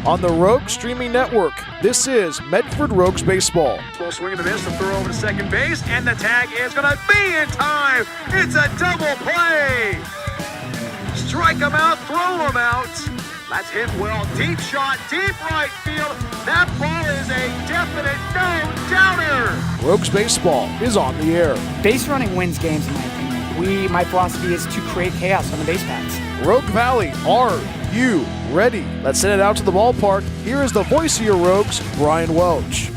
on the Rogues Streaming Network. This is Medford Rogues Baseball. Full swing and a miss, the throw over to second base, and the tag is going to be in time. It's a double play. Strike him out, throw him out. That's hit well. Deep shot, deep right field. That ball is a definite no-doubter. Rogues Baseball is on the air. Base running wins games, in my opinion. My philosophy is to create chaos on the base paths. Rogue Valley, are you ready? Let's send it out to the ballpark. Here is the voice of your Rogues, Brian Welch.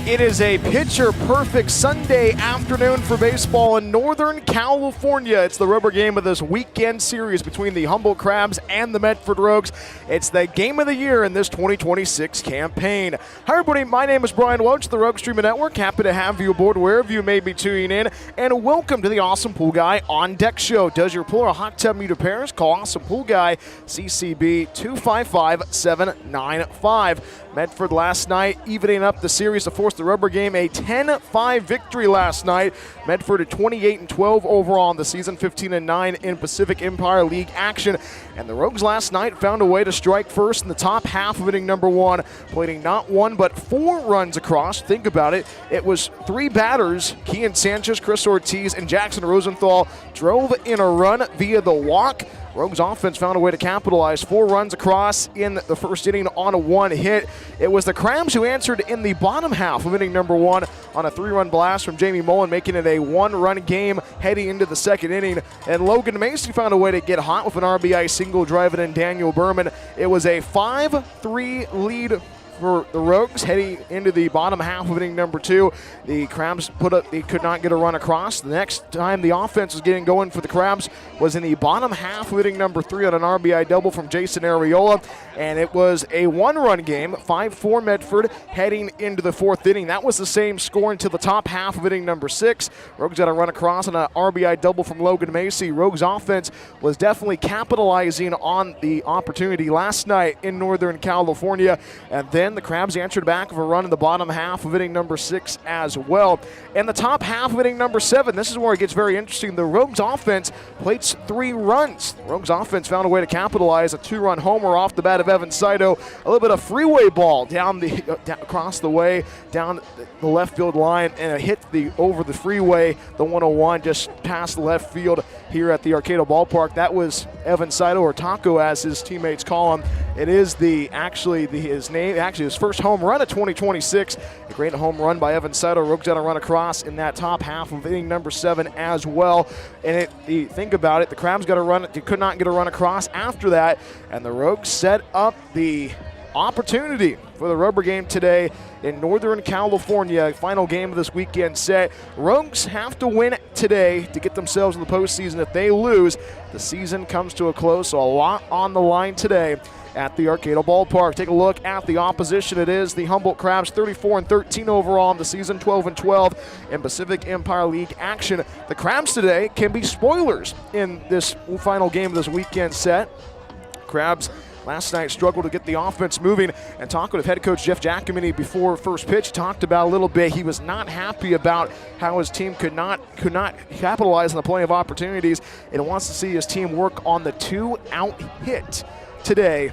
It is a pitcher-perfect Sunday afternoon for baseball in Northern California. It's the rubber game of this weekend series between the Humboldt Crabs and the Medford Rogues. It's the game of the year in this 2026 campaign. Hi, everybody. My name is Brian Welch, the Rogues Streaming Network. Happy to have you aboard wherever you may be tuning in. And welcome to the Awesome Pool Guy on Deck Show. Does your pool or hot tub meet repairs? Call Awesome Pool Guy, CCB 255-795. Medford last night evening up the series to force the rubber game, a 10-5 victory last night. Medford at 28-12 overall in the season, 15-9 in Pacific Empire League action. And the Rogues last night found a way to strike first in the top half of inning number one, playing not one but 4 runs across. Think about it. It was 3 batters, Kian Sanchez, Chris Ortiz, and Jackson Rosenthal, drove in a run via the walk. Rogues offense found a way to capitalize. 4 runs across in the first inning on a 1 hit. It was the Crabs who answered in the bottom half of inning number 1 on a 3-run blast from Jamie Mullen, making it a 1-run game heading into the second inning. And Logan Macy found a way to get hot with an RBI single driving in Daniel Berman. It was a 5-3 lead for the Rogues heading into the bottom half of inning number 2. The Crabs they could not get a run across. The next time the offense was getting going for the Crabs was in the bottom half of inning number 3 on an RBI double from Jason Arriola. And it was a 1-run game, 5-4 Medford heading into the 4th inning. That was the same score until the top half of inning number 6. Rogues got a run across on an RBI double from Logan Macy. Rogues offense was definitely capitalizing on the opportunity last night in Northern California. And then the Crabs answered back with a run in the bottom half of inning number 6 as well. And the top half of inning number 7, this is where it gets very interesting. The Rogues offense plates 3 runs. The Rogues offense found a way to capitalize, a 2-run homer off the bat of Evan Saito, a little bit of freeway ball down across the way, down the left field line, and it hit over the freeway, the 101, just past the left field here at the Arcata Ballpark. That was Evan Saito, or Taco as his teammates call him. It is his first home run of 2026. A great home run by Evan Saito. Rogues got a run across in that top half of inning number 7 as well. And think about it, the Crabs got a run. They could not get a run across after that, and the Rogues set up the opportunity for the rubber game today in Northern California. Final game of this weekend set. Rogues have to win today to get themselves in the postseason. If they lose, the season comes to a close. So a lot on the line today at the Arcata Ballpark. Take a look at the opposition. It is the Humboldt Crabs, 34-13 overall in the season, 12-12 in Pacific Empire League action. The Crabs today can be spoilers in this final game of this weekend set. Crabs last night struggled to get the offense moving, and talking with head coach Jeff Giacomini before first pitch, talked about a little bit. He was not happy about how his team could not capitalize on the plenty of opportunities, and wants to see his team work on the 2-out hit today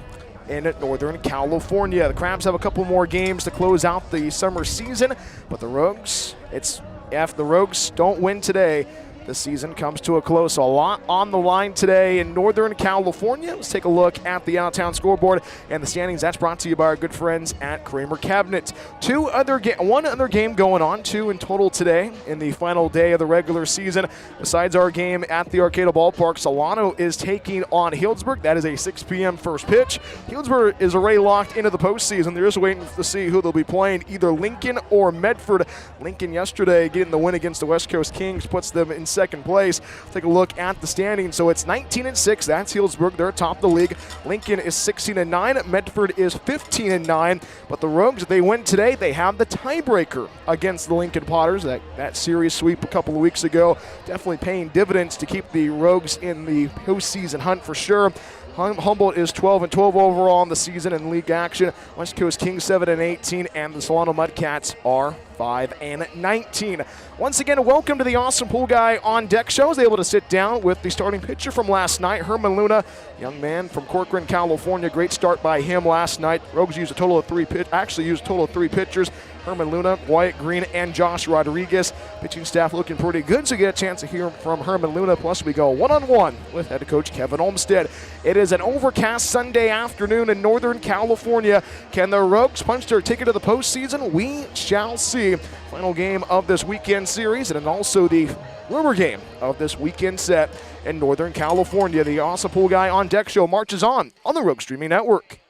in Northern California. The Crabs have a couple more games to close out the summer season, but the Rogues, if the Rogues don't win today, the season comes to a close. So a lot on the line today in Northern California. Let's take a look at the out-of-town scoreboard and the standings. That's brought to you by our good friends at Kramer Cabinet. One other game going on, 2 in total today in the final day of the regular season. Besides our game at the Arcata Ballpark, Solano is taking on Healdsburg. That is a 6 p.m. first pitch. Healdsburg is already locked into the postseason. They're just waiting to see who they'll be playing, either Lincoln or Medford. Lincoln yesterday getting the win against the West Coast Kings puts them in second place. Take a look at the standings. So it's 19-6. That's Healdsburg. They're atop the league. Lincoln is 16-9. Medford is 15-9. But the Rogues, if they win today, they have the tiebreaker against the Lincoln Potters. That series sweep a couple of weeks ago, definitely paying dividends to keep the Rogues in the postseason hunt for sure. Humboldt is 12-12 overall in the season in league action. West Coast Kings 7-18, and the Solano Mudcats are 5-19. Once again, welcome to the Awesome Pool Guy on Deck show. I was able to sit down with the starting pitcher from last night, Herman Luna, young man from Corcoran, California. Great start by him last night. Rogues used a total of three pitchers. Herman Luna, Wyatt Green, and Josh Rodriguez. Pitching staff looking pretty good, so you get a chance to hear from Herman Luna. Plus, we go one-on-one with head coach Kevin Olmstead. It is an overcast Sunday afternoon in Northern California. Can the Rogues punch their ticket to the postseason? We shall see. Final game of this weekend series, and also the rubber game of this weekend set in Northern California. The Awesome Pool Guy on Deck show marches on the Rogue Streaming Network.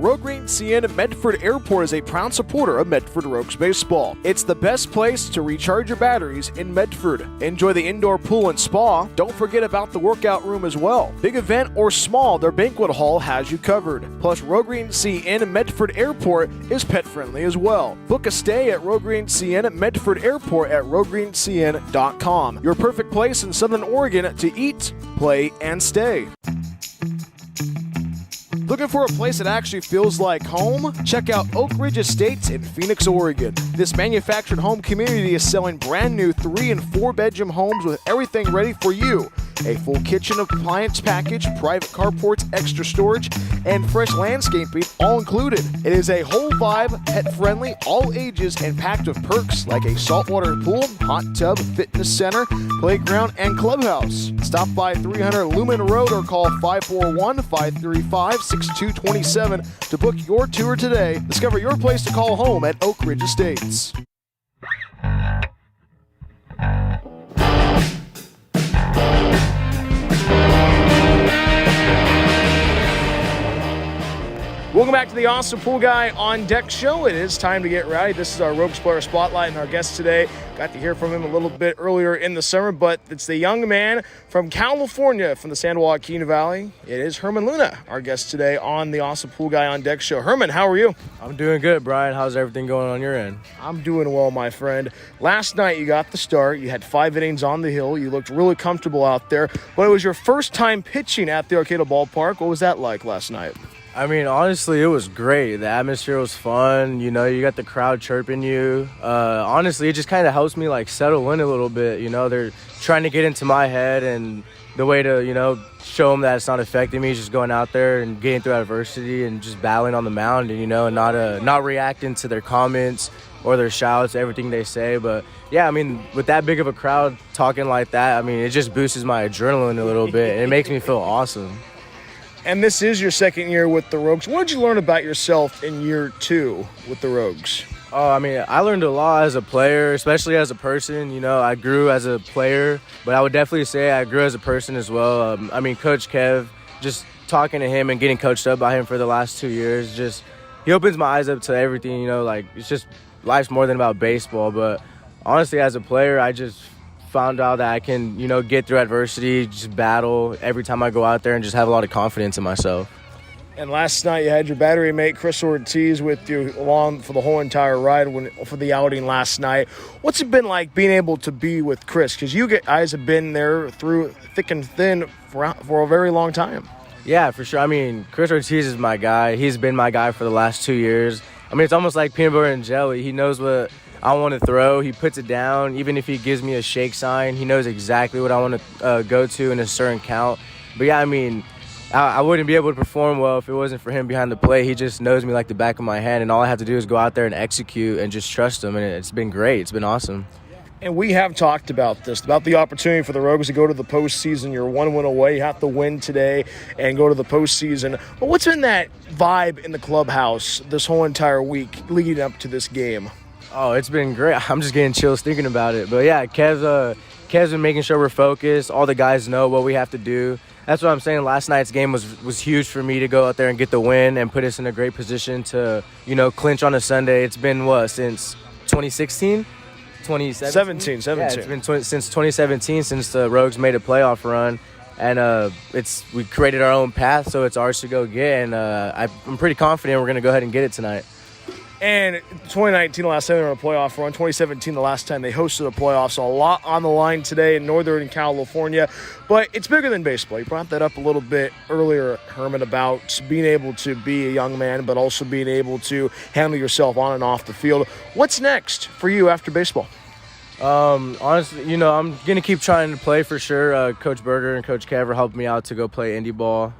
Rogue CN Medford Airport is a proud supporter of Medford Rogues baseball. It's the best place to recharge your batteries in Medford. Enjoy the indoor pool and spa. Don't forget about the workout room as well. Big event or small, their banquet hall has you covered. Plus, Rogue CN Medford Airport is pet friendly as well. Book a stay at Rogue CN Medford Airport at roguegreenscn.com. Your perfect place in Southern Oregon to eat, play, and stay. Looking for a place that actually feels like home? Check out Oak Ridge Estates in Phoenix, Oregon. This manufactured home community is selling brand new 3- and 4-bedroom homes with everything ready for you. A full kitchen appliance package, private carports, extra storage, and fresh landscaping all included. It is a whole vibe, pet-friendly, all ages, and packed with perks like a saltwater pool, hot tub, fitness center, playground, and clubhouse. Stop by 300 Lumen Road or call 541-535-6227 to book your tour today. Discover your place to call home at Oak Ridge Estates. Welcome back to the Awesome Pool Guy on Deck show. It is time to get rowdy. This is our Rogues Player Spotlight, and our guest today, got to hear from him a little bit earlier in the summer, but it's the young man from California, from the San Joaquin Valley. It is Herman Luna, our guest today on the Awesome Pool Guy on Deck show. Herman, how are you? I'm doing good, Brian. How's everything going on your end? I'm doing well, my friend. Last night you got the start. You had 5 innings on the hill. You looked really comfortable out there, but it was your first time pitching at the Arcata Ballpark. What was that like last night? I mean, honestly, it was great. The atmosphere was fun. You know, you got the crowd chirping you. Honestly, it just kind of helps me, like, settle in a little bit. You know, they're trying to get into my head, and the way to, you know, show them that it's not affecting me is just going out there and getting through adversity and just battling on the mound, and, you know, and not reacting to their comments or their shouts, everything they say. But, yeah, I mean, with that big of a crowd talking like that, I mean, it just boosts my adrenaline a little bit, and it makes me feel awesome. And this is your second year with the Rogues. What did you learn about yourself in year 2 with the Rogues? Oh, I mean, I learned a lot as a player, especially as a person. You know, I grew as a player, but I would definitely say I grew as a person as well. I mean, Coach Kev, just talking to him and getting coached up by him for the last 2 years, just he opens my eyes up to everything, you know, like it's just life's more than about baseball. But honestly, as a player, I just found out that I can, you know, get through adversity, just battle every time I go out there and just have a lot of confidence in myself. And last night you had your battery mate Chris Ortiz with you along for the whole entire ride for the outing last night. What's it been like being able to be with Chris? Because you guys have been there through thick and thin for a very long time. Yeah, for sure. I mean, Chris Ortiz is my guy. He's been my guy for the last 2 years. I mean, it's almost like peanut butter and jelly. He knows what I want to throw. He puts it down. Even if he gives me a shake sign, he knows exactly what I want to go to in a certain count. But, yeah, I mean, I wouldn't be able to perform well if it wasn't for him behind the plate. He just knows me like the back of my hand, and all I have to do is go out there and execute and just trust him, and it's been great. It's been awesome. And we have talked about this, about the opportunity for the Rogues to go to the postseason. You're 1 win away. You have to win today and go to the postseason. But what's been that vibe in the clubhouse this whole entire week leading up to this game? Oh, it's been great. I'm just getting chills thinking about it. But, yeah, Kev's been making sure we're focused. All the guys know what we have to do. That's what I'm saying. Last night's game was huge for me to go out there and get the win and put us in a great position to, you know, clinch on a Sunday. It's been, since 2016? 2017? 17. Yeah, it's been since 2017 since the Rogues made a playoff run. And we created our own path, so it's ours to go get. And I'm pretty confident we're going to go ahead and get it tonight. And 2019, the last time they were in a playoff run. 2017, the last time they hosted a playoff. So a lot on the line today in Northern California. But it's bigger than baseball. You brought that up a little bit earlier, Herman, about being able to be a young man, but also being able to handle yourself on and off the field. What's next for you after baseball? Honestly, I'm going to keep trying to play for sure. Coach Berger and Coach Kever helped me out to go play indie ball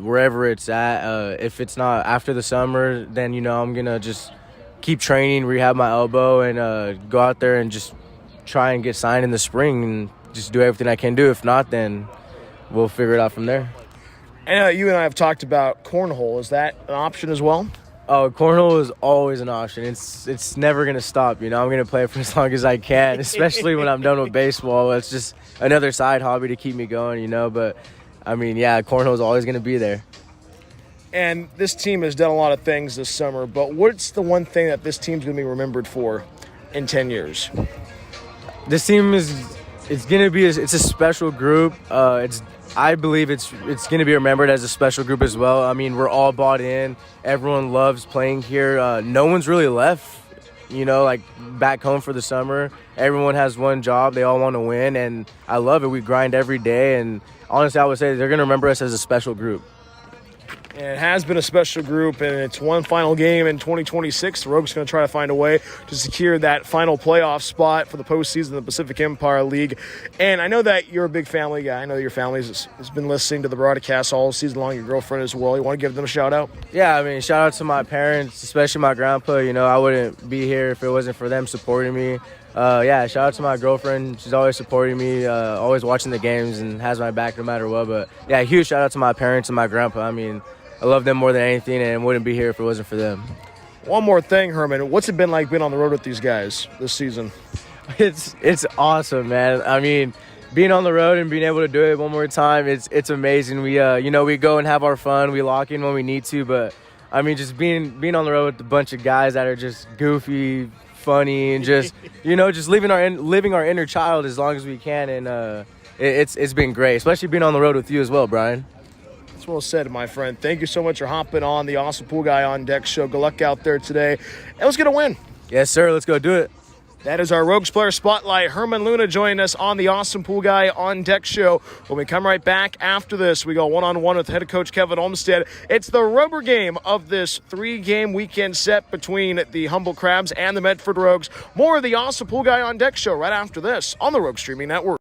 wherever it's at. If it's not after the summer, then, I'm going to just keep training, rehab my elbow, and go out there and just try and get signed in the spring and just do everything I can do. If not, then we'll figure it out from there. And you and I have talked about cornhole. Is that an option as well? Oh, cornhole is always an option. It's never going to stop, I'm going to play it for as long as I can, especially when I'm done with baseball. It's just another side hobby to keep me going, But, cornhole is always going to be there. And this team has done a lot of things this summer, but what's the one thing that this team's going to be remembered for in 10 years? This team it's going to be it's a special group. I believe it's going to be remembered as a special group as well. We're all bought in. Everyone loves playing here. No one's really left, back home for the summer. Everyone has one job. They all want to win, and I love it. We grind every day, and honestly, I would say they're going to remember us as a special group. And it has been a special group, and it's one final game in 2026. The Rogues are going to try to find a way to secure that final playoff spot for the postseason of the Pacific Empire League. And I know that you're a big family guy. I know your family has been listening to the broadcast all season long, your girlfriend as well. You want to give them a shout-out? Yeah, shout out to my parents, especially my grandpa. I wouldn't be here if it wasn't for them supporting me. Shout out to my girlfriend. She's always supporting me, always watching the games and has my back no matter what. But, yeah, huge shout out to my parents and my grandpa. I love them more than anything and wouldn't be here if it wasn't for them. One more thing, Herman. What's it been like being on the road with these guys this season? It's awesome, man. Being on the road and being able to do it one more time, it's amazing. We we go and have our fun. We lock in when we need to, but just being on the road with a bunch of guys that are just goofy, funny, and just just living our inner child as long as we can, and it's been great, especially being on the road with you as well, Brian. That's well said, my friend. Thank you so much for hopping on the Awesome Pool Guy on Deck show. Good luck out there today, and let's get a win. Yes, sir. Let's go do it. That is our Rogues Player Spotlight. Herman Luna joining us on the Awesome Pool Guy on Deck show. When we come right back after this, we go one-on-one with head coach Kevin Olmstead. It's the rubber game of this 3-game weekend set between the Humboldt Crabs and the Medford Rogues. More of the Awesome Pool Guy on Deck show right after this on the Rogue Streaming Network.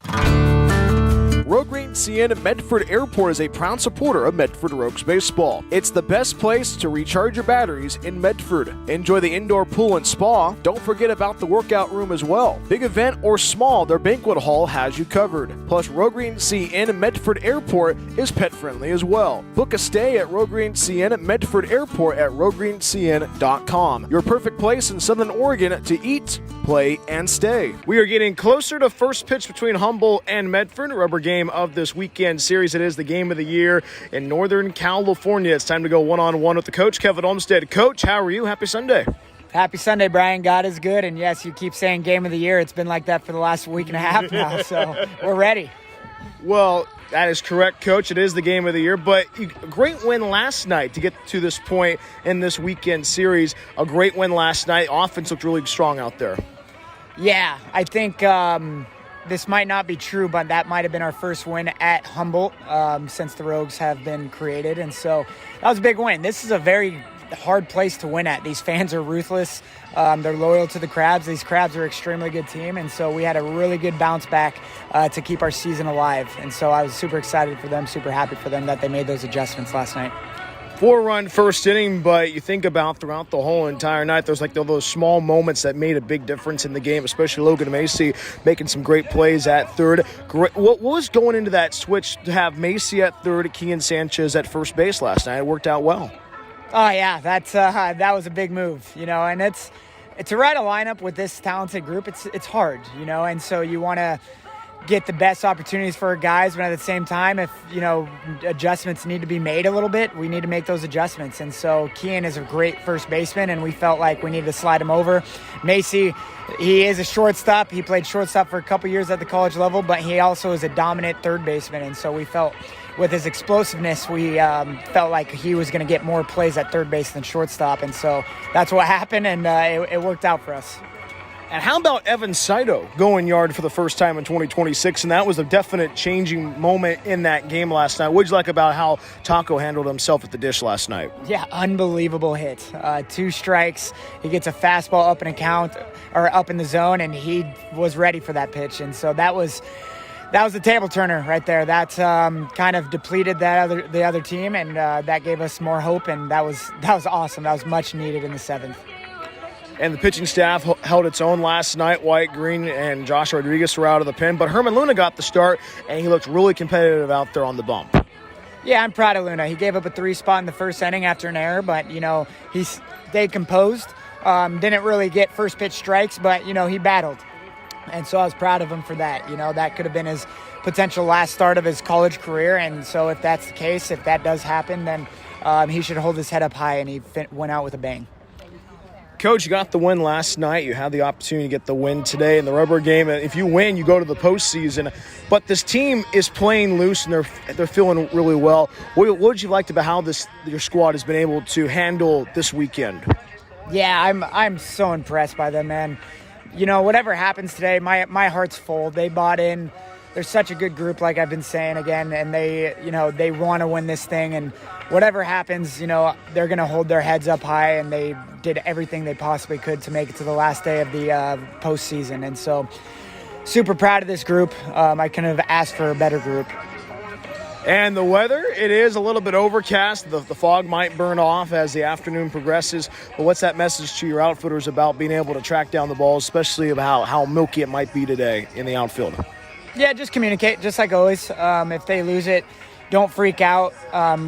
Rogues CN Medford Airport is a proud supporter of Medford Rogues baseball. It's the best place to recharge your batteries in Medford. Enjoy the indoor pool and spa. Don't forget about the workout room as well. Big event or small, their banquet hall has you covered. Plus, Rogues CN Medford Airport is pet friendly as well. Book a stay at Rogues CN Medford Airport at roguescn.com. Your perfect place in Southern Oregon to eat, play, and stay. We are getting closer to first pitch between Humboldt and Medford. Rubber game of this weekend series. It is the game of the year in Northern California. It's time to go one-on-one with the coach, Kevin Olmstead. Coach, how are you? Happy Sunday. Happy Sunday, Brian. God is good. And yes, you keep saying game of the year. It's been like that for the last week and a half now, so we're ready. Well, that is correct, Coach. It is the game of the year, but a great win last night to get to this point in this weekend series. A great win last night. Offense looked really strong out there. Yeah, I think this might not be true, but that might have been our first win at Humboldt since the Rogues have been created. And so that was a big win. This is a very hard place to win at. These fans are ruthless. They're loyal to the Crabs. These Crabs are an extremely good team. And so we had a really good bounce back to keep our season alive. And so I was super excited for them, super happy for them that they made those adjustments last night. 4-run first inning, but you think about throughout the whole entire night, there's like those small moments that made a big difference in the game, especially Logan Macy making some great plays at third. What was going into that switch to have Macy at third, Kian Sanchez at first base last night? It worked out well. Oh, yeah, that was a big move, and it's to ride a lineup with this talented group, it's hard, and so you want to get the best opportunities for our guys, but at the same time, if, adjustments need to be made a little bit, we need to make those adjustments. And so Kian is a great first baseman, and we felt like we needed to slide him over. Macy, he is a shortstop. He played shortstop for a couple years at the college level, but he also is a dominant third baseman, and so we felt with his explosiveness, we felt like he was going to get more plays at third base than shortstop. And so that's what happened, and it worked out for us. And how about Evan Saito going yard for the first time in 2026? And that was a definite changing moment in that game last night. What did you like about how Taco handled himself at the dish last night? Yeah, unbelievable hit. 2 strikes. He gets a fastball up in a count, or up in the zone, and he was ready for that pitch. And so that was the table turner right there. That kind of depleted the other team, and that gave us more hope. And that was awesome. That was much needed in the 7th. And the pitching staff held its own last night. White, Green, and Josh Rodriguez were out of the pen. But Herman Luna got the start, and he looked really competitive out there on the bump. Yeah, I'm proud of Luna. He gave up a 3 spot in the first inning after an error, but, he stayed composed. Didn't really get first pitch strikes, but, he battled. And so I was proud of him for that. That could have been his potential last start of his college career. And so if that's the case, if that does happen, then he should hold his head up high, and he went out with a bang. Coach, you got the win last night. You had the opportunity to get the win today in the rubber game. If you win, you go to the postseason. But this team is playing loose, and they're feeling really well. What would you like about how your squad has been able to handle this weekend? Yeah, I'm so impressed by them, man. Whatever happens today, my heart's full. They bought in. They're such a good group, like I've been saying again, and they want to win this thing. And whatever happens, they're going to hold their heads up high, and they did everything they possibly could to make it to the last day of the postseason. And so super proud of this group. I couldn't have asked for a better group. And the weather, it is a little bit overcast. The fog might burn off as the afternoon progresses. But what's that message to your outfielders about being able to track down the ball, especially about how milky it might be today in the outfield? Yeah, just communicate, just like always. If they lose it, don't freak out.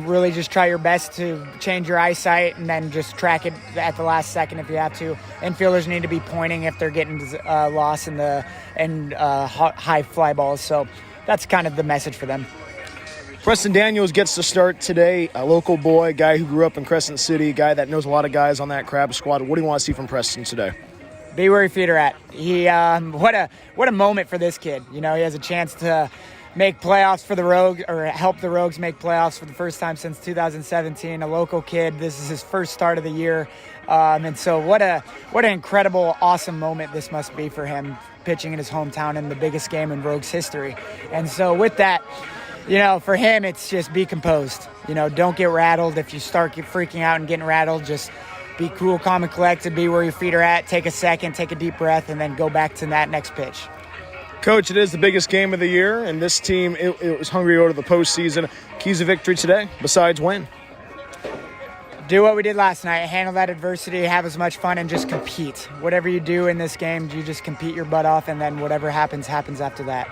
Really just try your best to change your eyesight, and then just track it at the last second if you have to. Infielders need to be pointing if they're getting lost in high fly balls. So that's kind of the message for them. Preston Daniels gets the start today, a local boy, a guy who grew up in Crescent City, a guy that knows a lot of guys on that Crab squad. What do you want to see from Preston today? Be where your feet are at. He what a moment for this kid. He has a chance to make playoffs for the Rogues, or help the Rogues make playoffs for the first time since 2017. A local kid. This is his first start of the year, and so what an incredible, awesome moment this must be for him, pitching in his hometown in the biggest game in Rogues history. And so with that, for him, it's just be composed. Don't get rattled. If you start freaking out and getting rattled, just be cool, calm, and collected. Be where your feet are at. Take a second, take a deep breath, and then go back to that next pitch. Coach, it is the biggest game of the year, and this team, it was hungry to go to the postseason. Keys of victory today, besides win? Do what we did last night. Handle that adversity, have as much fun, and just compete. Whatever you do in this game, you just compete your butt off, and then whatever happens after that.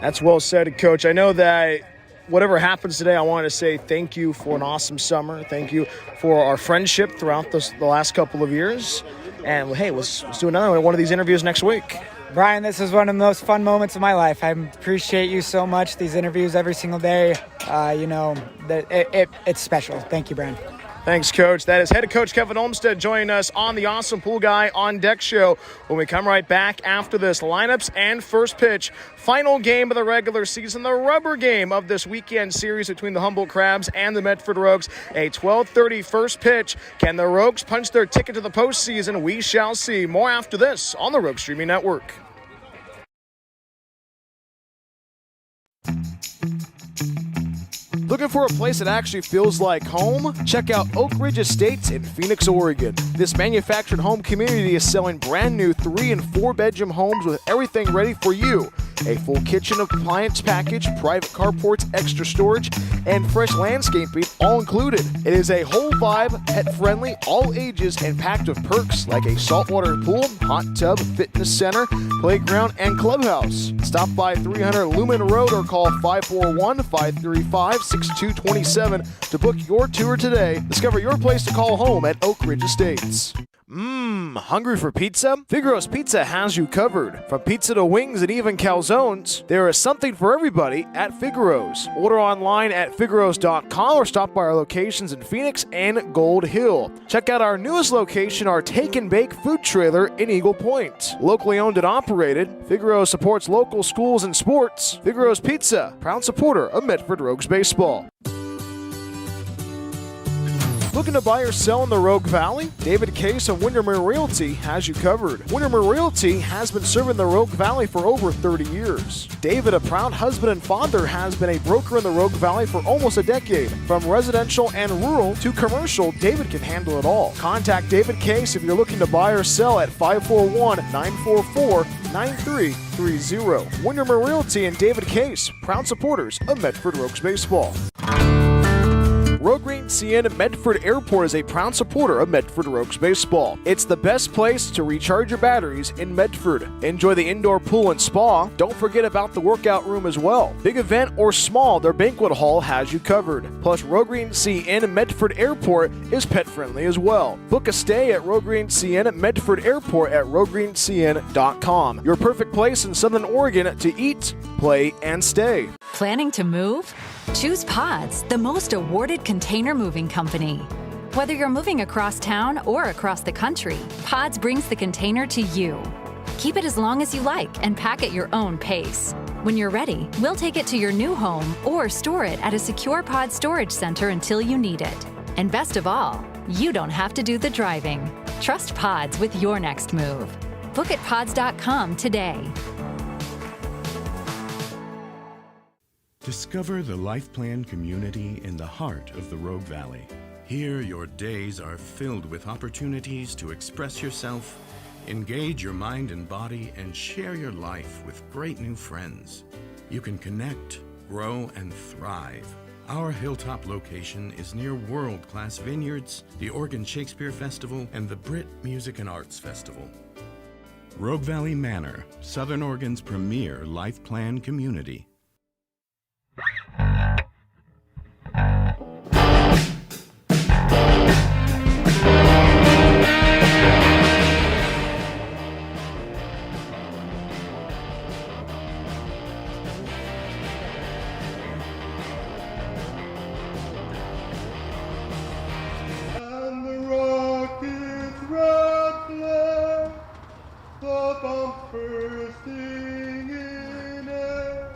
That's well said, Coach. I know that whatever happens today, I want to say thank you for an awesome summer. Thank you for our friendship throughout the last couple of years. And, hey, let's do another one of these interviews next week. Brian, this is one of the most fun moments of my life. I appreciate you so much. These interviews every single day, it's special. Thank you, Brian. Thanks, Coach. That is head coach Kevin Olmstead joining us on the Awesome Pool Guy on Deck show. When we come right back after this, lineups and first pitch, final game of the regular season, the rubber game of this weekend series between the Humboldt Crabs and the Medford Rogues. A 12:30 first pitch. Can the Rogues punch their ticket to the postseason? We shall see. More after this on the Rogue Streaming Network. Looking for a place that actually feels like home? Check out Oak Ridge Estates in Phoenix, Oregon. This manufactured home community is selling brand new 3- and 4-bedroom homes with everything ready for you. A full kitchen appliance package, private carports, extra storage, and fresh landscaping all included. It is a whole vibe, pet-friendly, all ages, and packed with perks like a saltwater pool, hot tub, fitness center, playground, and clubhouse. Stop by 300 Lumen Road or call 541-535-6227 to book your tour today. Discover your place to call home at Oak Ridge Estates. Hungry for pizza? Figaro's Pizza has you covered. From pizza to wings and even calzones, there is something for everybody at Figaro's. Order online at figaros.com or stop by our locations in Phoenix and Gold Hill. Check out our newest location, our Take and Bake food trailer in Eagle Point. Locally owned and operated, Figaro supports local schools and sports. Figaro's Pizza, proud supporter of Medford Rogues baseball. Looking to buy or sell in the Rogue Valley? David Case of Windermere Realty has you covered. Windermere Realty has been serving the Rogue Valley for over 30 years. David, a proud husband and father, has been a broker in the Rogue Valley for almost a decade. From residential and rural to commercial, David can handle it all. Contact David Case if you're looking to buy or sell at 541-944-9330. Windermere Realty and David Case, proud supporters of Medford Rogues baseball. Rogreen CN Medford Airport is a proud supporter of Medford Rogues baseball. It's the best place to recharge your batteries in Medford. Enjoy the indoor pool and spa. Don't forget about the workout room as well. Big event or small, their banquet hall has you covered. Plus, Rogreen CN Medford Airport is pet friendly as well. Book a stay at Rogreen CN Medford Airport at rogreencn.com. Your perfect place in Southern Oregon to eat, play, and stay. Planning to move? Choose Pods, the most awarded container moving company. Whether you're moving across town or across the country, Pods brings the container to you. Keep it as long as you like and pack at your own pace. When you're ready, we'll take it to your new home or store it at a secure Pod storage center until you need it. And best of all, you don't have to do the driving. Trust Pods with your next move. Book at pods.com today. Discover the Life Plan community in the heart of the Rogue Valley. Here, your days are filled with opportunities to express yourself, engage your mind and body, and share your life with great new friends. You can connect, grow, and thrive. Our Hilltop location is near world-class vineyards, the Oregon Shakespeare Festival, and the Brit Music and Arts Festival. Rogue Valley Manor, Southern Oregon's premier Life Plan community. And the rockets rattling, the bumpers singing air,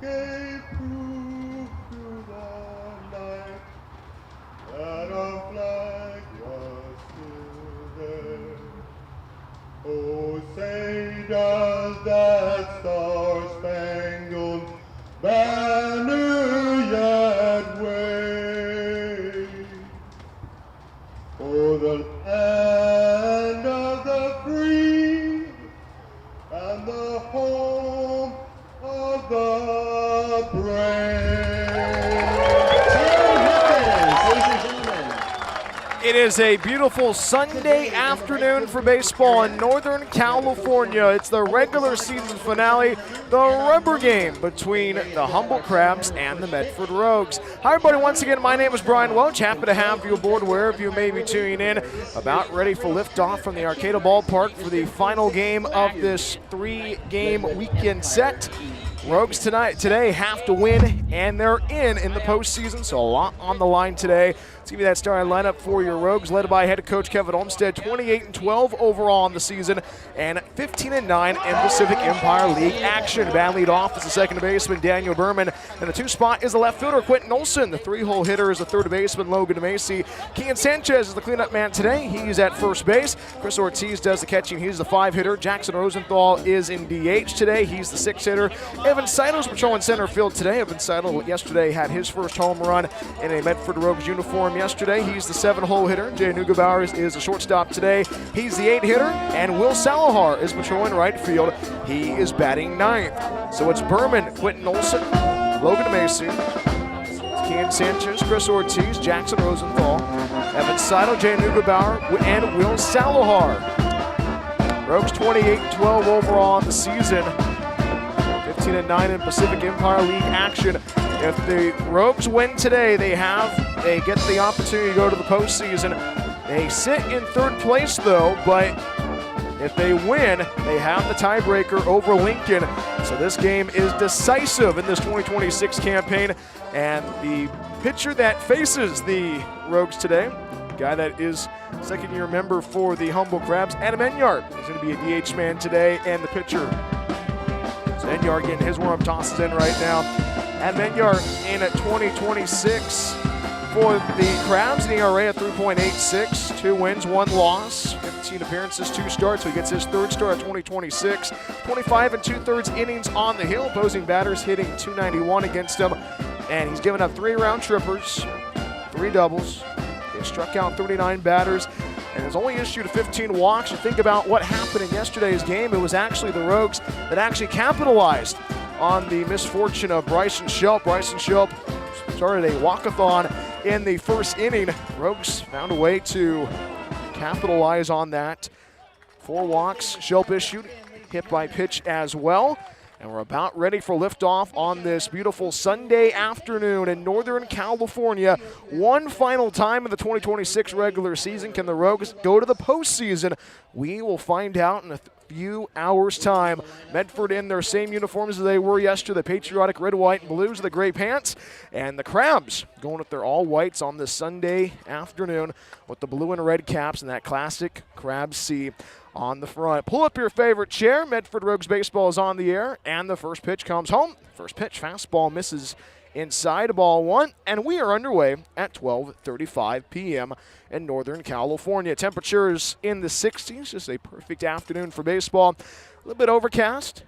gave proof to the night that our flag was still there. Oh, say does that star-spangled banner yet wave for the land of the free and the home of the brave. Ladies and gentlemen. It is a beautiful Sunday afternoon for baseball in Northern California. It's the regular season finale, the rubber game between the Humboldt Crabs and the Medford Rogues. Hi, everybody. Once again, my name is Brian Welch. Happy to have you aboard wherever you may be tuning in. About ready for liftoff from the Arcata Ballpark for the final game of this three-game weekend set. Rogues today have to win, and they're in the postseason, so a lot on the line today. Let's give you that starting lineup for your Rogues, led by head coach Kevin Olmstead, 28-12 overall on the season, and 15-9 in Pacific Empire League action. Bad lead off is the second baseman, Daniel Berman, and the two spot is the left fielder, Quentin Olson. The three-hole hitter is the third baseman, Logan Macy. Kian Sanchez is the cleanup man today. He's at first base. Chris Ortiz does the catching. He's the five hitter. Jackson Rosenthal is in DH today. He's the six hitter. Evan Saito is patrolling center field today. Evan Saito yesterday had his first home run in a Medford Rogues uniform yesterday. He's the seven-hole hitter. Jay Neugebauer is the shortstop today. He's the eight hitter. And Will Salahar is patrolling right field. He is batting ninth. So it's Berman, Quentin Olson, Logan Macy, Kian Sanchez, Chris Ortiz, Jackson Rosenthal, Evan Saito, Jay Neugebauer, and Will Salahar. Rogues 28-12 overall on the season. 15-9 in Pacific Empire League action. If the Rogues win today, they get the opportunity to go to the postseason. They sit in third place, though, but if they win, they have the tiebreaker over Lincoln. So this game is decisive in this 2026 campaign. And the pitcher that faces the Rogues today, guy that is second-year member for the Humboldt Crabs, Adam Enyart, is going to be a DH man today. And the pitcher, so Enyart getting his warm-up tosses in right now. Adam Enyart in at 2026 for the Crabs, an ERA at 3.86, 2 wins, 1 loss, 15 appearances, 2 starts, so he gets his third start at 2026. 25 2/3 innings on the hill, opposing batters hitting .291 against him, and he's given up 3 round trippers, 3 doubles. They struck out 39 batters, and has only issued 15 walks. You think about what happened in yesterday's game, it was actually the Rogues that actually capitalized on the misfortune of Bryson Shelp. Bryson Shelp started a walkathon in the first inning. Rogues found a way to capitalize on that. 4 walks Shelp issued, hit by pitch as well. And we're about ready for liftoff on this beautiful Sunday afternoon in Northern California. One final time in the 2026 regular season. Can the Rogues go to the postseason? We will find out in a few hours' time. Medford in their same uniforms as they were yesterday, the patriotic red, white, and blues, the gray pants. And the Crabs going with their all-whites on this Sunday afternoon with the blue and red caps and that classic Crab C on the front. Pull up your favorite chair. Medford Rogues baseball is on the air, and the first pitch comes home. First pitch, fastball misses inside, ball 1, and we are underway at 12:35 p.m. in Northern California. Temperatures in the 60s, just a perfect afternoon for baseball. A little bit overcast.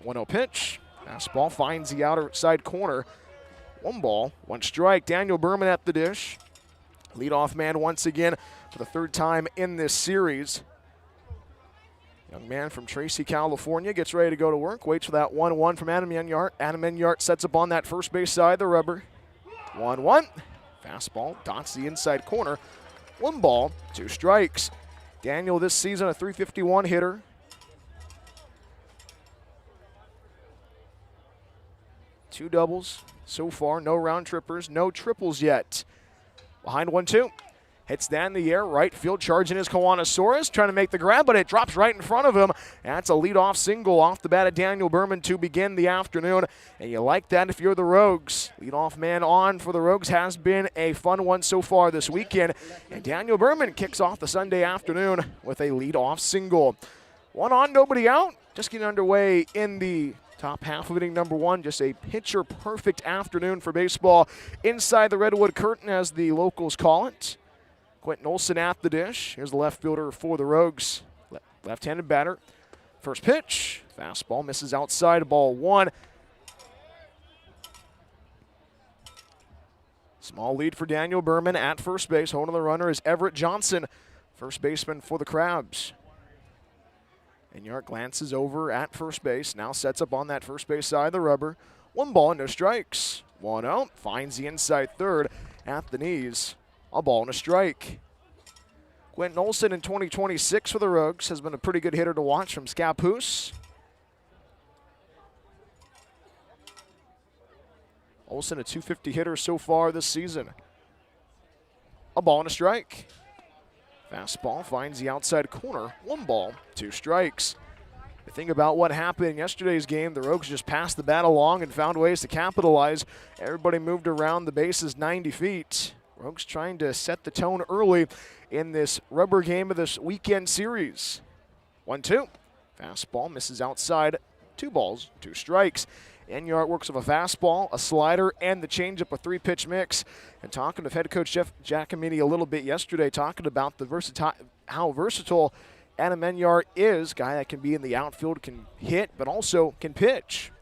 1-0 pitch. Fastball finds the outside corner. 1 ball, 1 strike. Daniel Boardman at the dish. Leadoff man once again for the 3rd time in this series. Young man from Tracy, California, gets ready to go to work. Waits for that 1-1 from Adam Enyart. Adam Enyart sets up on that first base side of the rubber. 1-1. Fastball dots the inside corner. 1 ball, 2 strikes. Daniel this season a .351 hitter. Two doubles so far. No round trippers. No triples yet. Behind 1-2. Hits that in the air, right field, charging his Kiwanis, trying to make the grab, but it drops right in front of him. That's a leadoff single off the bat of Daniel Boardman to begin the afternoon, and you like that if you're the Rogues. Leadoff man on for the Rogues has been a fun one so far this weekend, and Daniel Boardman kicks off the Sunday afternoon with a leadoff single. 1 on, nobody out. Just getting underway in the top half of inning number 1. Just a pitcher-perfect afternoon for baseball inside the Redwood curtain, as the locals call it. Quentin Olson at the dish. Here's the left fielder for the Rogues. Left-handed batter. First pitch. Fastball misses outside, ball 1. Small lead for Daniel Boardman at first base. Holding the runner is Everett Johnson, first baseman for the Crabs. Enyart glances over at first base. Now sets up on that first base side of the rubber. 1 ball, no strikes. 1-0. Finds the inside third at the knees. A ball and a strike. Quentin Olson in 2026 for the Rogues has been a pretty good hitter to watch from Scappoose. Olson a .250 hitter so far this season. A ball and a strike. Fastball finds the outside corner. 1 ball, 2 strikes. The thing about what happened in yesterday's game, the Rogues just passed the bat along and found ways to capitalize. Everybody moved around the bases 90 feet. Rogues trying to set the tone early in this rubber game of this weekend series. 1-2. Fastball misses outside. 2 balls, 2 strikes. Enyart works with a fastball, a slider, and the changeup, a 3-pitch mix. And talking to head coach Jeff Giacomini a little bit yesterday, talking about how versatile Adam Enyart is. Guy that can be in the outfield, can hit, but also can pitch.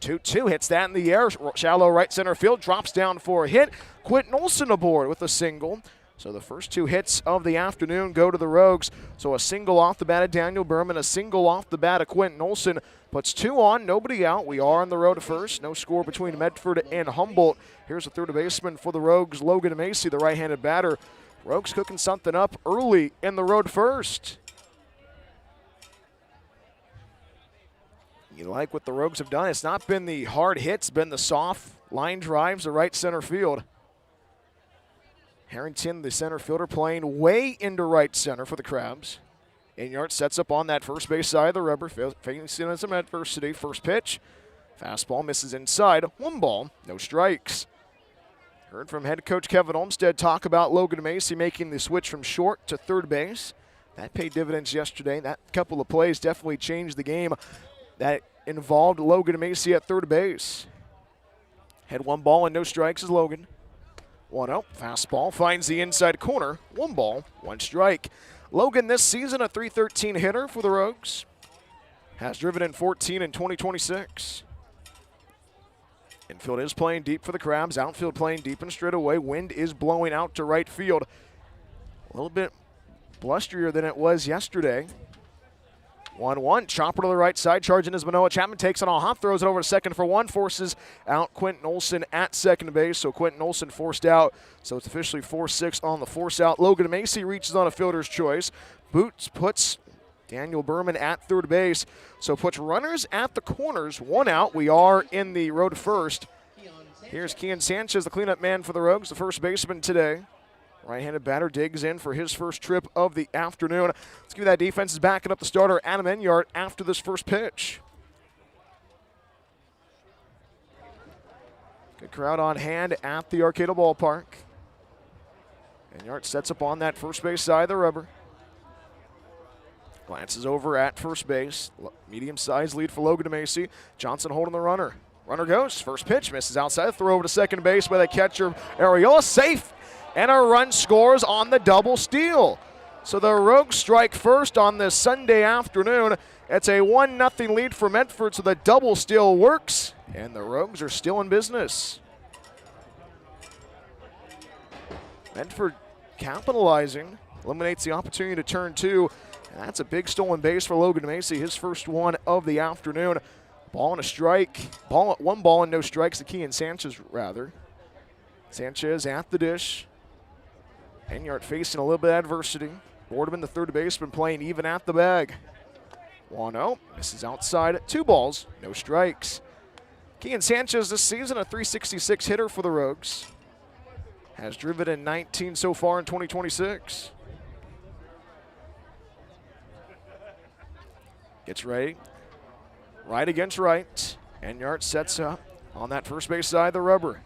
2-2, hits that in the air, shallow right center field, drops down for a hit. Quentin Olson aboard with a single. So the first 2 hits of the afternoon go to the Rogues. So a single off the bat of Daniel Boardman, a single off the bat of Quentin Olson. Puts 2 on, nobody out. We are on the road to first. No score between Medford and Humboldt. Here's the third baseman for the Rogues, Logan Macy, the right-handed batter. Rogues cooking something up early in the road first. You like what the Rogues have done. It's not been the hard hits, been the soft line drives to right center field. Harrington, the center fielder, playing way into right center for the Crabs. Enyart sets up on that first base side of the rubber, facing some adversity. First pitch, fastball misses inside. 1 ball, no strikes. Heard from head coach Kevin Olmstead talk about Logan Macy making the switch from short to third base. That paid dividends yesterday. That couple of plays definitely changed the game. That involved Logan Macy at third base. Had 1 ball and no strikes as Logan. 1-0, fastball finds the inside corner. 1 ball, 1 strike. Logan this season a .313 hitter for the Rogues. Has driven in 14 in 2026. Infield is playing deep for the Crabs. Outfield playing deep and straight away. Wind is blowing out to right field. A little bit blusterier than it was yesterday. 1-1, chopper to the right side, charging as Manoa Chapman takes on a hop, throws it over to second for 1, forces out Quentin Olson at second base. So Quentin Olson forced out. So it's officially 4-6 on the force out. Logan Macy reaches on a fielder's choice. Boots puts Daniel Berman at third base. So puts runners at the corners. 1 out. We are in the road first. Here's Kian Sanchez, the cleanup man for the Rogues, the first baseman today. Right-handed batter digs in for his first trip of the afternoon. Let's give you that defense is backing up the starter, Adam Enyart, after this first pitch. Good crowd on hand at the Arcata Ballpark. Enyart sets up on that first base side of the rubber. Glances over at first base. Medium-sized lead for Logan Macy. Johnson holding the runner. Runner goes. First pitch misses outside. Throw over to second base by the catcher, Arriola. Safe. And a run scores on the double steal. So the Rogues strike first on this Sunday afternoon. It's a 1-0 lead for Medford, so the double steal works, and the Rogues are still in business. Medford capitalizing, eliminates the opportunity to turn 2, and that's a big stolen base for Logan Macy, his first one of the afternoon. Ball and a strike, 1 ball and no strikes to Kian Sanchez, rather. Sanchez at the dish. Enyart facing a little bit of adversity. Boardman, the third baseman, playing even at the bag. 1-0, misses outside. 2 balls, no strikes. Kian Sanchez this season a .366 hitter for the Rogues. Has driven in 19 so far in 2026. Gets ready. Right against right. Enyart sets up on that first base side of the rubber.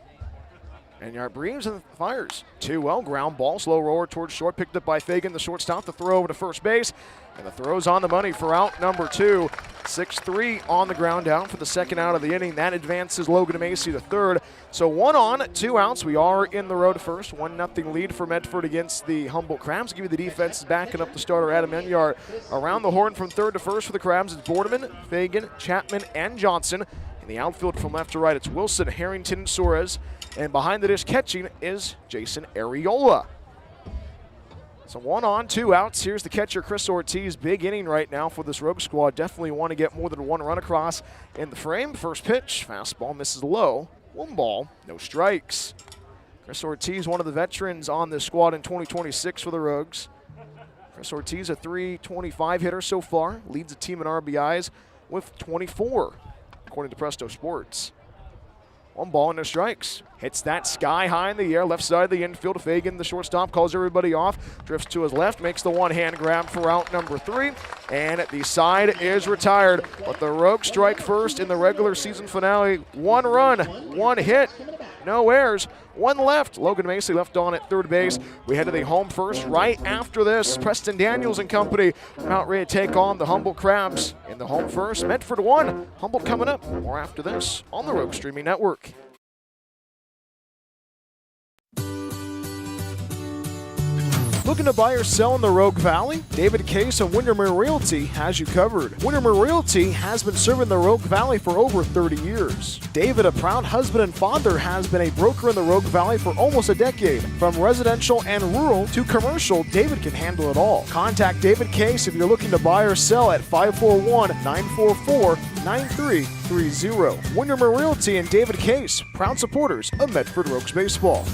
Enyart breathes and fires. 2-0, ground ball, slow roller towards short, picked up by Fagan, the shortstop, the throw over to first base, and the throw's on the money for out number 2. 6-3 on the ground down for the second out of the inning. That advances Logan Macy to third. So 1 on, 2 outs. We are in the road first. 1-0 lead for Medford against the Humboldt Crabs. Give you the defense backing up the starter, Adam Enyart. Around the horn from third to first for the Crabs, it's Boardman, Fagan, Chapman, and Johnson. In the outfield from left to right, it's Wilson, Harrington, Suarez. And behind the dish catching is Jason Arriola. So 1 on, 2 outs. Here's the catcher, Chris Ortiz. Big inning right now for this Rogue squad. Definitely want to get more than 1 run across in the frame. First pitch, fastball misses low. 1 ball, no strikes. Chris Ortiz, one of the veterans on this squad in 2026 for the Rogues. Chris Ortiz, a .325 hitter so far. Leads the team in RBIs with 24, according to Presto Sports. 1 ball and no strikes. Hits that sky high in the air, left side of the infield. Fagan, the shortstop, calls everybody off. Drifts to his left, makes the one-hand grab for out number 3. And the side is retired. But the Rogues strike first in the regular season finale. 1 run, 1 hit, no errors. 1 left. Logan Macy left on at third base. We head to the home first. Right after this, Preston Daniels and company out ready to take on the Humboldt Crabs in the home first. Medford 1, Humboldt coming up. More after this on the Rogue Streaming Network. Looking to buy or sell in the Rogue Valley? David Case of Windermere Realty has you covered. Windermere Realty has been serving the Rogue Valley for over 30 years. David, a proud husband and father, has been a broker in the Rogue Valley for almost a decade. From residential and rural to commercial, David can handle it all. Contact David Case if you're looking to buy or sell at 541-944-9330. Windermere Realty and David Case, proud supporters of Medford Rogues Baseball.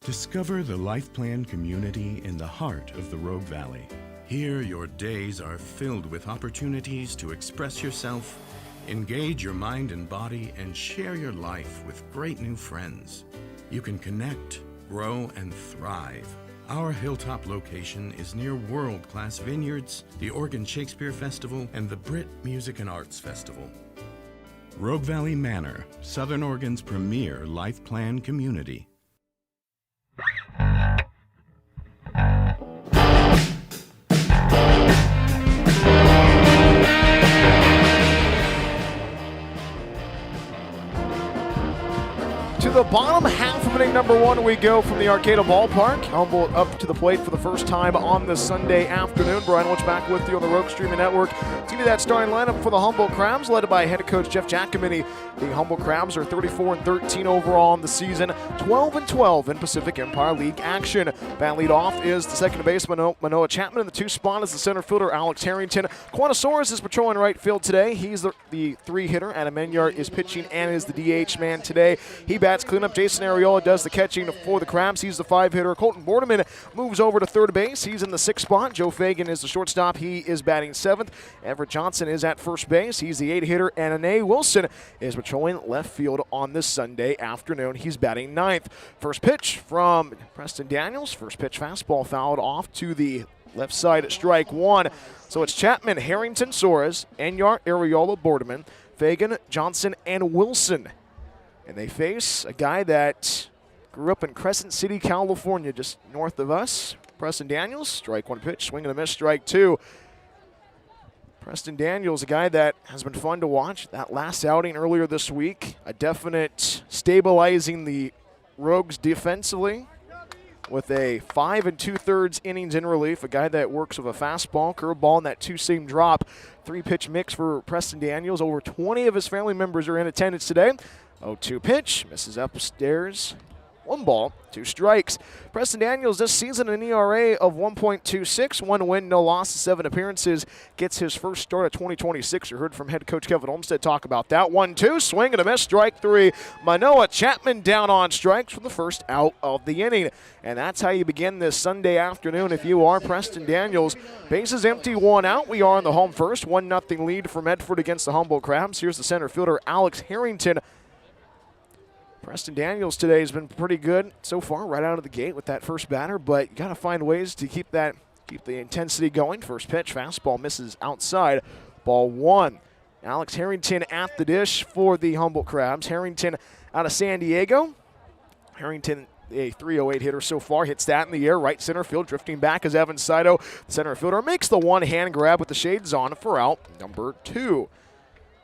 Discover the Life Plan community in the heart of the Rogue Valley. Here, your days are filled with opportunities to express yourself, engage your mind and body, and share your life with great new friends. You can connect, grow, and thrive. Our hilltop location is near world-class vineyards, the Oregon Shakespeare Festival, and the Brit Music and Arts Festival. Rogue Valley Manor, Southern Oregon's premier life plan community. To the bottom half of inning number 1 we go from the Arcata Ballpark. Humboldt up to the plate for the first time on this Sunday afternoon. Brian Welch back with you on the Rogue Streaming Network. To give you that starting lineup for the Humboldt Crabs, led by head coach Jeff Giacomini. The Humboldt Crabs are 34-13 overall in the season, 12-12 in Pacific Empire League action. Bat lead off is the second baseman Manoah Chapman, and the 2 spot is the center fielder Alex Harrington. Quantasaurus is patrolling right field today. He's the 3-hitter. Adam Enyart is pitching and is the DH man today. He bats cleanup. Jason Ariola does the catching for the Crabs. He's the 5-hitter. Colton Boardman moves over to third base. He's in the 6th spot. Joe Fagan is the shortstop. He is batting 7th. Everett Johnson is at first base. He's the 8-hitter. And Anae Wilson is patrolling left field on this Sunday afternoon. He's batting 9th. First pitch from Preston Daniels. First pitch fastball fouled off to the left side at strike 1. So it's Chapman, Harrington, Soares, Enyart, Ariola, Boardman, Fagan, Johnson, and Wilson. And they face a guy that grew up in Crescent City, California, just north of us. Preston Daniels, strike 1 pitch, swing and a miss, strike 2. Preston Daniels, a guy that has been fun to watch. That last outing earlier this week, a definite stabilizing the Rogues defensively with a 5 2/3 innings in relief. A guy that works with a fastball, curveball, and that 2-seam drop. 3-pitch mix for Preston Daniels. Over 20 of his family members are in attendance today. 0-2 pitch, misses upstairs. 1 ball, 2 strikes. Preston Daniels this season an ERA of 1.26, 1 win, no loss, 7 appearances. Gets his first start of 2026. You heard from head coach Kevin Olmstead talk about that. 1-2, swing and a miss, strike 3. Manoah Chapman down on strikes for the first out of the inning. And that's how you begin this Sunday afternoon if you are Preston Daniels. Bases empty, 1 out. We are on the home first. 1-0 lead for Medford against the Humboldt Crabs. Here's the center fielder, Alex Harrington. Preston Daniels today has been pretty good so far, right out of the gate with that first batter, but you got to find ways to keep the intensity going. First pitch, fastball misses outside, ball 1. Alex Harrington at the dish for the Humboldt Crabs. Harrington out of San Diego. Harrington, a 308 hitter so far, hits that in the air, right center field, drifting back as Evan Saito, the center fielder, makes the one-hand grab with the shades on for out number 2.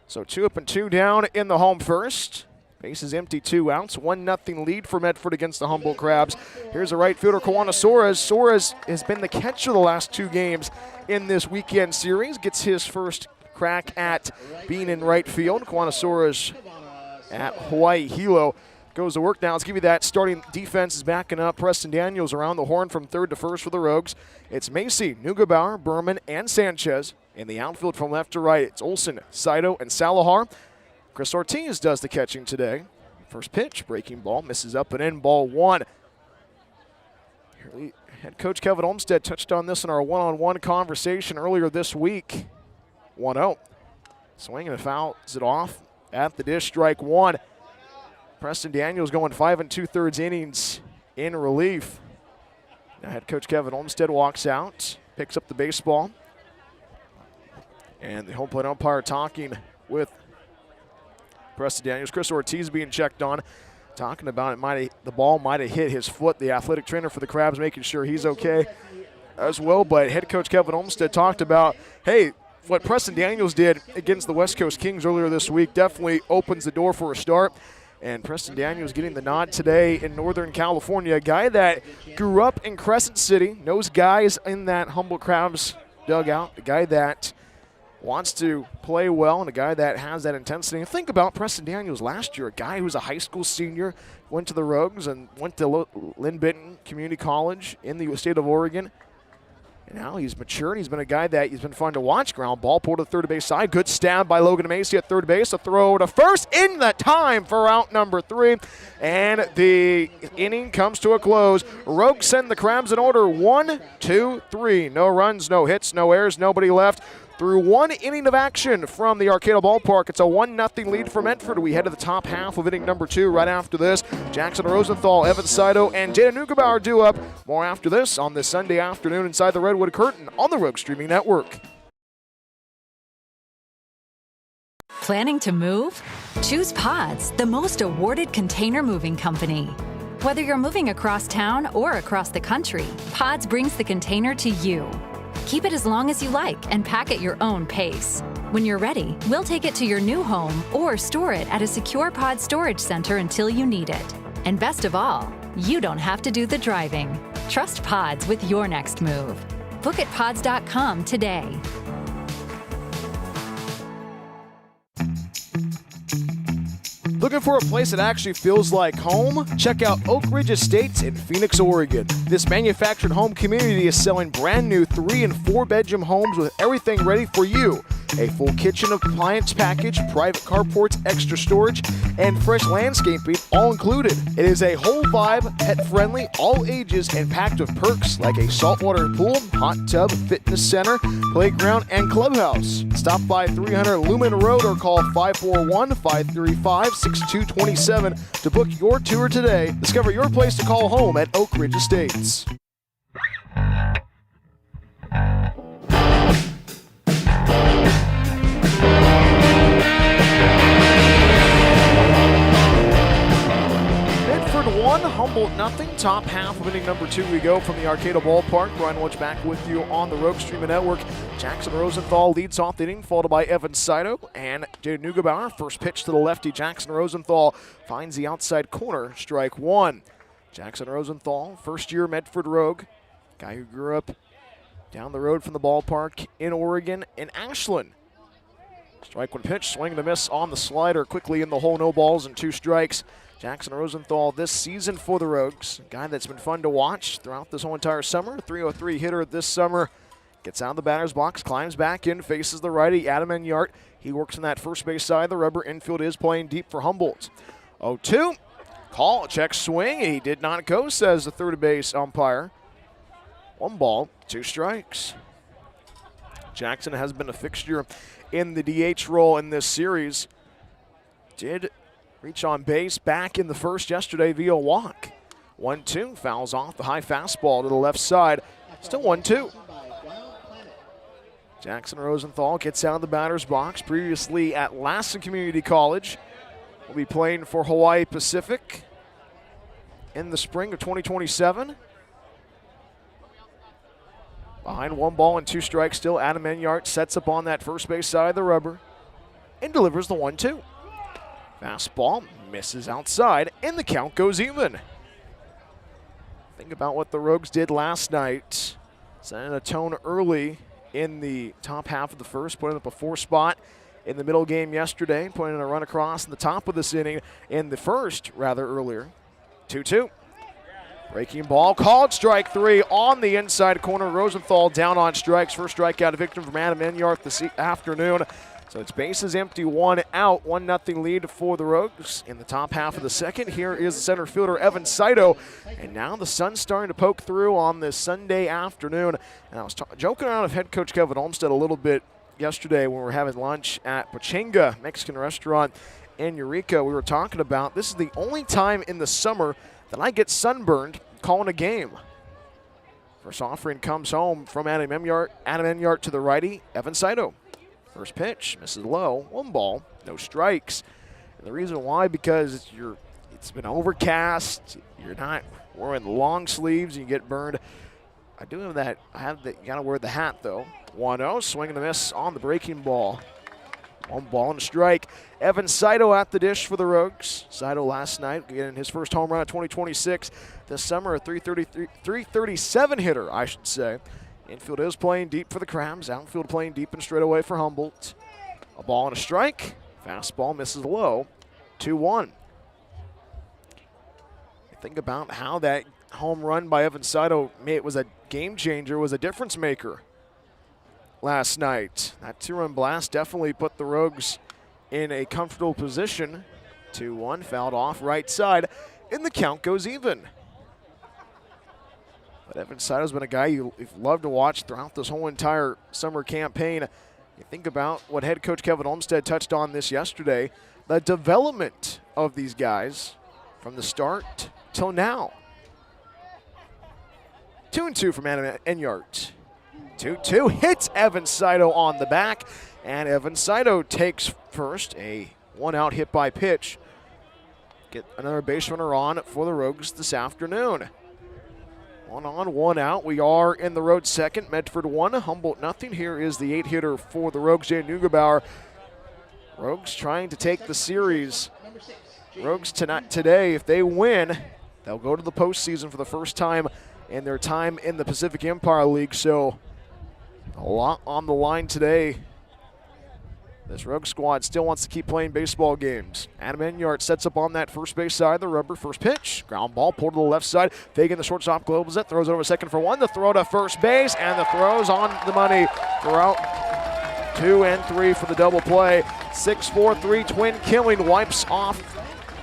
So 2 up and 2 down in the home first. Bases empty, 2 outs. 1-0 lead for Medford against the Humboldt Crabs. Here's a right fielder, Quantasaurus. Soares has been the catcher the last 2 games in this weekend series. Gets his first crack at being in right field. Quantasaurus at Hawaii Hilo goes to work now. Let's give you that starting defense is backing up. Preston Daniels around the horn from third to first for the Rogues. It's Macy, Neugebauer, Berman, and Sanchez. In the outfield from left to right, it's Olson, Saito, and Salahar. Chris Ortiz does the catching today. First pitch, breaking ball, misses up and in, ball 1. Head coach Kevin Olmstead touched on this in our one-on-one conversation earlier this week. 1-0. Swing and fouls it off at the dish, strike 1. Preston Daniels going 5 2/3 innings in relief. Now head coach Kevin Olmstead walks out, picks up the baseball. And the home plate umpire talking with Preston Daniels. Chris Ortiz being checked on, talking about the ball might have hit his foot. The athletic trainer for the Crabs making sure he's okay as well. But head coach Kevin Olmstead talked about, hey, what Preston Daniels did against the West Coast Kings earlier this week definitely opens the door for a start. And Preston Daniels getting the nod today in Northern California. A guy that grew up in Crescent City, knows guys in that Humboldt Crabs dugout. A guy that wants to play well and a guy that has that intensity. And think about Preston Daniels last year, a guy who was a high school senior, went to the Rogues and went to Lynn Benton Community College in the state of Oregon. And now he's matured. He's been a guy that he's been fun to watch. Ground ball pulled to the third base side. Good stab by Logan Macy at third base. A throw to first in the time for out number 3. And the inning comes to a close. Rogues send the Crabs in order 1, 2, 3. No runs, no hits, no errors, nobody left. Through one inning of action from the Arcata Ballpark, it's a 1-0 lead for Medford. We head to the top half of inning number 2 right after this. Jackson Rosenthal, Evan Saito, and Jada Nugebauer due up. More after this on this Sunday afternoon inside the Redwood Curtain on the Rogue Streaming Network. Planning to move? Choose Pods, the most awarded container moving company. Whether you're moving across town or across the country, Pods brings the container to you. Keep it as long as you like and pack at your own pace. When you're ready, we'll take it to your new home or store it at a secure pod storage center until you need it. And best of all, you don't have to do the driving. Trust Pods with your next move. Book at pods.com today. Looking for a place that actually feels like home? Check out Oak Ridge Estates in Phoenix, Oregon. This manufactured home community is selling brand new 3- and 4-bedroom homes with everything ready for you. A full kitchen appliance package, private carports, extra storage, and fresh landscaping all included. It is a whole vibe, pet-friendly, all ages, and packed with perks like a saltwater pool, hot tub, fitness center, playground, and clubhouse. Stop by 300 Lumen Road or call 541-535-6227 to book your tour today. Discover your place to call home at Oak Ridge Estates. Medford 1, Humboldt nothing. Top half of inning number 2 we go from the Arcata Ballpark. Brian Welch back with you on the Rogue Streaming Network. Jackson Rosenthal leads off the inning, followed by Evan Saito and Jada Nugebauer. First pitch to the lefty. Jackson Rosenthal finds the outside corner, strike 1. Jackson Rosenthal, first-year Medford Rogue, guy who grew up down the road from the ballpark in Oregon, in Ashland. Strike 1 pitch, swing and a miss on the slider, quickly in the hole, no balls and 2 strikes. Jackson Rosenthal this season for the Rogues, a guy that's been fun to watch throughout this whole entire summer. 303 hitter this summer. Gets out of the batter's box, climbs back in, faces the righty, Adam Enyart. He works on that first base side of the rubber. Infield is playing deep for Humboldt. 0-2. Call, check swing. He did not go, says the third base umpire. 1 ball, 2 strikes. Jackson has been a fixture in the DH role in this series. Did reach on base back in the first yesterday via walk. 1-2, fouls off the high fastball to the left side. Still 1-2. Jackson Rosenthal gets out of the batter's box. Previously at Lassen Community College. Will be playing for Hawaii Pacific in the spring of 2027. Behind 1 ball and 2 strikes still, Adam Enyart sets up on that first base side of the rubber and delivers the 1-2. Fastball misses outside, and the count goes even. Think about what the Rogues did last night. Setting a tone early in the top half of the first, putting up a 4 spot in the middle game yesterday, putting in a run across in the top of this inning in the first, rather earlier. 2-2. Breaking ball, called strike 3 on the inside corner. Rosenthal down on strikes. First strikeout victim from Adam Enyart this afternoon. So it's bases empty, 1 out, 1-0 lead for the Rogues in the top half of the second. Here is the center fielder, Evan Saito. And now the sun's starting to poke through on this Sunday afternoon. And I was joking around with head coach Kevin Olmstead a little bit yesterday when we were having lunch at Pachanga Mexican restaurant in Eureka. We were talking about this is the only time in the summer that I get sunburned calling a game. First offering comes home from Adam Enyart to the righty, Evan Saito. First pitch, misses low, 1 ball, no strikes. And the reason why, because it's been overcast, you're not wearing the long sleeves, and you get burned. I do have that, you gotta wear the hat though. 1-0, swing and a miss on the breaking ball. 1 ball and a strike. Evan Saito at the dish for the Rogues. Saito last night getting his first home run of 2026. This summer, a 337 hitter, I should say. Infield is playing deep for the Crabs. Outfield playing deep and straight away for Humboldt. A ball and a strike. Fastball misses low. 2-1. Think about how that home run by Evan Saito was a game changer, was a difference maker last night. That 2-run blast definitely put the Rogues in a comfortable position. 2-1, fouled off right side, and the count goes even. But Evan Saito's been a guy you've loved to watch throughout this whole entire summer campaign You think about what head coach Kevin Olmsted touched on this yesterday, the development of these guys from the start till now. 2-2 from Enyart. 2-2 hits Evan Saito on the back, and Evan Saito takes first, a one-out hit by pitch. Get another base runner on for the Rogues this afternoon. 1 on, 1 out. We are in the road second. Medford 1, Humboldt nothing. Here is the 8-hitter for the Rogues, Jay Neugebauer. Rogues trying to take the series. Rogues today, if they win, they'll go to the postseason for the first time in their time in the Pacific Empire League. So a lot on the line today. This Rogue squad still wants to keep playing baseball games. Adam Enyart sets up on that first base side of the rubber. First pitch, ground ball, pulled to the left side. Fagan, the shortstop, globals it, throws over second for 1. The throw to first base, and the throw's on the money. Throw out 2 and 3 for the double play. 6-4-3 twin killing wipes off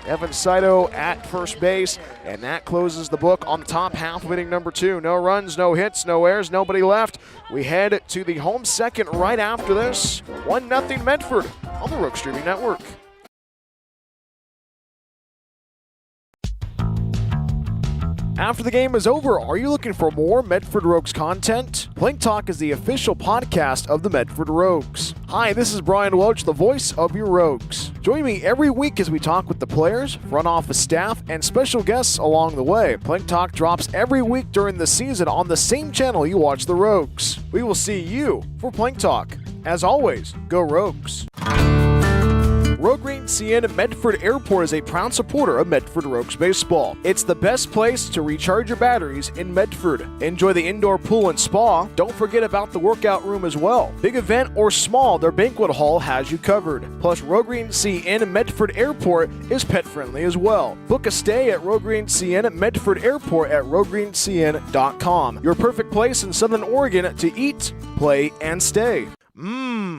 Evan Saito at first base, and that closes the book on the top half of inning number 2. No runs, no hits, no errors, nobody left. We head to the home second right after this. 1-0 Medford on the Rogue Streaming Network. After the game is over, are you looking for more Medford Rogues content? Plank Talk is the official podcast of the Medford Rogues. Hi, this is Brian Welch, the voice of your Rogues. Join me every week as we talk with the players, front office staff, and special guests along the way. Plank Talk drops every week during the season on the same channel you watch the Rogues. We will see you for Plank Talk. As always, go Rogues. Rogues CN Medford Airport is a proud supporter of Medford Rogues baseball. It's the best place to recharge your batteries in Medford. Enjoy the indoor pool and spa. Don't forget about the workout room as well. Big event or small, their banquet hall has you covered. Plus, Rogues CN Medford Airport is pet friendly as well. Book a stay at Rogues CN Medford Airport at roguescn.com. Your perfect place in Southern Oregon to eat, play, and stay.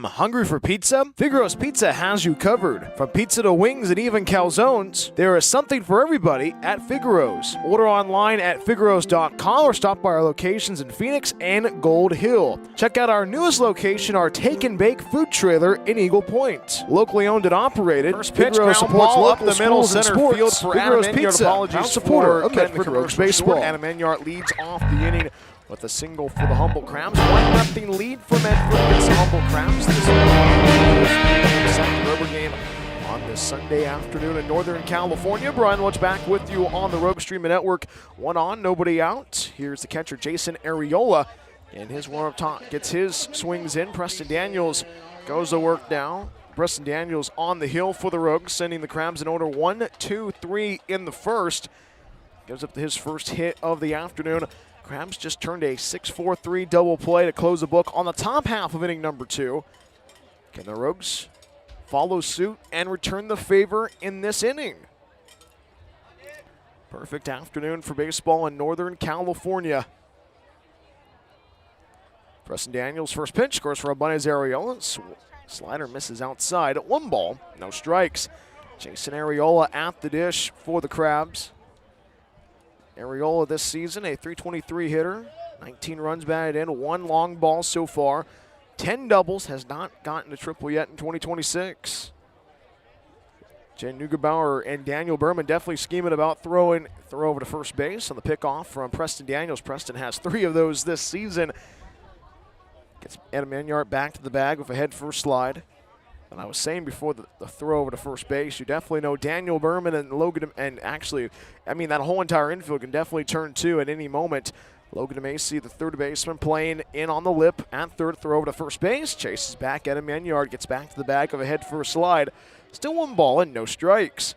Hungry for pizza? Figaro's Pizza has you covered. From pizza to wings and even calzones, there is something for everybody at Figaro's. Order online at figaros.com or stop by our locations in Phoenix and Gold Hill. Check out our newest location, our Take and Bake food trailer in Eagle Point. Locally owned and operated, First pitch, Figaro ground supports ball up local the middle schools and center sports. field for Figaro's Adam Enyart. Pizza, Apologies proud supporter for of Medford Rogues baseball. Adam Enyart leads off the inning with a single for the Humboldt Crabs. 1-0 lead for Medford against the Humboldt Crabs. This is the second rubber game on this Sunday afternoon in Northern California. Brian Welch back with you on the Rogue Streaming Network. 1 on, nobody out. Here's the catcher, Jason Ariola. And his warm-up top gets his swings in. Preston Daniels goes to work now. Preston Daniels on the hill for the Rogues, sending the Crabs in order 1-2-3 in the first. Gives up his first hit of the afternoon. Crabs just turned a 6-4-3 double play to close the book on the top half of inning number 2. Can the Rogues follow suit and return the favor in this inning? Perfect afternoon for baseball in Northern California. Preston Daniels first pitch, scores for Abanez Ariola. Slider misses outside. 1 ball, no strikes. Jason Ariola at the dish for the Crabs. Ariola this season, a .323 hitter, 19 runs batted in, 1 long ball so far, 10 doubles, has not gotten to triple yet in 2026. Jay Neugebauer and Daniel Berman definitely scheming about throw over to first base on the pickoff from Preston Daniels. Preston has 3 of those this season. Gets Adam Enyart back to the bag with a head first slide. And I was saying before the throw over to first base, you definitely know Daniel Berman and Logan, and actually, I mean, that whole entire infield can definitely turn 2 at any moment. Logan Macy, the third baseman, playing in on the lip at third, throw over to first base, chases back at him, Enyart gets back to the bag of a head first slide. Still 1 ball and no strikes.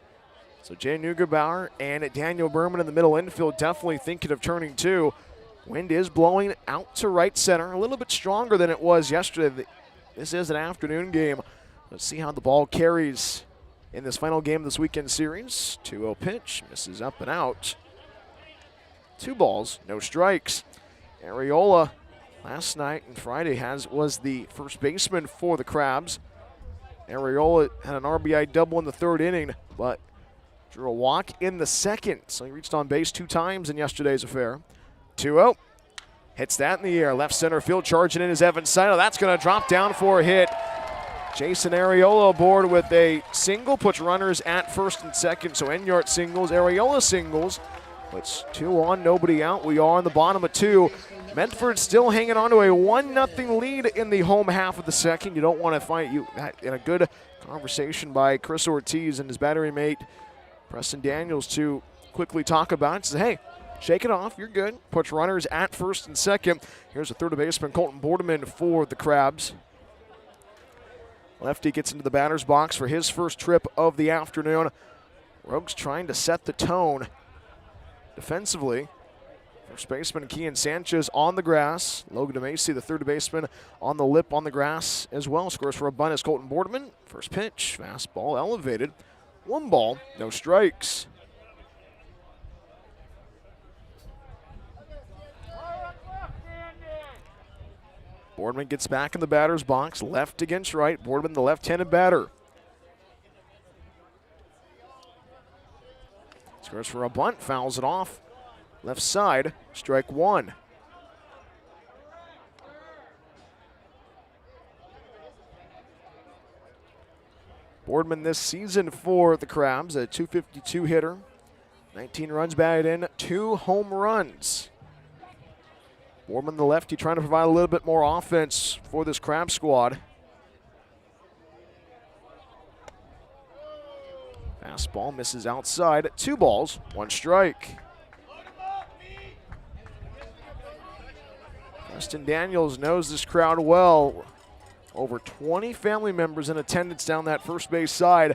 So Jay Neugebauer and Daniel Berman in the middle infield definitely thinking of turning 2. Wind is blowing out to right center, a little bit stronger than it was yesterday. This is an afternoon game. Let's see how the ball carries in this final game of this weekend series. 2-0 pitch, misses up and out. 2 balls, no strikes. Ariola last night and Friday was the first baseman for the Crabs. Ariola had an RBI double in the 3rd inning, but drew a walk in the 2nd. So he reached on base 2 times in yesterday's affair. 2-0. Hits that in the air. Left center field charging in is Evan Saito. That's going to drop down for a hit. Jason Arriola aboard with a single, puts runners at first and second. So Enyart singles, Arriola singles. Puts 2 on, nobody out. We are in the bottom of 2. Medford still hanging on to a 1-0 lead in the home half of the second. You don't want to fight you in a good conversation by Chris Ortiz and his battery mate Preston Daniels to quickly talk about it. Say, hey, shake it off, you're good. Puts runners at first and second. Here's a third baseman, Colton Boardman for the Crabs. Lefty gets into the batter's box for his first trip of the afternoon. Rogues trying to set the tone defensively. First baseman Kian Sanchez on the grass. Logan Macy, the third baseman, on the lip on the grass as well. Scores for a bunt is Colton Boardman. First pitch, fastball elevated. 1 ball, no strikes. Boardman gets back in the batter's box, left against right. Boardman, the left-handed batter. Scores for a bunt, fouls it off. Left side, strike 1. Boardman this season for the Crabs, a .252 hitter. 19 runs batted in, 2 home runs. Boardman, the lefty, trying to provide a little bit more offense for this Crab squad. Fastball misses outside. 2 balls, 1 strike. Preston Daniels knows this crowd well. Over 20 family members in attendance down that first base side.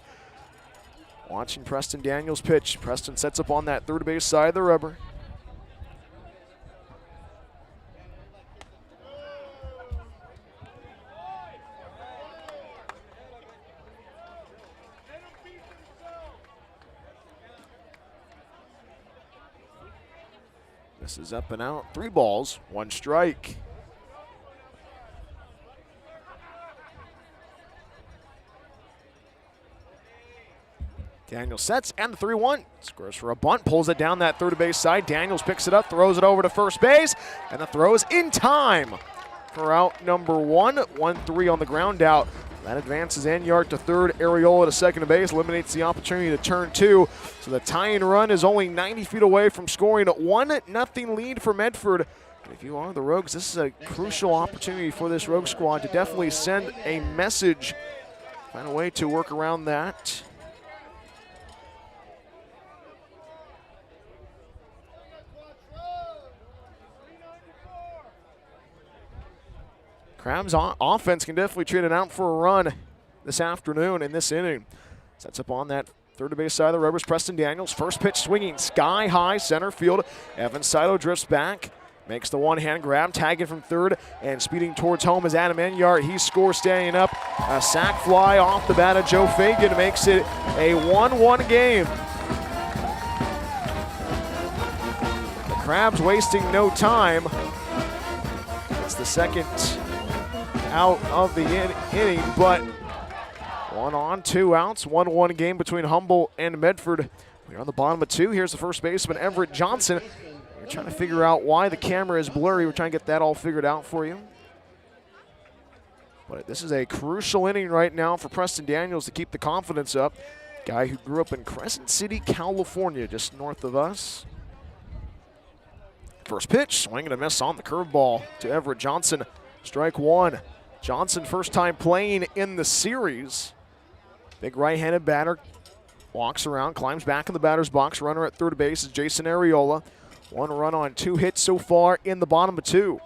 Watching Preston Daniels pitch. Preston sets up on that third base side of the rubber. This is up and out. 3 balls, 1 strike. Daniels sets and the 3-1. Scores for a bunt, pulls it down that third base side. Daniels picks it up, throws it over to first base, and the throw is in time for out number 1. 1-3 on the ground out. That advances Enyart to third, Arriola to second base, eliminates the opportunity to turn 2. So the tying run is only 90 feet away from scoring. 1-0 lead for Medford. And if you are the Rogues, this is a crucial opportunity for this Rogue squad to definitely send a message. Find a way to work around that. Crabs offense can definitely trade it out for a run this afternoon in this inning. Sets up on that third base side of the Rubbers. Preston Daniels, first pitch swinging sky high center field. Evan Saito drifts back, makes the one-hand grab, tagging from third, and speeding towards home is Adam Enyart. He scores standing up. A sac fly off the bat of Joe Fagan makes it a 1-1 game. The Crabs wasting no time. It's the second out of the inning, but 1 on, 2 outs, 1-1 game between Humboldt and Medford. We're on the bottom of 2. Here's the first baseman, Everett Johnson. We're trying to figure out why the camera is blurry. We're trying to get that all figured out for you. But this is a crucial inning right now for Preston Daniels to keep the confidence up. Guy who grew up in Crescent City, California, just north of us. First pitch, swing and a miss on the curveball to Everett Johnson. Strike 1. Johnson, first time playing in the series. Big right-handed batter, walks around, climbs back in the batter's box. Runner at third base is Jason Arriola. 1 run on 2 hits so far in the bottom of 2.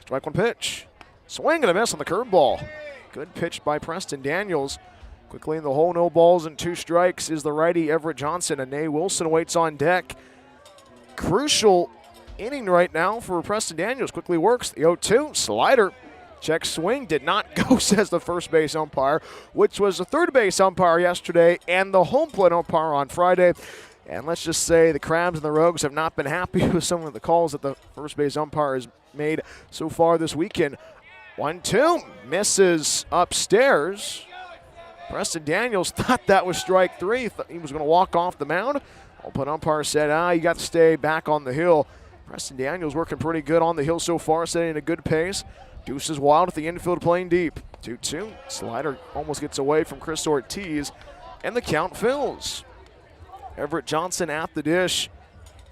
Strike 1 pitch. Swing and a miss on the curveball. Good pitch by Preston Daniels. Quickly in the hole, no balls and 2 strikes is the righty Everett Johnson. And Nay Wilson waits on deck. Crucial inning right now for Preston Daniels. Quickly works the 0-2 slider. Check swing, did not go, says the first base umpire, which was the third base umpire yesterday and the home plate umpire on Friday. And let's just say the Crabs and the Rogues have not been happy with some of the calls that the first base umpire has made so far this weekend. 1-2, misses upstairs. Preston Daniels thought that was strike 3. He was going to walk off the mound. Home plate umpire said, you got to stay back on the hill. Preston Daniels working pretty good on the hill so far, setting a good pace. Deuce is wild at the infield, playing deep. 2-2. Slider almost gets away from Chris Ortiz, and the count fills. Everett Johnson at the dish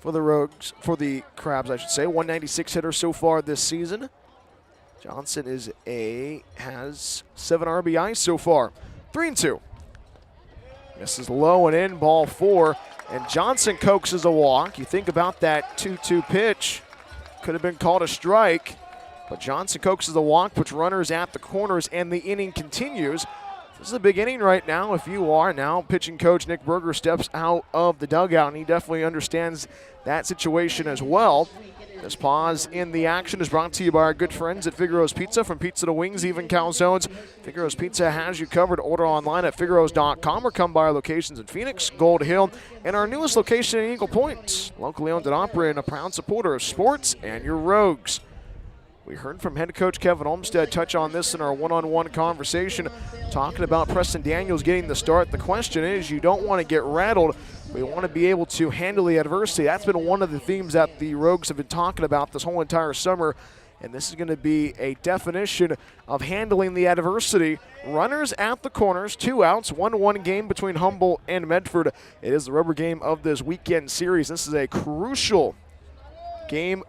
for the Crabs, I should say. 196 hitter so far this season. Johnson has 7 RBIs so far. 3-2. Misses low and in, ball 4. And Johnson coaxes a walk. You think about that 2-2 pitch. Could have been called a strike. But Johnson coaxes the walk, puts runners at the corners, and the inning continues. This is a big inning right now. If you are now, pitching coach Nick Berger steps out of the dugout, and he definitely understands that situation as well. This pause in the action is brought to you by our good friends at Figaro's Pizza. From pizza to wings, even calzones, Figaro's Pizza has you covered. Order online at figaros.com or come by our locations in Phoenix, Gold Hill, and our newest location in Eagle Point. Locally owned and operated and a proud supporter of sports and your Rogues. We heard from head coach Kevin Olmstead touch on this in our one-on-one conversation, talking about Preston Daniels getting the start. The question is, you don't want to get rattled. We want to be able to handle the adversity. That's been one of the themes that the Rogues have been talking about this whole entire summer, and this is going to be a definition of handling the adversity. Runners at the corners, 2 outs, 1-1 game between Humboldt and Medford. It is the rubber game of this weekend series. This is a crucial game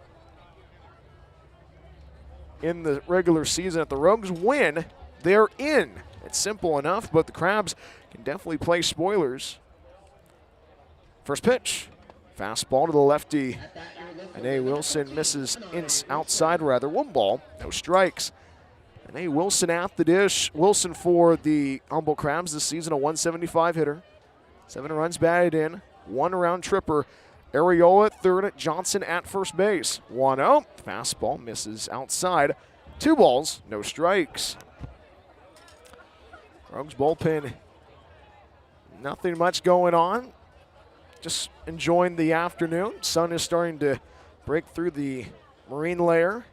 in the regular season. If the Rogues win, they're in. It's simple enough, but the Crabs can definitely play spoilers. First pitch, fastball to the lefty. Ene Wilson misses outside, 1 ball, no strikes. Ene Wilson at the dish. Wilson for the Humboldt Crabs this season, a 175 hitter. 7 runs batted in, 1 round tripper. Arriola at third, Johnson at first base. 1-0, fastball misses outside. 2 balls, no strikes. Rogues bullpen, nothing much going on. Just enjoying the afternoon. Sun is starting to break through the marine layer.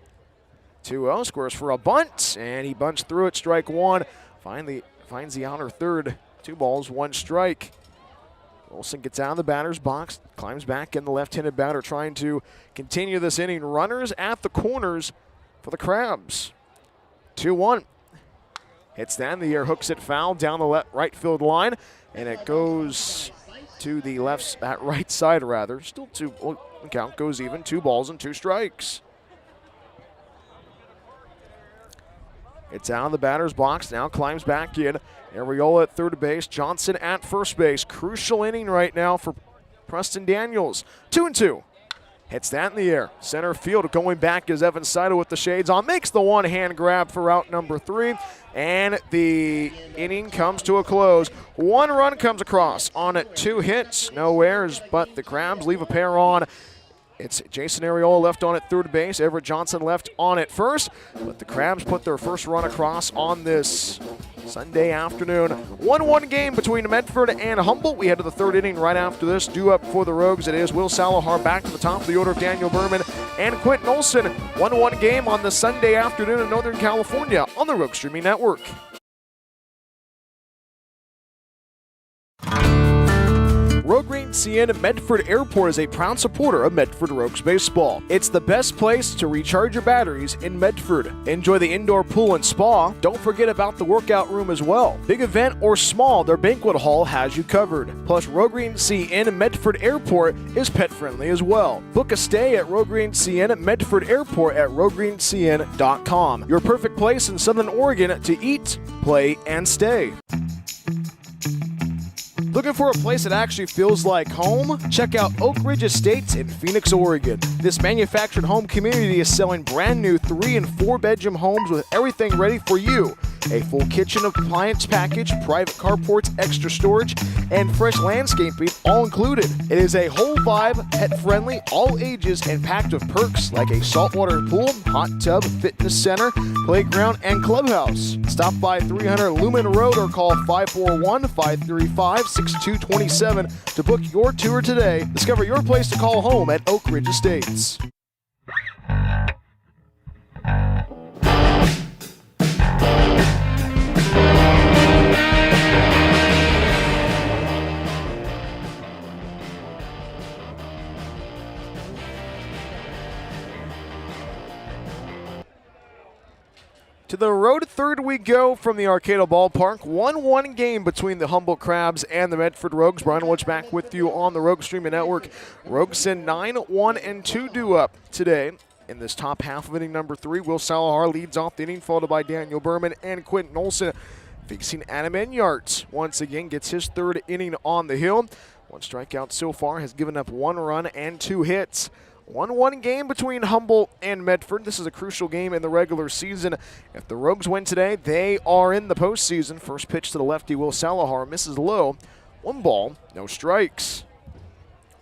2-0, squares for a bunt, and he bunts through it, strike 1. Finally finds the outer third. 2 balls, 1 strike. Wilson gets out of the batter's box, climbs back in. The left-handed batter trying to continue this inning. Runners at the corners for the Crabs. 2-1. Hits that in the air, hooks it foul down the right field line, and it goes to the right side rather. Still 2, count goes even, 2 balls and 2 strikes. It's out of the batter's box, now climbs back in. Arriola at third base, Johnson at first base. Crucial inning right now for Preston Daniels. 2-2. Hits that in the air. Center field going back is Evan Saito with the shades on. Makes the one-hand grab for out number 3. And the inning comes to a close. 1 run comes across on 2 hits. No errors, but the Crabs leave a pair on. It's Jason Arriola left on at third base. Everett Johnson left on at first. But the Crabs put their first run across on this Sunday afternoon. 1-1 game between Medford and Humboldt. We head to the 3rd inning right after this. Due up for the Rogues, it is Will Salahar back to the top of the order of Daniel Berman and Quentin Olson. 1-1 game on the Sunday afternoon in Northern California on the Rogue Streaming Network. Rogue Green CN Medford Airport is a proud supporter of Medford Rogues baseball. It's the best place to recharge your batteries in Medford. Enjoy the indoor pool and spa. Don't forget about the workout room as well. Big event or small, their banquet hall has you covered. Plus, Rogue Green CN Medford Airport is pet friendly as well. Book a stay at Rogue Green CN Medford Airport at roguegreencn.com. Your perfect place in Southern Oregon to eat, play, and stay. Looking for a place that actually feels like home? Check out Oak Ridge Estates in Phoenix, Oregon. This manufactured home community is selling brand new 3- and 4-bedroom homes with everything ready for you. A full kitchen appliance package, private carports, extra storage, and fresh landscaping all included. It is a whole vibe, pet-friendly, all ages, and packed with perks like a saltwater pool, hot tub, fitness center, playground, and clubhouse. Stop by 300 Lumen Road or call 541-535-6227 to book your tour today. Discover your place to call home at Oak Ridge Estates. To the road third we go from the Arcata Ballpark. 1-1 game between the Humboldt Crabs and the Medford Rogues. Brian Woods back with you on the Rogue Streaming Network. Rogues send 9-1-2 due up today. In this top half of inning number 3, Will Salahar leads off the inning, followed by Daniel Berman and Quentin Olson. Facing Adam Enyart once again, gets his third inning on the hill. One strikeout so far, has given up 1 run and 2 hits. 1-1 game between Humboldt and Medford. This is a crucial game in the regular season. If the Rogues win today, they are in the postseason. First pitch to the lefty, Will Salahar, misses low. 1 ball, no strikes.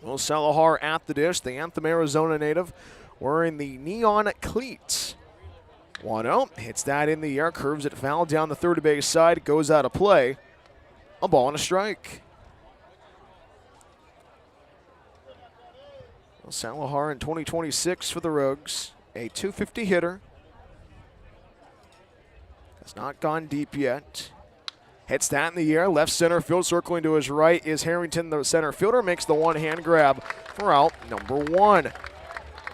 Will Salahar at the dish, the Anthem, Arizona native, wearing the neon cleats. 1-0, hits that in the air, curves it foul down the third base side, goes out of play. A ball and a strike. Well, Salahar in 2026 for the Rogues, a .250 hitter. Has not gone deep yet. Hits that in the air, left center field, circling to his right is Harrington, the center fielder, makes the one-hand grab for out number 1.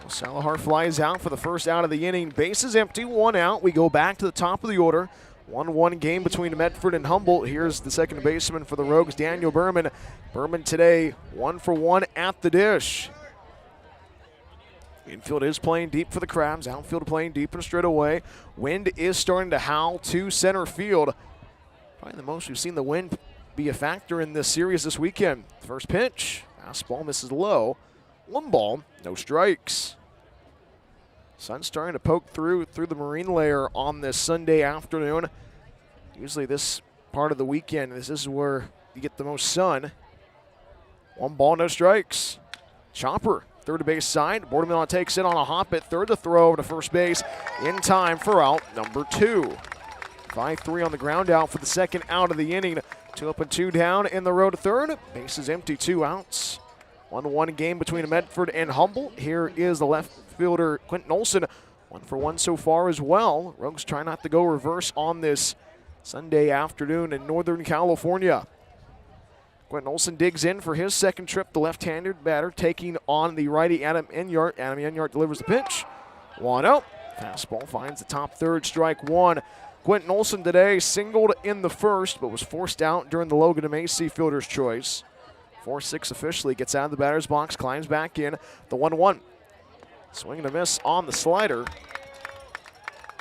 Salahar flies out for the first out of the inning. Bases empty, 1 out. We go back to the top of the order. 1-1 game between Medford and Humboldt. Here's the second baseman for the Rogues, Daniel Berman. Berman today 1 for 1 at the dish. Infield is playing deep for the Crabs. Outfield playing deep and straight away. Wind is starting to howl to center field. Probably the most we've seen the wind be a factor in this series this weekend. First pitch, fastball misses low. 1 ball, no strikes. Sun's starting to poke through the marine layer on this Sunday afternoon. Usually this part of the weekend, this is where you get the most sun. 1 ball, no strikes. Chopper, third base side. Boardman takes it on a hop at third to throw over to first base in time for out number 2. 5-3 on the ground out for the second out of the inning. 2 up and 2 down in the row to third. Bases empty, 2 outs. 1-1 game between Medford and Humboldt. Here is the left fielder, Quentin Olson. 1 for 1 so far as well. Rogues try not to go reverse on this Sunday afternoon in Northern California. Quentin Olson digs in for his second trip. The left-handed batter taking on the righty Adam Enyart. Adam Enyart delivers the pitch. 1-0. Fastball finds the top third, strike 1. Quentin Olson today singled in the first, but was forced out during the Logan Macy fielder's choice. 4-6 officially, gets out of the batter's box, climbs back in. The 1-1. Swing and a miss on the slider.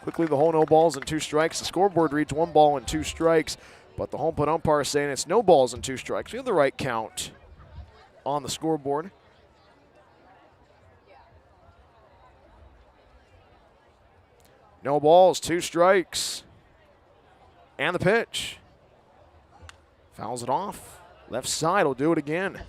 Quickly the hole, no balls and 2 strikes. The scoreboard reads 1 ball and 2 strikes, but the home plate umpire is saying it's no balls and 2 strikes. We have the right count on the scoreboard. No balls, 2 strikes. And the pitch. Fouls it off. Left side will do it again.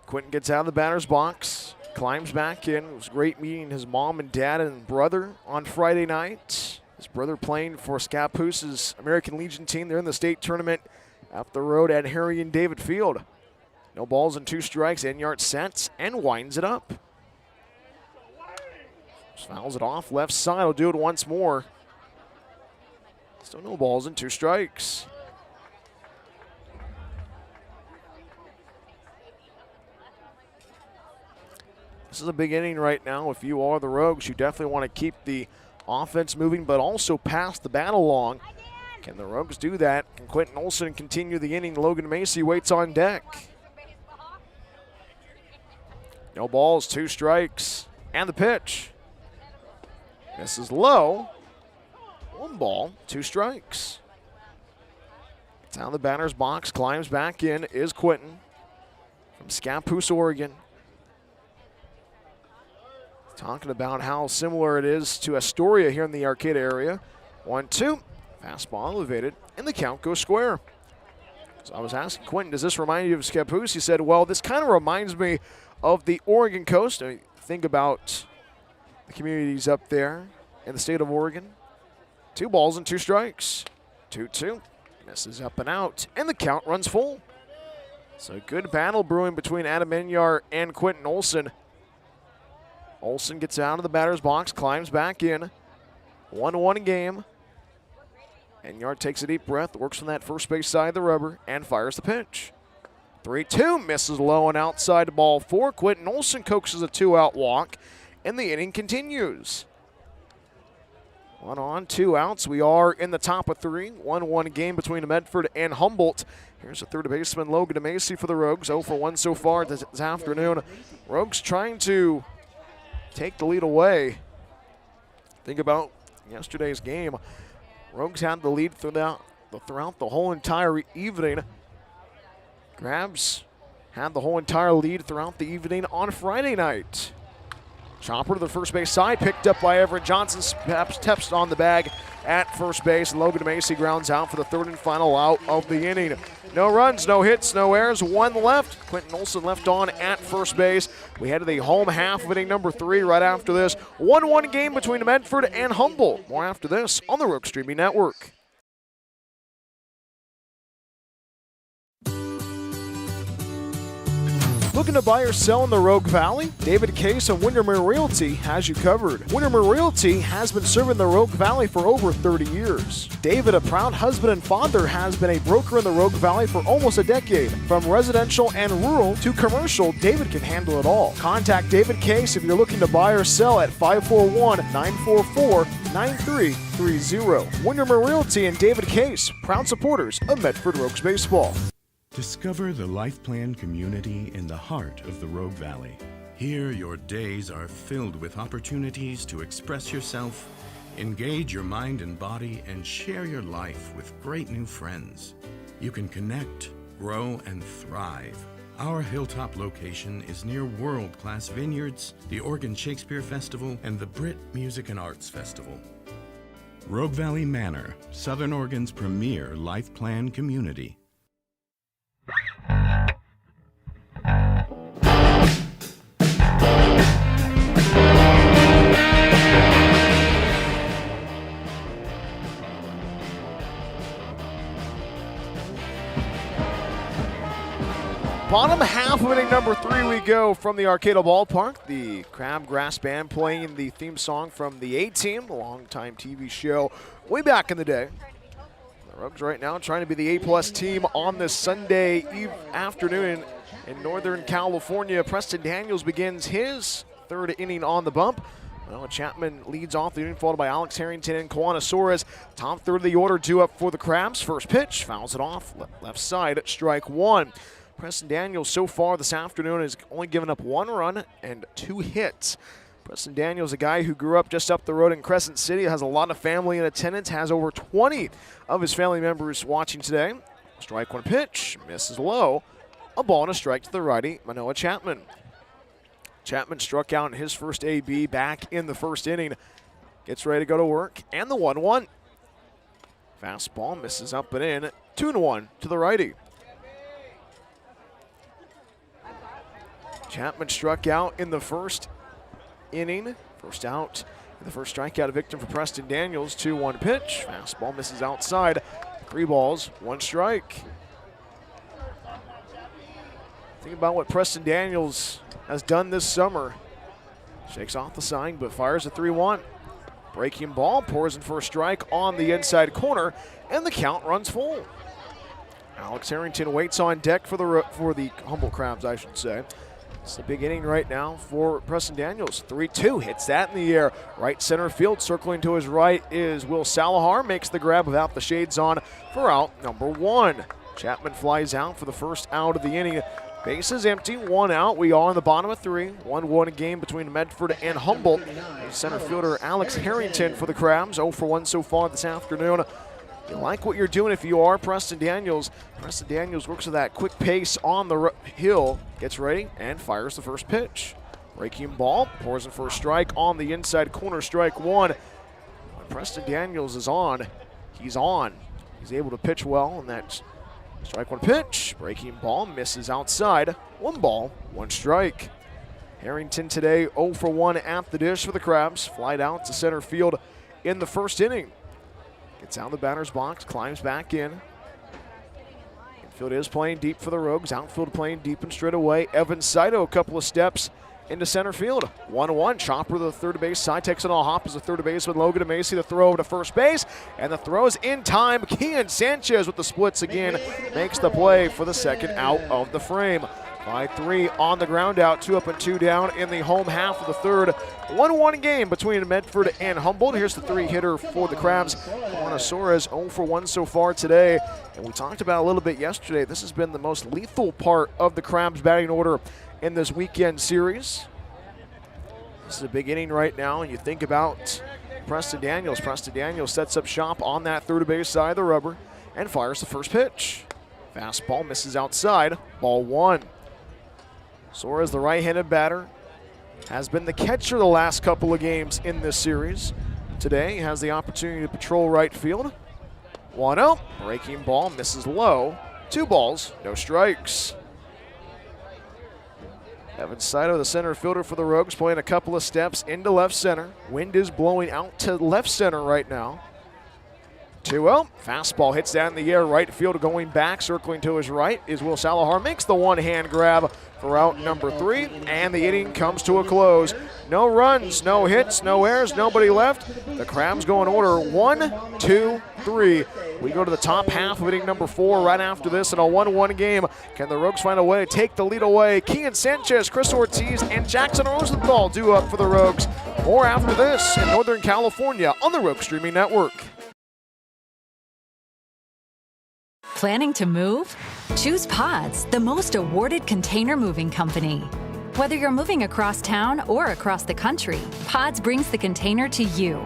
Quentin gets out of the batter's box, climbs back in. It was great meeting his mom and dad and brother on Friday night. His brother playing for Scapoose's American Legion team. They're in the state tournament up the road at Harry and David Field. No balls and 2 strikes. Enyart sets and winds it up. Fouls it off. Left side will do it once more. Still no balls and 2 strikes. This is a big inning right now. If you are the Rogues, you definitely want to keep the offense moving, but also pass the bat along. Can the Rogues do that? Can Quentin Olson continue the inning? Logan Macy waits on deck. No balls, 2 strikes, and the pitch. Misses low. 1 ball, 2 strikes. It's out of the batter's box, climbs back in, is Quentin from Scappoose, Oregon. Talking about how similar it is to Astoria here in the Arcata area. 1-2, fastball elevated, and the count goes square. So I was asking Quentin, does this remind you of Scappoose? He said, well, this kind of reminds me of the Oregon coast. I mean, think about the communities up there in the state of Oregon. 2 balls and 2 strikes. 2-2. Misses up and out, and the count runs full. So good battle brewing between Adam Enyart and Quentin Olson. Olson gets out of the batter's box, climbs back in. 1-1 game. Enyart takes a deep breath, works from that first base side of the rubber, and fires the pitch. 3-2, misses low and outside to ball 4. Quentin Olson coaxes a 2-out walk, and the inning continues. 1 on, 2 outs. We are in the top of 3. 1-1 game between Medford and Humboldt. Here's the third baseman, Logan Macy for the Rogues. 0 for 1 so far this afternoon. Rogues trying to take the lead away. Think about yesterday's game. Rogues had the lead throughout the whole entire evening. Crabs had the whole entire lead throughout the evening on Friday night. Chopper to the first base side, picked up by Everett Johnson, steps on the bag at first base. Logan Macy grounds out for the third and final out of the inning. No runs, no hits, no errors, 1 left. Quentin Olson left on at first base. We head to the home half of inning number 3 right after this. 1-1 game between Medford and Humboldt. More after this on the Rogue Streaming Network. Looking to buy or sell in the Rogue Valley? David Case of Windermere Realty has you covered. Windermere Realty has been serving the Rogue Valley for over 30 years. David, a proud husband and father, has been a broker in the Rogue Valley for almost a decade. From residential and rural to commercial, David can handle it all. Contact David Case if you're looking to buy or sell at 541-944-9330. Windermere Realty and David Case, proud supporters of Medford Rogues Baseball. Discover the Life Plan community in the heart of the Rogue Valley. Here, your days are filled with opportunities to express yourself, engage your mind and body, and share your life with great new friends. You can connect, grow, and thrive. Our hilltop location is near world-class vineyards, the Oregon Shakespeare Festival, and the Brit Music and Arts Festival. Rogue Valley Manor, Southern Oregon's premier Life Plan community. Bottom half of inning number 3 we go from the Arcata Ballpark. The Crabgrass Band playing the theme song from the A-Team, a longtime TV show way back in the day. The Rogues right now trying to be the A-plus team on this Sunday afternoon in Northern California. Preston Daniels begins his third inning on the bump. Well, Chapman leads off the inning, followed by Alex Harrington and Kiwan Sanchez. Top third of the order, due up for the Crabs. First pitch, fouls it off, left side, strike 1. Preston Daniels so far this afternoon has only given up 1 run and 2 hits. Preston Daniels, a guy who grew up just up the road in Crescent City, has a lot of family in attendance, has over 20 of his family members watching today. Strike 1 pitch, misses low. A ball and a strike to the righty, Manoah Chapman. Chapman struck out in his first AB back in the first inning. Gets ready to go to work, and the 1-1. Fastball misses up and in, 2-1 to the righty. Chapman struck out in the first inning. First out, the first strikeout victim for Preston Daniels. 2-1 pitch. Fastball misses outside. 3 balls, 1 strike. Think about what Preston Daniels has done this summer. Shakes off the sign, but fires a 3-1. Breaking ball, pours in for a strike on the inside corner, and the count runs full. Alex Harrington waits on deck for the Humboldt Crabs, I should say. It's a big inning right now for Preston Daniels. 3-2, hits that in the air. Right center field, circling to his right is Will Salahar. Makes the grab without the shades on for out number 1. Chapman flies out for the first out of the inning. Bases empty, 1 out. We are in the bottom of 3. 1-1 game between Medford and Humboldt. Center fielder Alex Harrington for the Crabs. 0 for 1 so far this afternoon. You like what you're doing if you are Preston Daniels. Preston Daniels works with that quick pace on the hill, gets ready, and fires the first pitch. Breaking ball, pours in for a strike on the inside corner, strike 1. When Preston Daniels is on, he's on. He's able to pitch well on that strike 1 pitch. Breaking ball, misses outside. 1 ball, 1 strike. Harrington today 0 for 1 at the dish for the Crabs. Flied out to center field in the first inning. Gets out of the batter's box, climbs back in. Infield is playing deep for the Rogues. Outfield playing deep and straight away. Evan Saito a couple of steps into center field. 1-1, chopper to the third base side. Takes it on a hop as the third baseman Logan Macy. The throw over to first base, and the throw's in time. Kian Sanchez with the splits again. Makes the play for the second out of the frame. by 3 on the ground out, 2 up and 2 down in the home half of the third. 1-1 game between Medford and Humboldt. Here's the 3-hitter for the Crabs. Juan Suarez 0 for 1 so far today. And we talked about a little bit yesterday. This has been the most lethal part of the Crabs batting order in this weekend series. This is a big inning right now, and you think about Preston Daniels. Preston Daniels sets up shop on that third base side of the rubber and fires the first pitch. Fastball misses outside, ball 1. Suarez, the right-handed batter, has been the catcher the last couple of games in this series. Today, he has the opportunity to patrol right field. 1-0, breaking ball, misses low. 2 balls, no strikes. Evan Saito, the center fielder for the Rogues, playing a couple of steps into left center. Wind is blowing out to left center right now. 2-0, fastball hits down in the air, right field going back, circling to his right is Will Salahar, makes the one-hand grab for out number 3, and the inning comes to a close. No runs, no hits, no errors, nobody left. The Crabs go in order 1, 2, 3. We go to the top half of inning number 4 right after this in a 1-1 game. Can the Rogues find a way to take the lead away? Kian Sanchez, Chris Ortiz, and Jackson Rosenthal due up for the Rogues. More after this in Northern California on the Rogue Streaming Network. Planning to move? Choose Pods, the most awarded container moving company. Whether you're moving across town or across the country, Pods brings the container to you.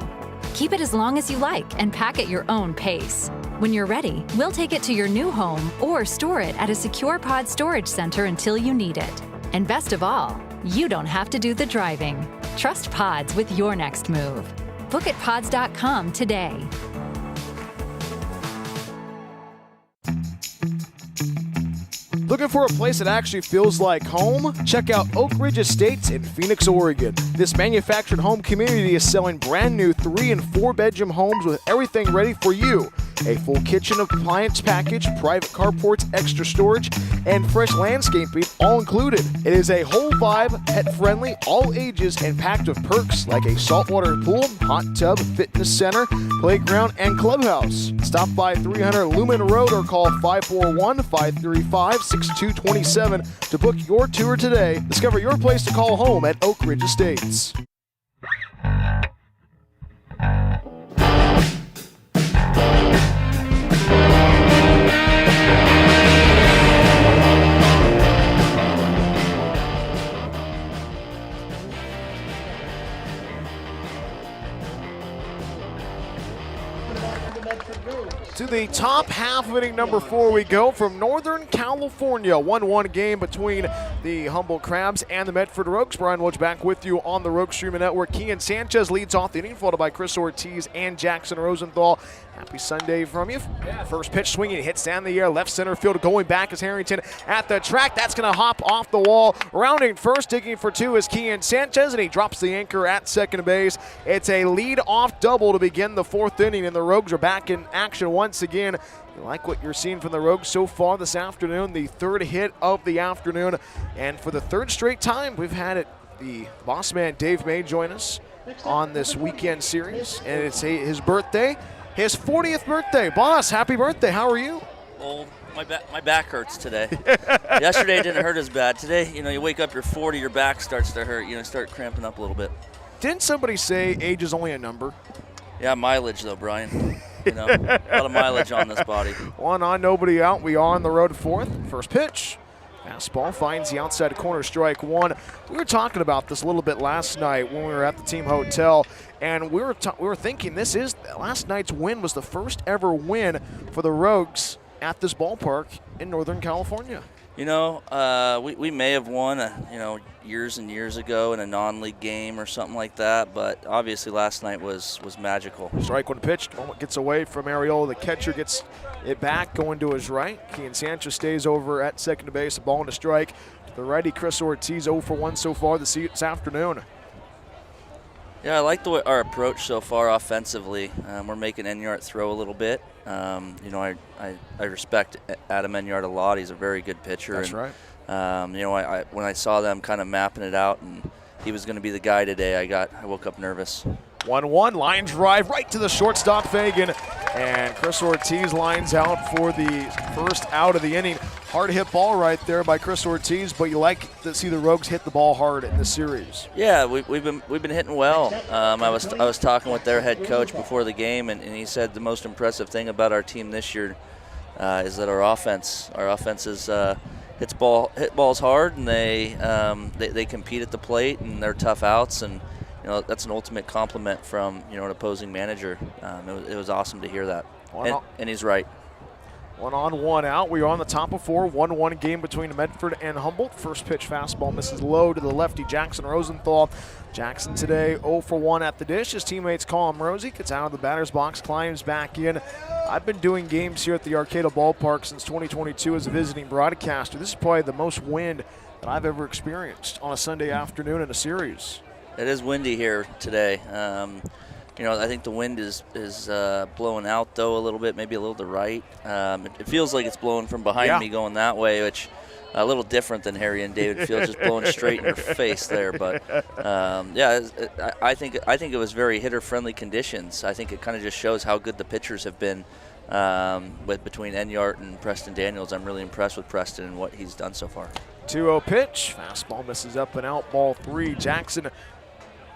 Keep it as long as you like and pack at your own pace. When you're ready, we'll take it to your new home or store it at a secure pod storage center until you need it. And best of all, you don't have to do the driving. Trust Pods with your next move. Book at pods.com today. Looking for a place that actually feels like home? Check out Oak Ridge Estates in Phoenix, Oregon. This manufactured home community is selling brand new 3- and 4-bedroom homes with everything ready for you. A full kitchen appliance package, private carports, extra storage, and fresh landscaping all included. It is a whole vibe, pet-friendly, all ages, and packed with perks like a saltwater pool, hot tub, fitness center, playground, and clubhouse. Stop by 300 Lumen Road or call 541-535-6227 to book your tour today. Discover your place to call home at Oak Ridge Estates. To the top half of inning number 4 we go from Northern California. 1-1 game between the Humboldt Crabs and the Medford Rogues. Brian Woods back with you on the Rogue Streaming Network. Kian Sanchez leads off the inning, followed by Chris Ortiz and Jackson Rosenthal. Happy Sunday from you. First pitch swinging, hits down the air, left center field. Going back is Harrington at the track. That's going to hop off the wall. Rounding first, digging for 2 is Kian Sanchez, and he drops the anchor at second base. It's a lead-off double to begin the 4th inning, and the Rogues are back in action once again. You like what you're seeing from the Rogues so far this afternoon, the 3rd hit of the afternoon. And for the 3rd straight time, we've had it. The boss man, Dave May, join us on this weekend series, and it's his birthday. His 40th birthday. Boss, happy birthday. How are you? Old. My back hurts today. Yesterday it didn't hurt as bad. Today, you wake up, you're 40, your back starts to hurt. Start cramping up a little bit. Didn't somebody say age is only a number? Yeah, mileage though, Brian. A lot of mileage on this body. 1 on, nobody out. We are on the road 4th. First pitch. Fastball finds the outside corner, strike 1. We were talking about this a little bit last night when we were at the team hotel, and we were thinking last night's win was the first ever win for the Rogues at this ballpark in Northern California. We may have won, years and years ago in a non-league game or something like that, but obviously last night was magical. Strike 1 pitch, gets away from Ariola. The catcher gets it back, going to his right. Kian Sanchez stays over at second base, a ball and a strike. To the righty, Chris Ortiz, 0 for 1 so far this afternoon. Yeah, I like our approach so far offensively. We're making Enyart throw a little bit. I respect Adam Enyart a lot. He's a very good pitcher. That's right. When I saw them kind of mapping it out and he was going to be the guy today, I woke up nervous. 1-1, line drive right to the shortstop, Fagan. And Chris Ortiz lines out for the first out of the inning. Hard hit ball right there by Chris Ortiz, but you like to see the Rogues hit the ball hard in this series. Yeah, we've been hitting well. I was talking with their head coach before the game, and he said the most impressive thing about our team this year is that our offense is hit balls hard, and they compete at the plate, and they're tough outs, and that's an ultimate compliment from an opposing manager. It was awesome to hear that, and he's right. 1 on, 1 out. We are on the top of 4. 1-1 game between Medford and Humboldt. First pitch fastball misses low to the lefty Jackson Rosenthal. Jackson today 0 for 1 at the dish. His teammates call him Rosie. Gets out of the batter's box, climbs back in. I've been doing games here at the Arcata Ballpark since 2022 as a visiting broadcaster. This is probably the most wind that I've ever experienced on a Sunday afternoon in a series. It is windy here today. I think the wind is blowing out, though, a little bit, maybe a little to the right. It feels like it's blowing from behind me going that way, which a little different than Harry and David Field, just blowing straight in your face there. But, I think it was very hitter-friendly conditions. I think it kind of just shows how good the pitchers have been between Enyart and Preston Daniels. I'm really impressed with Preston and what he's done so far. 2-0 pitch. Fastball misses up and out, ball 3. Jackson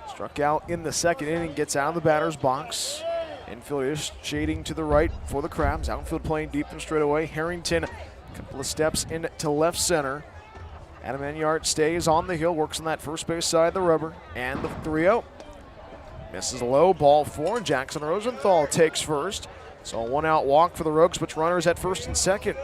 struck out in the second inning, gets out of the batter's box. Infield is shading to the right for the Crabs. Outfield playing deep and straight away. Harrington, a couple of steps into left center. Adam Enyart stays on the hill, works on that first base side of the rubber, and the 3-0. Misses low, ball 4. Jackson Rosenthal takes first. So a 1-out walk for the Rogues, puts runners at first and second.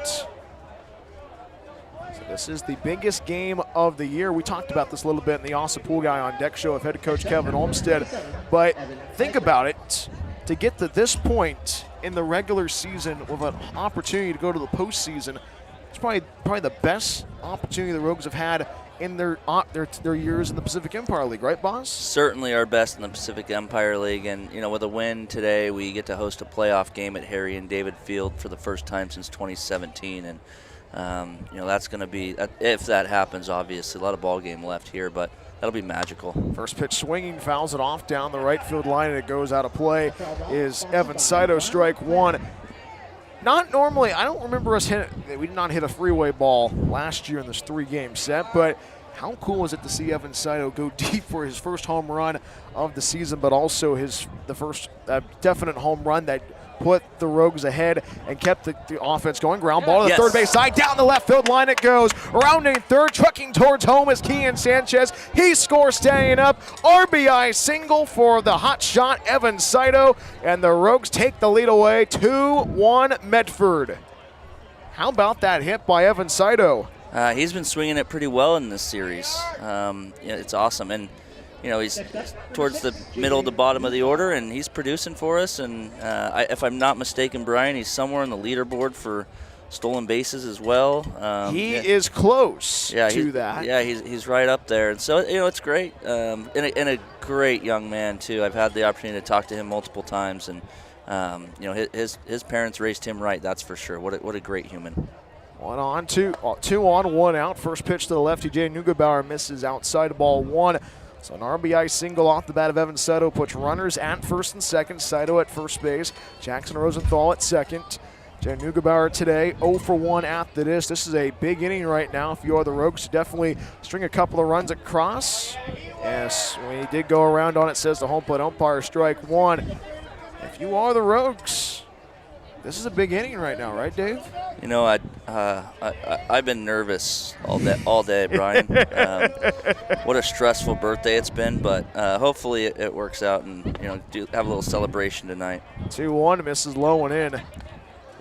This is the biggest game of the year. We talked about this a little bit in the Awesome Pool Guy on Deck show of head coach Kevin Olmstead. But think about it. To get to this point in the regular season with an opportunity to go to the postseason, it's probably the best opportunity the Rogues have had in their years in the Pacific Empire League, right, boss? Certainly our best in the Pacific Empire League, and with a win today, we get to host a playoff game at Harry and David Field for the first time since 2017, and that's going to be, if that happens, obviously a lot of ball game left here, but that'll be magical. First pitch swinging, fouls it off down the right field line, and it goes out of play. Is Evan Saito, strike 1. Not normally, I don't remember us we did not hit a freeway ball last year in this 3-game set, but how cool is it to see Evan Saito go deep for his first home run of the season, but also the first definite home run that put the Rogues ahead and kept the offense going. Ground ball to the third base side, down the left field line it goes. Rounding third, trucking towards home is Kian Sanchez. He scores, staying up. RBI single for the hot shot Evan Saito, and the Rogues take the lead away. 2-1 Medford. How about that hit by Evan Saito? He's been swinging it pretty well in this series. It's awesome, and he's towards the middle to bottom of the order, and he's producing for us. And if I'm not mistaken, Brian, he's somewhere on the leaderboard for stolen bases as well. He is close to that. Yeah, he's right up there. And so, it's great. And a great young man, too. I've had the opportunity to talk to him multiple times, and, his parents raised him right, that's for sure. What a great human. 1 on, 2 on, 1 out. First pitch to the lefty, Jay Neugebauer misses outside, ball 1. So an RBI single off the bat of Evan Saito puts runners at first and second. Saito at first base. Jackson Rosenthal at second. Jay Neugebauer today 0 for 1 at the dish. This is a big inning right now. If you are the Rogues, definitely string a couple of runs across. Yes, when he did go around on it, says the home plate umpire, strike 1. If you are the Rogues, this is a big inning right now, right, Dave? I've been nervous all day, Brian. What a stressful birthday it's been, but hopefully it works out, and do have a little celebration tonight. 2-1 misses low and in.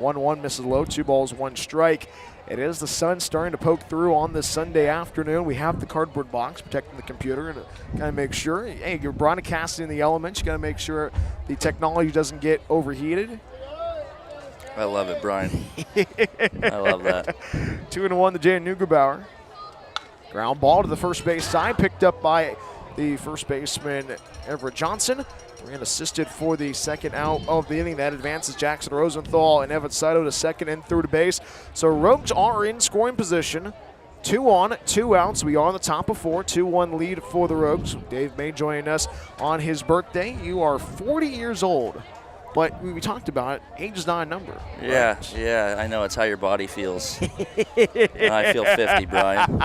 1-1 misses low. 2 balls, 1 strike. It is the sun starting to poke through on this Sunday afternoon. We have the cardboard box protecting the computer, and kind of make sure, hey, you're broadcasting the elements. You got to make sure the technology doesn't get overheated. I love it, Brian. I love that. 2-1 to Jay Neugebauer. Ground ball to the first base side, picked up by the first baseman, Everett Johnson. And assisted for the second out of the inning. That advances Jackson Rosenthal and Evan Saito to second and third base. So Rogues are in scoring position. 2 on, 2 outs. We are on the top of 4. 2-1 lead for the Rogues. Dave May joining us on his birthday. You are 40 years old But we talked about it. Age is not a number. Yeah, right? yeah, I know. It's how your body feels. I feel 50, Brian.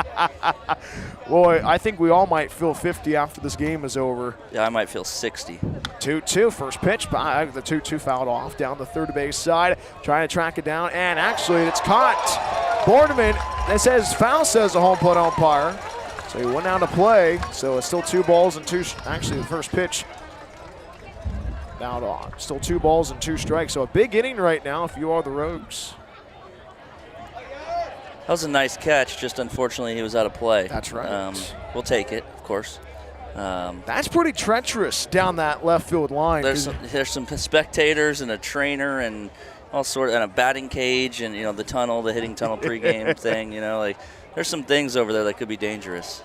Boy, I think we all might feel 50 after this game is over. Yeah, I might feel 60. 2-2, first pitch. The 2-2 fouled off down the third base side. Trying to track it down, and actually it's caught. Boardman, it says foul, says the home plate umpire. So he went out to play. So it's still 2 balls and 2. Actually, the first pitch fouled off. Still 2 balls and 2 strikes. So a big inning right now if you are the Rogues. That was a nice catch. Just unfortunately, he was out of play. That's right. We'll take it, of course. That's pretty treacherous down that left field line. There's some spectators and a trainer and all sort, and a batting cage and the tunnel, the hitting tunnel pregame thing. Like there's some things over there that could be dangerous.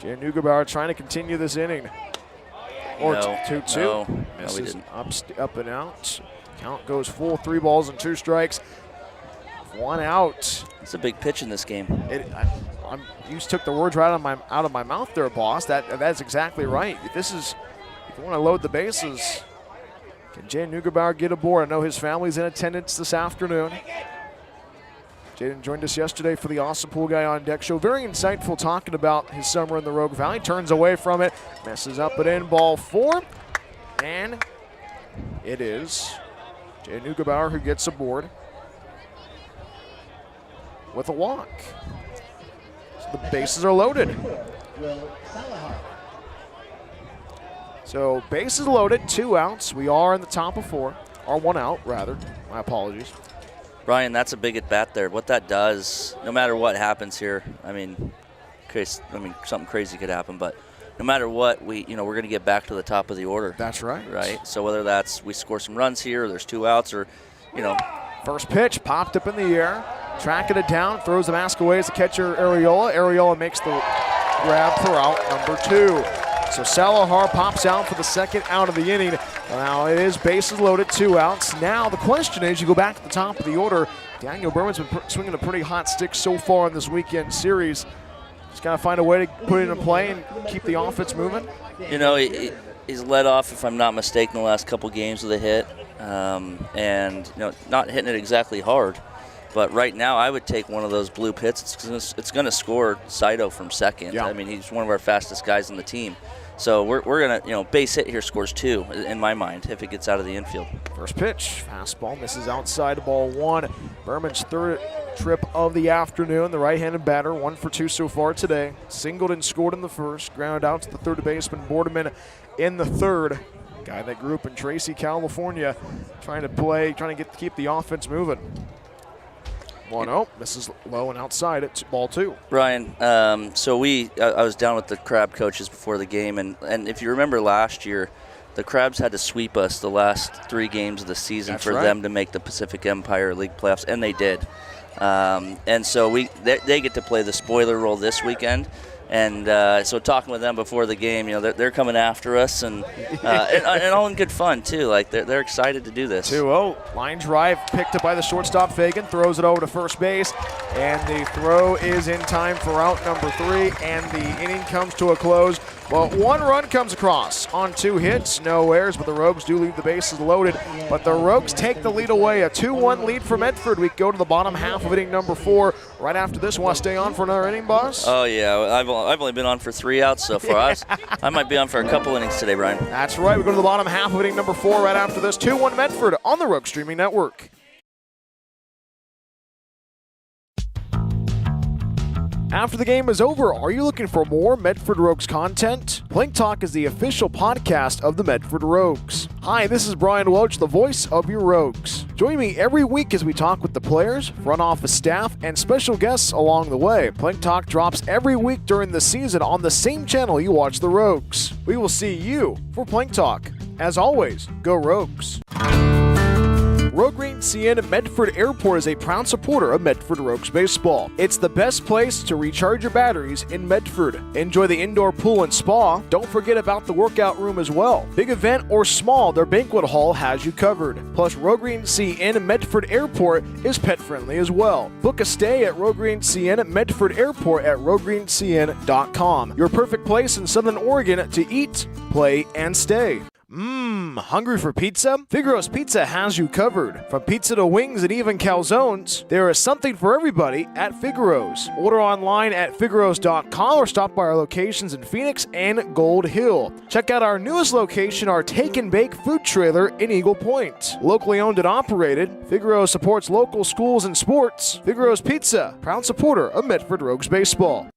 Jay Neugebauer trying to continue this inning. Or 2-2. No, we Misses didn't. up and out. Count goes full, 3 balls and 2 strikes. 1 out. It's a big pitch in this game. You took the words right out of my mouth there, boss. That's exactly right. If you want to load the bases, can Jay Neugebauer get aboard? I know his family's in attendance this afternoon. Jaden joined us yesterday for the Awesome Pool Guy on Deck show. Very insightful talking about his summer in the Rogue Valley. Turns away from it, messes up and in, ball 4. And it is Jay Neugebauer who gets aboard with a walk. So the bases are loaded. So bases loaded, 2 outs. We are in the top of 4, or 1 out rather. My apologies. Brian, that's a big at bat there. What that does, no matter what happens here, something crazy could happen, but no matter what, we're going to get back to the top of the order. That's right. Right. So whether that's we score some runs here, or there's 2 outs, or First pitch popped up in the air, tracking it down, throws the mask away as the catcher Ariola. Ariola makes the grab for out number 2. So Salahar pops out for the 2nd out of the inning. Now it is bases loaded, 2 outs. Now the question is, you go back to the top of the order. Daniel Berman's been swinging a pretty hot stick so far in this weekend series. Just got to find a way to put it in play and keep the offense moving. He's led off, if I'm not mistaken, the last couple games with a hit, and not hitting it exactly hard. But right now, I would take one of those blue hits. It's going to score Saito from second. Yeah. I mean, he's one of our fastest guys on the team. So we're going to, base hit here scores 2 in my mind if it gets out of the infield. First pitch, fastball misses outside, ball 1. Berman's 3rd trip of the afternoon. The right-handed batter, 1 for 2 so far today. Singled and scored in the first. Grounded out to the third baseman Boardman in the 3rd. Guy that grew up in Tracy, California, trying to keep the offense moving. 1-0, misses low and outside at ball 2. Brian, I was down with the Crab coaches before the game, and if you remember last year, the Crabs had to sweep us the last 3 games of the season. That's for right. them to make the Pacific Empire League playoffs, and they did. And so they get to play the spoiler role this weekend. And so talking with them before the game, they're coming after us, and all in good fun too. Like they're excited to do this. 2-0, line drive picked up by the shortstop Fagan, throws it over to first base, and the throw is in time for out number 3, and the inning comes to a close. Well, 1 run comes across on 2 hits, no errors, but the Rogues do leave the bases loaded. But the Rogues take the lead away, a 2-1 lead for Medford. We go to the bottom half of inning number 4. Right after this, want to stay on for another inning, boss? Oh yeah, I've only been on for 3 outs so far. I might be on for a couple innings today, Brian. That's right. We go to the bottom half of inning number 4 right after this. 2-1 Medford on the Rogue Streaming Network. After the game is over, are you looking for more Medford Rogues content? Plank Talk is the official podcast of the Medford Rogues. Hi, this is Brian Welch, the voice of your Rogues. Join me every week as we talk with the players, front office staff, and special guests along the way. Plank Talk drops every week during the season on the same channel you watch the Rogues. We will see you for Plank Talk. As always, go Rogues. Rogue Green CN Medford Airport is a proud supporter of Medford Rogues baseball. It's the best place to recharge your batteries in Medford. Enjoy the indoor pool and spa. Don't forget about the workout room as well. Big event or small, their banquet hall has you covered. Plus, Rogue Green CN Medford Airport is pet friendly as well. Book a stay at Rogue Green CN Medford Airport at roguegreencn.com. Your perfect place in Southern Oregon to eat, play, and stay. Hungry for pizza? Figaro's Pizza has you covered. From pizza to wings and even calzones, there is something for everybody at Figaro's. Order online at figaros.com or stop by our locations in Phoenix and Gold Hill. Check out our newest location, our Take and Bake food trailer in Eagle Point. Locally owned and operated, Figaro's supports local schools and sports. Figaro's Pizza, proud supporter of Medford Rogues baseball.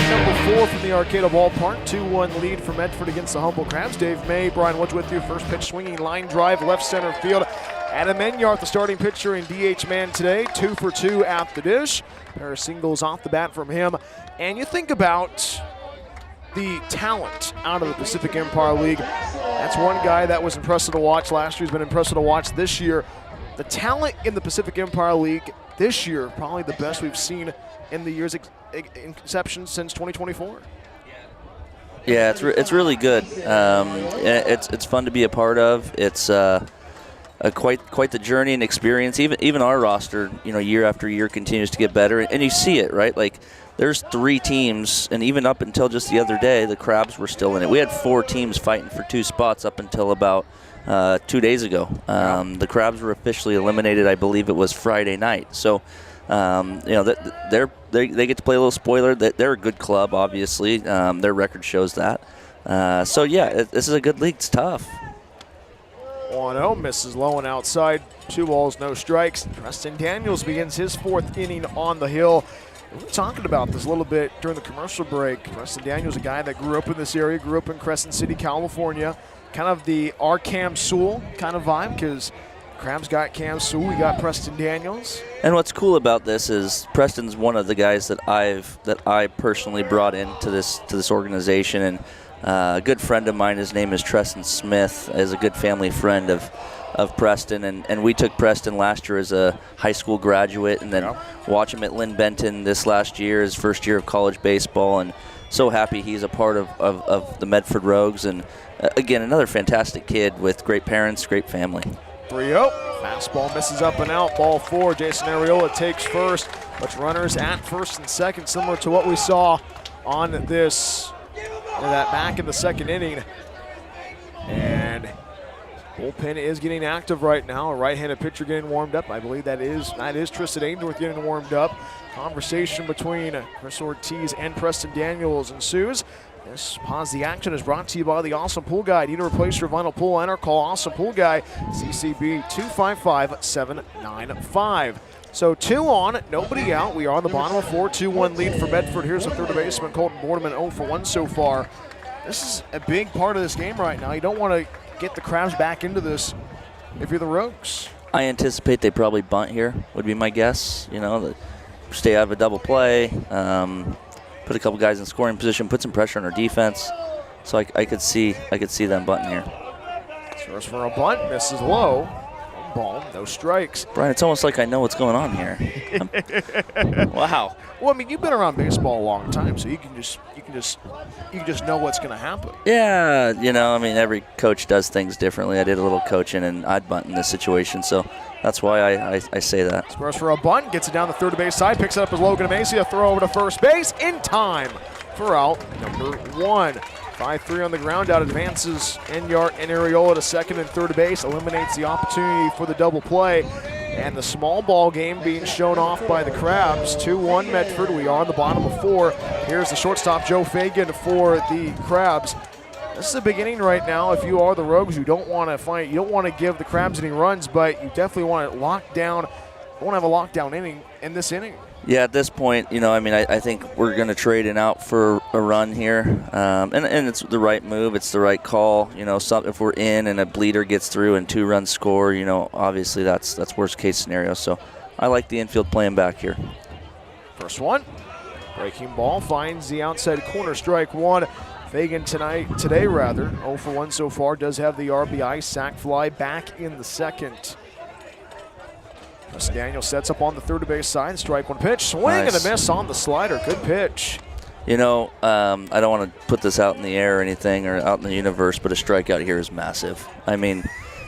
Number 4 from the Arcata Ballpark. 2-1 lead for Medford against the Humboldt Crabs. Dave May, Brian Woods with you. First pitch swinging line drive left center field. Adam Enyart, the starting pitcher and DH man today. 2 for 2 at the dish. Pair of singles off the bat from him. And you think about the talent out of the Pacific Empire League. That's one guy that was impressive to watch last year. He's been impressive to watch this year. The talent in the Pacific Empire League this year, probably the best we've seen in the year's inception since 2024. Yeah, it's really good. It's fun to be a part of. It's quite the journey and experience. Even our roster, year after year continues to get better, and you see it, right? Like there's 3 teams, and even up until just the other day, the Crabs were still in it. We had 4 teams fighting for 2 spots up until about 2 days ago. The Crabs were officially eliminated, I believe it was Friday night. So. They get to play a little spoiler. They're a good club, obviously. Their record shows that. This is a good league. It's tough. 1-0, misses low and outside. 2 balls, no strikes. Preston Daniels begins his 4th inning on the hill. We were talking about this a little bit during the commercial break. Preston Daniels, a guy that grew up in this area, grew up in Crescent City, California. Kind of the our Cam Sewell kind of vibe, because Crabs got Cam Sewell, we got Preston Daniels. And what's cool about this is Preston's one of the guys that I personally brought into this organization, and a good friend of mine, his name is Treston Smith, is a good family friend of Preston, and we took Preston last year as a high school graduate, and then watch him at Lynn Benton this last year, his first year of college baseball, and so happy he's a part of the Medford Rogues, and again, another fantastic kid with great parents, great family. 3-0. Fastball misses up and out. Ball 4. Jason Ariola takes first. Puts runners at first and second, similar to what we saw on that back in the second inning. And bullpen is getting active right now. A right-handed pitcher getting warmed up. I believe that is Tristan Ainsworth getting warmed up. Conversation between Chris Ortiz and Preston Daniels ensues. This Pause the Action is brought to you by the Awesome Pool Guy. Need to replace your vinyl pool liner? Call Awesome Pool Guy, CCB 255-795. So 2 on, nobody out. We are on the bottom of 4, 2-1 lead for Medford. Here's the third baseman, Colton Boardman, 0 for 1 so far. This is a big part of this game right now. You don't want to get the Crabs back into this if you're the Rogues. I anticipate they probably bunt here, would be my guess. Stay out of a double play. Put a couple guys in scoring position, put some pressure on our defense. So I could see them bunting here. First for a bunt, misses low. 1 ball, no strikes. Brian, it's almost like I know what's going on here. Wow. Well, I mean, you've been around baseball a long time, so you can just know what's going to happen. Yeah, every coach does things differently. I did a little coaching, and I'd bunt in this situation, so that's why I say that. Scores for a bunt, gets it down the third base side, picks it up as Logan Macy, a throw over to first base in time for out number 1. 5-3 on the ground out, advances Enyart and Ariola to second and third base, eliminates the opportunity for the double play. And the small ball game being shown off by the Crabs. 2-1 Medford. We are on the bottom of 4. Here's the shortstop, Joe Fagan, for the Crabs. This is the beginning right now. If you are the Rogues, you don't want to fight. You don't want to give the Crabs any runs, but you definitely want to lock down. You want to have a lockdown inning in this inning. Yeah, at this point, I think we're going to trade it out for a run here, and it's the right move. It's the right call. If we're in and a bleeder gets through and 2 runs score, obviously that's worst case scenario. So I like the infield playing back here. First one, breaking ball finds the outside corner, strike 1. Fagan today 0 for 1 so far, does have the RBI, sac fly back in the second. Daniels sets up on the third base side, strike 1 pitch, swing and a miss on the slider, good pitch. I don't want to put this out in the air or anything or out in the universe, but a strikeout here is massive. I mean,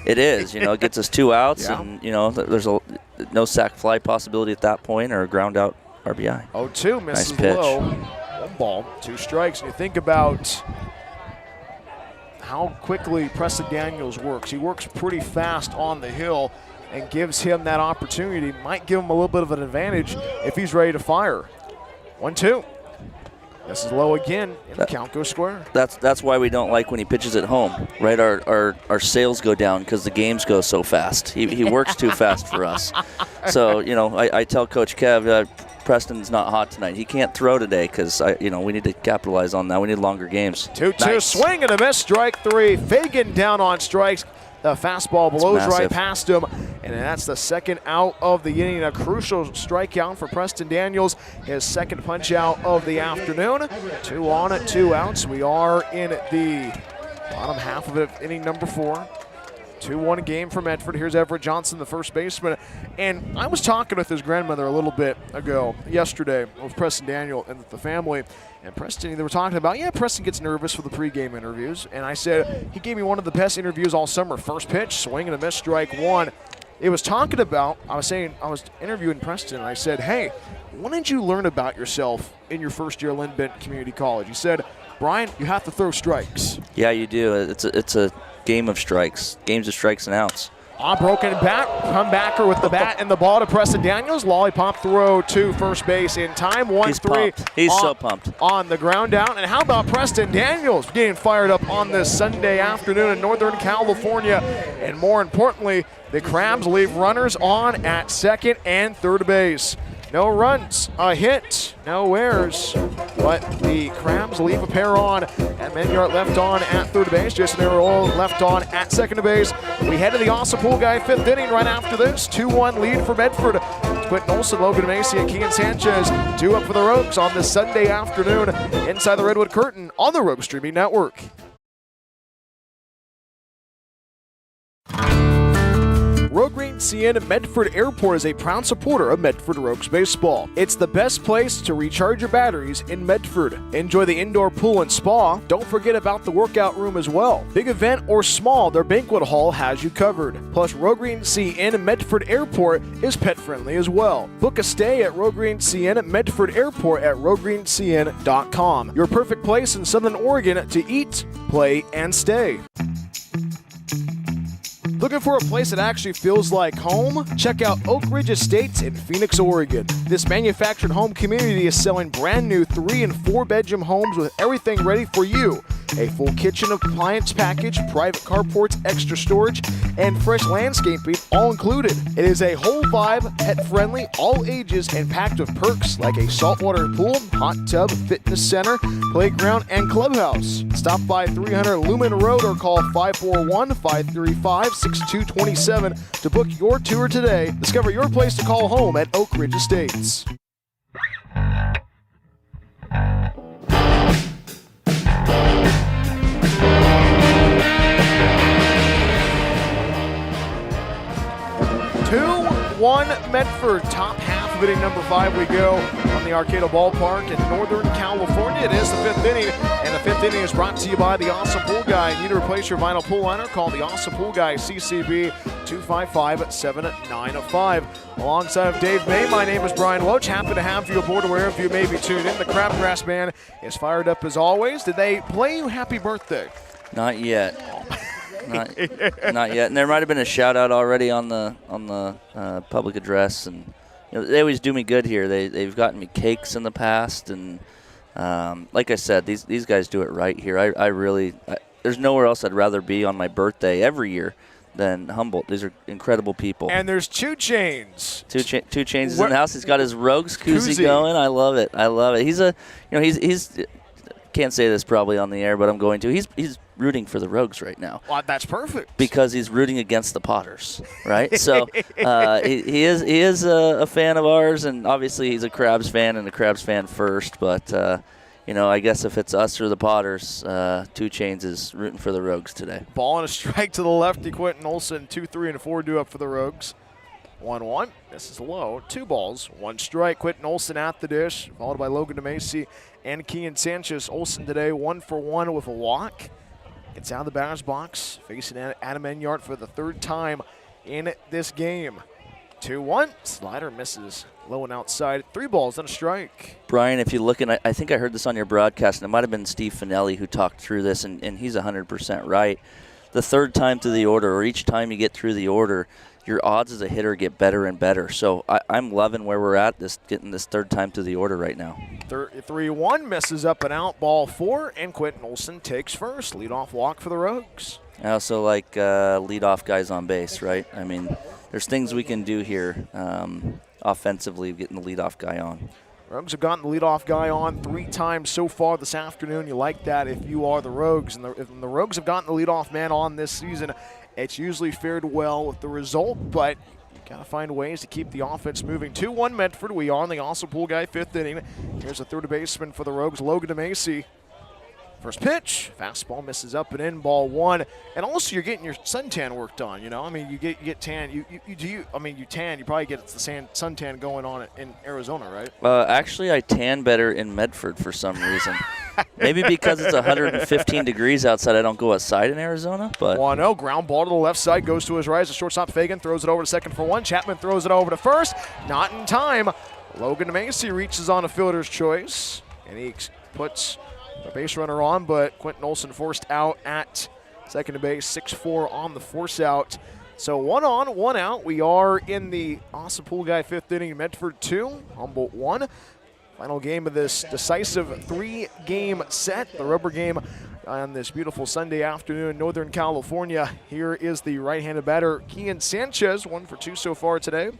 it is, it gets us 2 outs, and, there's no sac fly possibility at that point or a ground out RBI. 0-2, misses Nice pitch. low. 1 ball, 2 strikes. And you think about how quickly Preston Daniels works. He works pretty fast on the hill and gives him that opportunity. Might give him a little bit of an advantage if he's ready to fire. 1-2. This is low again, and the count goes square. That's why we don't like when he pitches at home, right? Our sales go down because the games go so fast. He works too fast for us. So, I tell Coach Kev, Preston's not hot tonight. He can't throw today because, we need to capitalize on that. We need longer games. 2-2, Nice. swing and a miss, strike 3. Fagan down on strikes. The fastball blows right past him, and that's the second out of the inning. A crucial strikeout for Preston Daniels, his second punch out of the afternoon. 2 on, 2 outs. We are in the bottom half of it, inning number 4. 2-1 game for Medford. Here's Everett Johnson, the first baseman. And I was talking with his grandmother a little bit ago, yesterday, with Preston Daniel and the family. And Preston, they were talking about, Preston gets nervous for the pregame interviews. And I said, he gave me one of the best interviews all summer. First pitch, swing and a miss, strike 1. It was talking about, I was interviewing Preston, and I said, hey, what did you learn about yourself in your first year at Lynn Bent Community College? He said, Brian, you have to throw strikes. Yeah, you do. It's a game of strikes, games of strikes and outs. On broken bat, comebacker with the bat and the ball to Preston Daniels. Lollipop throw to first base in time. 1-3. He's so pumped. On the ground down. And how about Preston Daniels getting fired up on this Sunday afternoon in Northern California? And more importantly, the Crabs leave runners on at second and third base. No runs, a hit, no errors, but the Crabs leave a pair on, and Enyart left on at third base. Jason Arroyo left on at second base. We head to the Awesome Pool Guy 5th inning right after this. 2-1 lead for Medford. Quentin Olson, Logan Macy, and Kian Sanchez 2 up for the Rogues on this Sunday afternoon inside the Redwood Curtain on the Rogue Streaming Network. Rogue Green CN Medford Airport is a proud supporter of Medford Rogues baseball. It's the best place to recharge your batteries in Medford. Enjoy the indoor pool and spa. Don't forget about the workout room as well. Big event or small, their banquet hall has you covered. Plus, Rogue Green CN Medford Airport is pet friendly as well. Book a stay at Rogue Green CN Medford Airport at roguegreencn.com. Your perfect place in Southern Oregon to eat, play, and stay. Looking for a place that actually feels like home? Check out Oak Ridge Estates in Phoenix, Oregon. This manufactured home community is selling brand new 3- and 4-bedroom homes with everything ready for you. A full kitchen appliance package, private carports, extra storage, and fresh landscaping all included. It is a whole vibe, pet-friendly, all ages, and packed with perks like a saltwater pool, hot tub, fitness center, playground, and clubhouse. Stop by 300 Lumen Road or call 541-535-6227 to book your tour today. Discover your place to call home at Oak Ridge Estates. Medford, top half of inning number 5 we go on the Arcata Ballpark in Northern California. It is the 5th inning, and the 5th inning is brought to you by the Awesome Pool Guy. You need to replace your vinyl pool liner? Call the Awesome Pool Guy, CCB 255-7905. Alongside of Dave May, my name is Brian Welch. Happy to have you aboard wherever you may be tuned in. The Crabgrass Band is fired up as always. Did they play you happy birthday? Not yet. Not yet. And there might have been a shout out already on the public address, and they always do me good here. They've gotten me cakes in the past, and like I said, these guys do it right here. I really there's nowhere else I'd rather be on my birthday every year than Humboldt. These are incredible people. And there's 2 Chains. Two Chains is in the house. He's got his Rogues koozie going. I love it. He's he's can't say this probably on the air, but I'm going to. He's rooting for the Rogues right now. Well, that's perfect. Because he's rooting against the Potters, right? So he is a fan of ours, and obviously he's a Crabs fan and a Crabs fan first. But I guess if it's us or the Potters, 2 Chains is rooting for the Rogues today. Ball and a strike to the lefty. Quentin Olson, 2, 3, and 4 due up for the Rogues. 1-1. This is low. 2 balls, 1 strike. Quentin Olson at the dish, followed by Logan Macy and Kian Sanchez. Olson today 1 for 1 with a walk. Gets out of the batter's box, facing Adam Enyart for the 3rd time in this game. 2-1. Slider misses low and outside. 3 balls and a strike. Brian, if you look, and I think I heard this on your broadcast, and it might have been Steve Finelli who talked through this, and he's 100% right. The third time through the order, or each time you get through the order, your odds as a hitter get better and better. So I'm loving where we're at, getting this third time through the order right now. 3-1 misses up and out, ball 4, and Quentin Olson takes first. Leadoff walk for the Rogues. I also like leadoff guys on base, right? I mean, there's things we can do here offensively, getting the leadoff guy on. Rogues have gotten the leadoff guy on 3 times so far this afternoon. You like that if you are the Rogues. And the Rogues have gotten the leadoff man on this season. It's usually fared well with the result, but you got to find ways to keep the offense moving. 2-1 Medford. We are on the Awesome Pool Guy 5th inning. Here's a third baseman for the Rogues, Logan Macy. First pitch, fastball misses up and in, ball 1. And also you're getting your suntan work done, you know? I mean, you get tan. You tan. You probably get the suntan going on in Arizona, right? Actually, I tan better in Medford for some reason. Maybe because it's 115 degrees outside, I don't go outside in Arizona. But 1-0, ground ball to the left side, goes to his right as the shortstop Fagan throws it over to second for 1. Chapman throws it over to first. Not in time. Logan Macy reaches on a fielder's choice, and he puts the base runner on, but Quentin Olson forced out at second base, 6-4 on the force out. So 1 on, 1 out. We are in the Awesome Pool Guy 5th inning. Medford 2, Humboldt 1. Final game of this decisive 3-game set, the rubber game on this beautiful Sunday afternoon in Northern California. Here is the right-handed batter, Kian Sanchez, 1 for 2 so far today.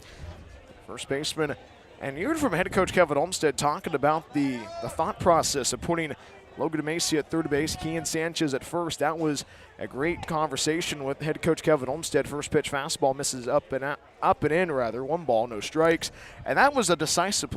First baseman. And you heard from head coach Kevin Olmstead talking about the thought process of putting Logan Macy at third base, Kian Sanchez at first. That was a great conversation with head coach Kevin Olmstead. First pitch fastball misses up and in, 1 ball, no strikes. And that was a decisive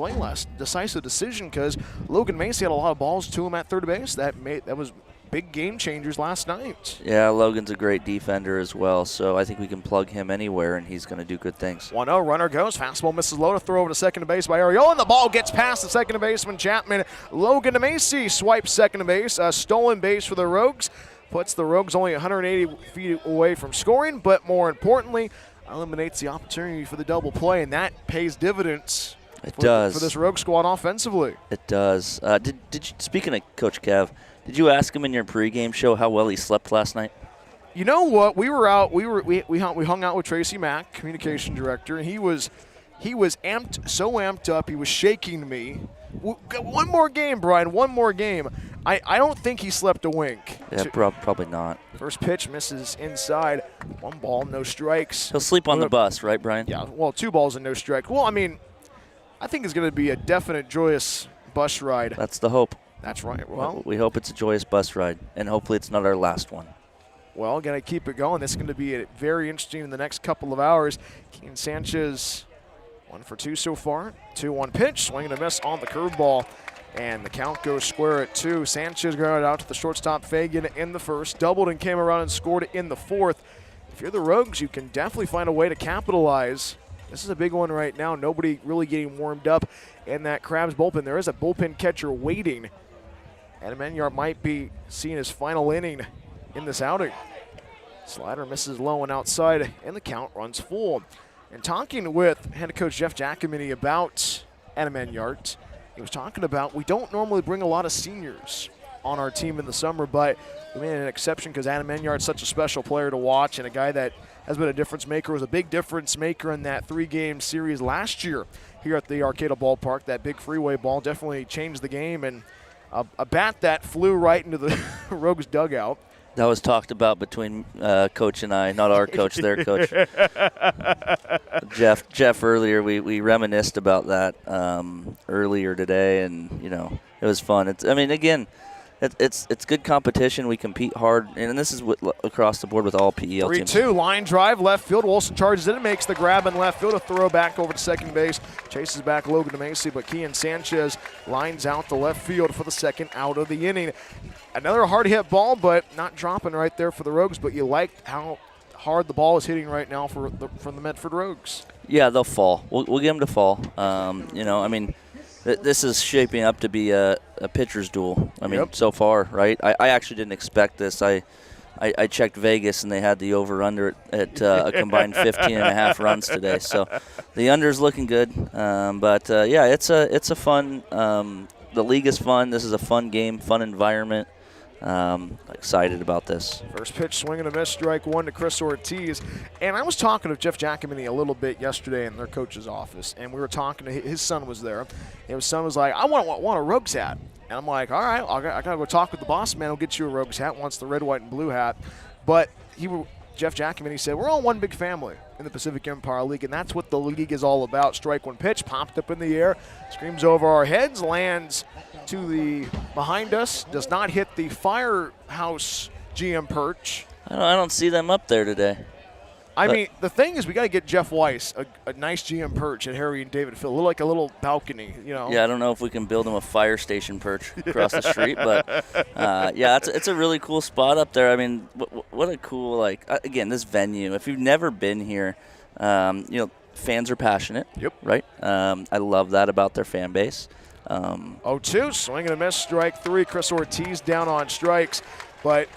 decisive decision because Logan Macy had a lot of balls to him at third base. That was big game changers last night. Yeah, Logan's a great defender as well, so I think we can plug him anywhere, and he's going to do good things. 1-0, runner goes. Fastball misses low to throw over to second base by Ariola, and the ball gets past the second baseman, Chapman. Logan Macy swipes second base. A stolen base for the Rogues. Puts the Rogues only 180 feet away from scoring, but more importantly, eliminates the opportunity for the double play, and that pays dividends. It does. For this Rogue squad offensively. It does. Did you, speaking of Coach Kev, did you ask him in your pregame show how well he slept last night? You know what? We were out. We hung out with Tracy Mack, communication director, and he was amped up. He was shaking me. One more game, Brian. One more game. I don't think he slept a wink. Yeah, probably not. First pitch misses inside. 1 ball, no strikes. He'll sleep on the bus, right, Brian? Yeah. Well, 2 balls and no strike. Well, I mean, I think it's going to be a definite joyous bus ride. That's the hope. That's right. Well, we hope it's a joyous bus ride, and hopefully it's not our last one. Well, got to keep it going. This is going to be very interesting in the next couple of hours. Kian Sanchez, 1 for 2 so far. 2-1 pitch, swing and a miss on the curveball, and the count goes square at 2. Sanchez grounded out to the shortstop Fagan in the first, doubled and came around and scored in the fourth. If you're the Rogues, you can definitely find a way to capitalize. This is a big one right now. Nobody really getting warmed up in that Crabs bullpen. There is a bullpen catcher waiting. And Enyart might be seeing his final inning in this outing. Slider misses low and outside, and the count runs full. And talking with head coach Jeff Giacomini about Enyart, he was talking about we don't normally bring a lot of seniors on our team in the summer, but we made an exception because Enyart's such a special player to watch and a guy that has been a difference maker, was a big difference maker in that 3-game series last year here at the Arcata Ballpark. That big freeway ball definitely changed the game, and a bat that flew right into the Rogues dugout. That was talked about between Coach and I, not our coach, their coach. Jeff earlier, we reminisced about that earlier today, and, it was fun. It's good competition. We compete hard, and this is across the board with all PEL teams. 3-2, line drive, left field. Wilson charges in and makes the grab in left field. A throw back over to second base. Chases back Logan Macy, but Kian Sanchez lines out the left field for the second out of the inning. Another hard hit ball, but not dropping right there for the Rogues, but you like how hard the ball is hitting right now from the Medford Rogues. Yeah, they'll fall. We'll get them to fall. This is shaping up to be a pitcher's duel. So far, right? I actually didn't expect this. I I checked Vegas, and they had the over-under at a combined 15.5 runs today. So the under's looking good. Yeah, it's a fun the league is fun. This is a fun game, fun environment. Excited about this. First pitch, swing and a miss, strike one to Chris Ortiz. And I was talking to Jeff Giacomini a little bit yesterday in their coach's office, and we were talking to his son was there. And his son was like, I want a Rogues hat. And I'm like, all right, I got to go talk with the boss man. He'll get you a Rogues hat, wants the red, white, and blue hat. But Jeff Giacomini said, we're all one big family in the Pacific Empire League, and that's what the league is all about. Strike one pitch, popped up in the air, screams over our heads, lands to the behind us, does not hit the Firehouse GM perch. I don't see them up there today. I mean, the thing is, we got to get Jeff Weiss a nice GM perch at Harry and David Field, like a little balcony, you know. Yeah, I don't know if we can build him a fire station perch across the street, but yeah, it's a really cool spot up there. I mean, what a cool, again, this venue. If you've never been here, fans are passionate. Yep. Right. I love that about their fan base. 0-2, swing and a miss, strike three. Chris Ortiz down on strikes, but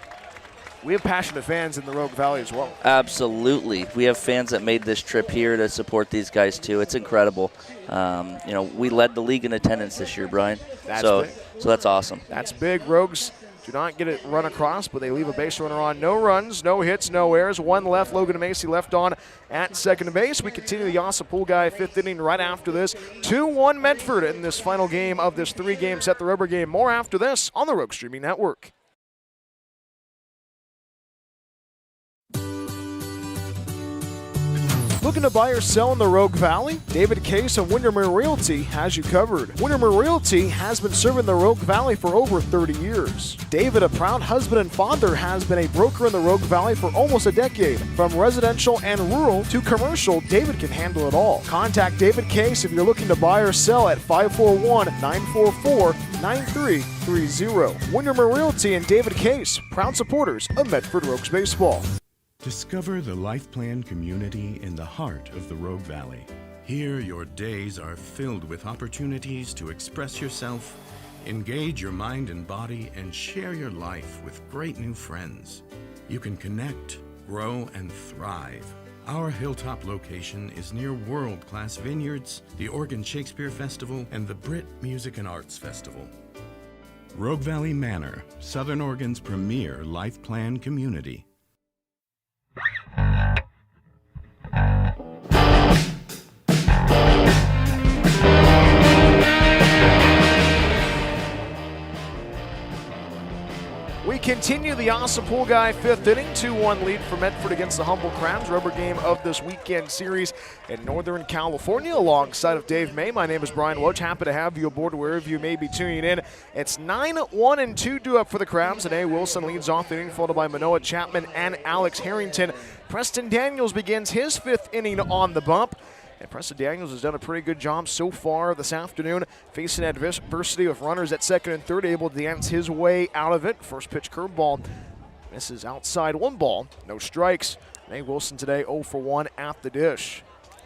we have passionate fans in the Rogue Valley as well. Absolutely. We have fans that made this trip here to support these guys, too. It's incredible. We led the league in attendance this year, Brian. That's big. So that's awesome. That's big. Rogues do not get it run across, but they leave a base runner on. No runs, no hits, no errors. One left. Logan Macy left on at second base. We continue the Yasa Pool Guy fifth inning right after this. 2-1 Medford in this final game of this three-game set the rubber game. More after this on the Rogue Streaming Network. Looking to buy or sell in the Rogue Valley? David Case of Windermere Realty has you covered. Windermere Realty has been serving the Rogue Valley for over 30 years. David, a proud husband and father, has been a broker in the Rogue Valley for almost a decade. From residential and rural to commercial, David can handle it all. Contact David Case if you're looking to buy or sell at 541-944-9330. Windermere Realty and David Case, proud supporters of Medford Rogues Baseball. Discover the Life Plan community in the heart of the Rogue Valley. Here, your days are filled with opportunities to express yourself, engage your mind and body, and share your life with great new friends. You can connect, grow, and thrive. Our hilltop location is near world-class vineyards, the Oregon Shakespeare Festival, and the Brit Music and Arts Festival. Rogue Valley Manor, Southern Oregon's premier Life Plan community. We continue the Awesome Pool Guy fifth inning, 2-1 lead for Medford against the Humboldt Crabs. Rubber game of this weekend series in Northern California alongside of Dave May. My name is Brian Welch. Happy to have you aboard wherever you may be tuning in. It's 9-1-2 due up for the Crabs. And A. Wilson leads off the inning, followed by Manoah Chapman and Alex Harrington. Preston Daniels begins his fifth inning on the bump. And Preston Daniels has done a pretty good job so far this afternoon, facing adversity with runners at second and third, able to dance his way out of it. First pitch curveball misses outside, one ball, no strikes. Nate Wilson today 0 for 1 at the dish.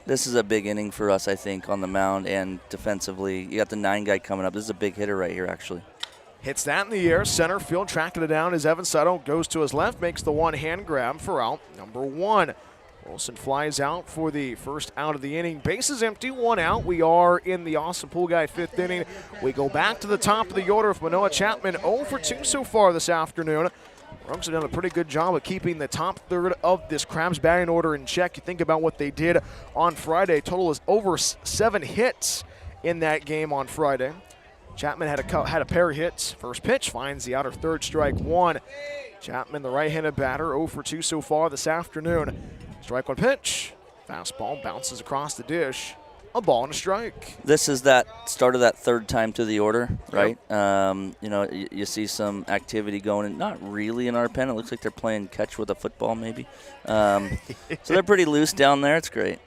This is a big inning for us, I think, on the mound and defensively. You got the 9 guy coming up. This is a big hitter right here, actually. Hits that in the air, center field, tracking it down as Evan Saito goes to his left, makes the one-hand grab for out number 1. Wilson flies out for the first out of the inning. Bases empty, 1 out. We are in the Awesome Pool Guy fifth inning. We go back to the top of the order with Manoah Chapman, 0 for 2 so far this afternoon. Rogues have done a pretty good job of keeping the top third of this Crabs batting order in check. You think about what they did on Friday. Total is over 7 hits in that game on Friday. Chapman had a pair of hits. First pitch finds the outer third, strike 1. Chapman, the right-handed batter, 0 for 2 so far this afternoon. Strike 1 pitch. Fastball bounces across the dish. A ball and a strike. This is that start of that third time to the order, right? Yep. You see some activity going in, not really in our pen. It looks like they're playing catch with a football maybe. So they're pretty loose down there. It's great.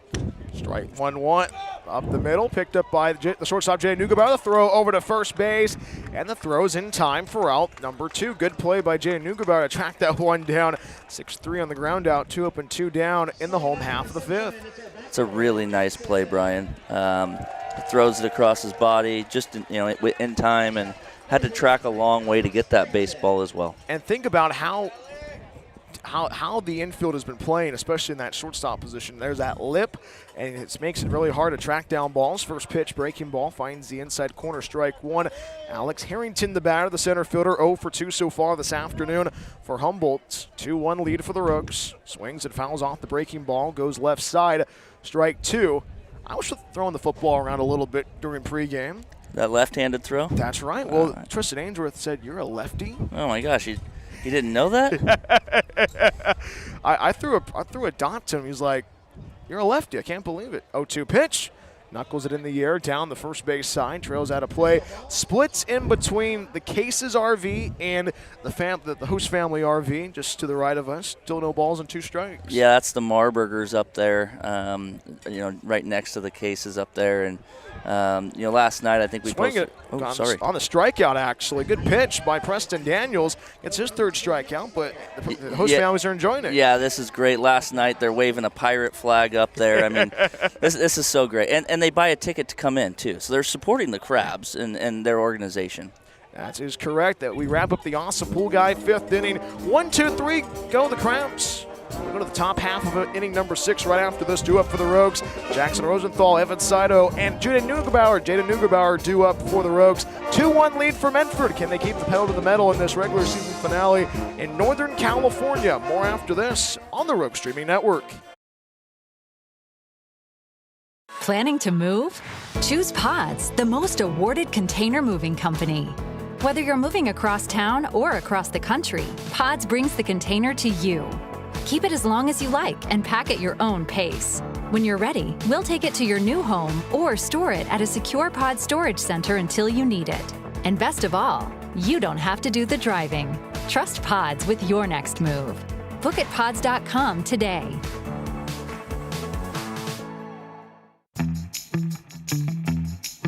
Strike 1-1 up the middle, picked up by the shortstop Jay Nugabar. The throw over to first base, and the throw's in time for out number 2. Good play by Jay Nugabar to track that one down. 6-3 on the ground out, 2 up and 2 down in the home half of the fifth. It's a really nice play, Brian. He throws it across his body just in time, and had to track a long way to get that baseball as well. And think about how how the infield has been playing, especially in that shortstop position. There's that lip, and it makes it really hard to track down balls. First pitch, breaking ball, finds the inside corner, strike one. Alex Harrington, the batter, the center fielder, 0 for 2 so far this afternoon for Humboldt. 2-1 lead for the Rogues. Swings and fouls off the breaking ball, goes left side, strike two. I was throwing the football around a little bit during pregame. That left-handed throw? That's right. Well, Tristan Ainsworth said, "You're a lefty." Oh my gosh, you didn't know that? I threw a dot to him. He's like, "You're a lefty." I can't believe it. 0-2 pitch. Knuckles it in the air, down the first base side, trails out of play. Splits in between the Cases RV and the host family RV, just to the right of us. Still no balls and 2 strikes. Yeah, that's the Marburgers up there, right next to the Cases up there. And, last night I think we Swing it on the strikeout, actually. Good pitch by Preston Daniels. It's his 3rd strikeout, but the host families are enjoying it. Yeah, this is great. Last night they're waving a pirate flag up there. I mean, this is so great. And they buy a ticket to come in, too. So they're supporting the Crabs and their organization. That is correct. That we wrap up the awesome pool guy 5th inning. 1, 2, 3, go the Crabs. We'll go to the top half of inning number 6 right after this. Due up for the Rogues. Jackson Rosenthal, Evan Saito, and Jaden Neugebauer due up for the Rogues. 2-1 lead for Medford. Can they keep the pedal to the metal in this regular season finale in Northern California? More after this on the Rogue Streaming Network. Planning to move? Choose Pods, the most awarded container moving company. Whether you're moving across town or across the country, Pods brings the container to you. Keep it as long as you like and pack at your own pace. When you're ready, we'll take it to your new home or store it at a secure pod storage center until you need it. And best of all, you don't have to do the driving. Trust Pods with your next move. Book at pods.com today.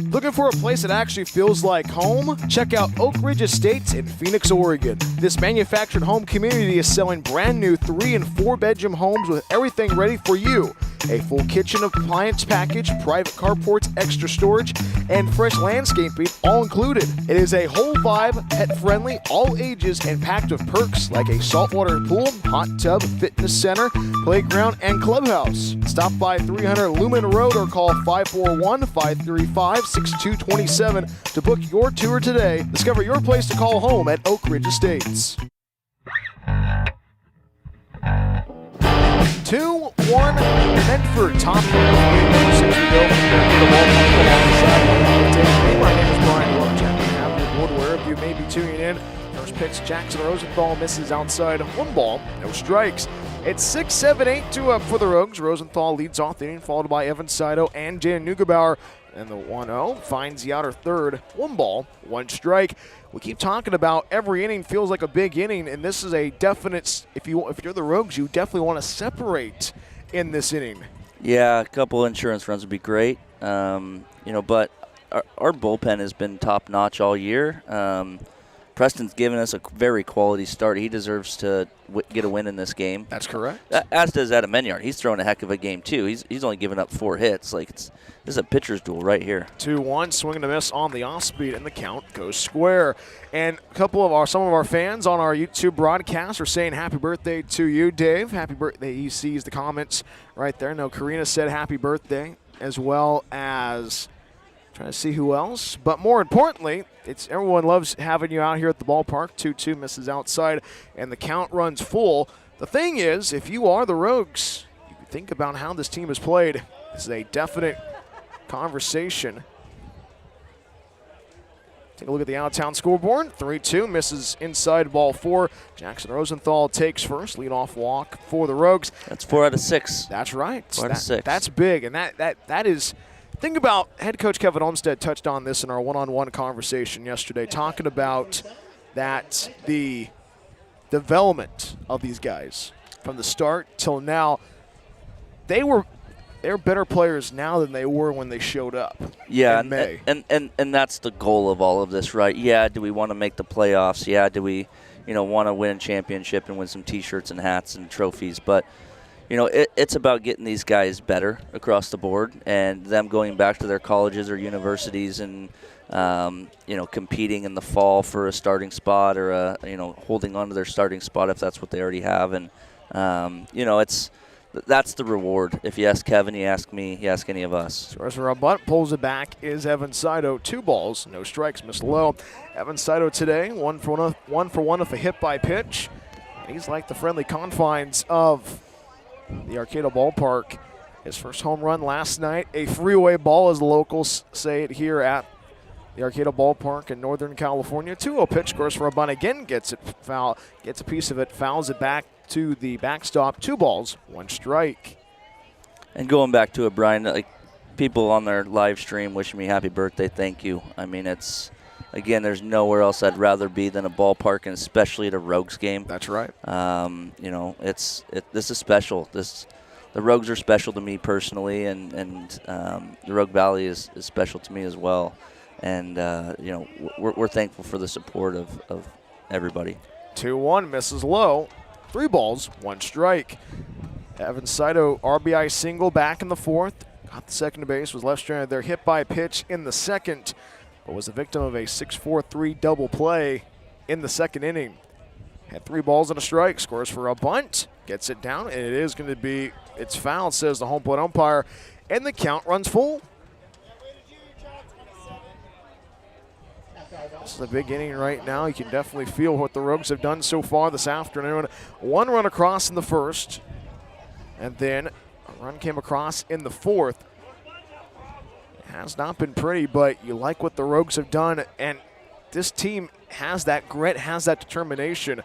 Looking for a place that actually feels like home? Check out Oak Ridge Estates in Phoenix, Oregon. This manufactured home community is selling brand new 3- and 4-bedroom homes with everything ready for you. A full kitchen appliance package, private carports, extra storage, and fresh landscaping all included. It is a whole vibe, pet-friendly, all ages, and packed with perks like a saltwater pool, hot tub, fitness center, playground, and clubhouse. Stop by 300 Lumen Road or call 541-535-6227 to book your tour today. Discover your place to call home at Oak Ridge Estates. 2-1 Medford, top of the since we go from the Ballpark alongside. My name is Brian Wojcik. Have your board wherever you may be tuning in. First pitch, Jackson Rosenthal misses outside. 1 ball, no strikes. It's 6-7-8 2 up for the Rogues. Rosenthal leads off the inning, followed by Evan Saito and Jaden Neugebauer. And the 1-0 finds the outer third. 1 ball, 1 strike. We keep talking about every inning feels like a big inning, and this is a definite, if you're the Rogues, you definitely want to separate in this inning. Yeah, a couple insurance runs would be great. But our bullpen has been top-notch all year. Preston's given us a very quality start. He deserves to get a win in this game. That's correct. As does Adam Enyart. He's thrown a heck of a game, too. He's only given up 4 hits. This is a pitcher's duel right here. 2-1, swing and a miss on the off-speed, and the count goes square. And some of our fans on our YouTube broadcast are saying happy birthday to you, Dave. Happy birthday. He sees the comments right there. No, Karina said happy birthday, as well as trying to see who else. But more importantly, everyone loves having you out here at the ballpark. 2-2 misses outside, and the count runs full. The thing is, if you are the Rogues, you think about how this team has played. This is a definite conversation. Take a look at the out-of-town scoreboard. 3-2 misses inside ball 4. Jackson Rosenthal takes first. Leadoff walk for the Rogues. That's 4 out of 6. That's right. 4 out of 6. That's big, and that is. Think about head coach Kevin Olmstead touched on this in our one-on-one conversation yesterday, talking about that the development of these guys from the start till now. They're better players now than they were when they showed up. Yeah, in May. And that's the goal of all of this, right? Yeah, do we want to make the playoffs? Yeah, do we, want to win a championship and win some T-shirts and hats and trophies? But it's about getting these guys better across the board and them going back to their colleges or universities and competing in the fall for a starting spot or holding on to their starting spot if that's what they already have. And that's the reward. If you ask Kevin, you ask me, you ask any of us. Scores for a bunt, pulls it back is Evan Saito. 2 balls, no strikes, missed low. Evan Saito today, 1 for 1 with a hit by pitch. He's like the friendly confines of the Arcata Ballpark. His first home run last night, a freeway ball, as the locals say it here at the Arcata Ballpark in Northern California. 2-0 pitch, scores for a bunt again, gets a piece of it, fouls it back to the backstop. 2 balls, 1 strike. And going back to it, Brian, like people on their live stream wishing me happy birthday, thank you. I mean, again, there's nowhere else I'd rather be than a ballpark, and especially at a Rogues game. That's right. This is special. The Rogues are special to me personally, and the Rogue Valley is special to me as well. And we're thankful for the support of everybody. 2-1, misses low. 3 balls, 1 strike. Evan Saito, RBI single back in the 4th. Got the second base, was left stranded there, hit by a pitch in the 2nd, but was the victim of a 6-4-3 double play in the 2nd inning. Had 3 balls and a strike, scores for a bunt, gets it down, and it is going to be, it's foul, says the home plate umpire, and the count runs full. This is a big inning right now. You can definitely feel what the Rogues have done so far this afternoon. 1 run across in the 1st, and then a run came across in the 4th. It has not been pretty, but you like what the Rogues have done, and this team has that grit, has that determination.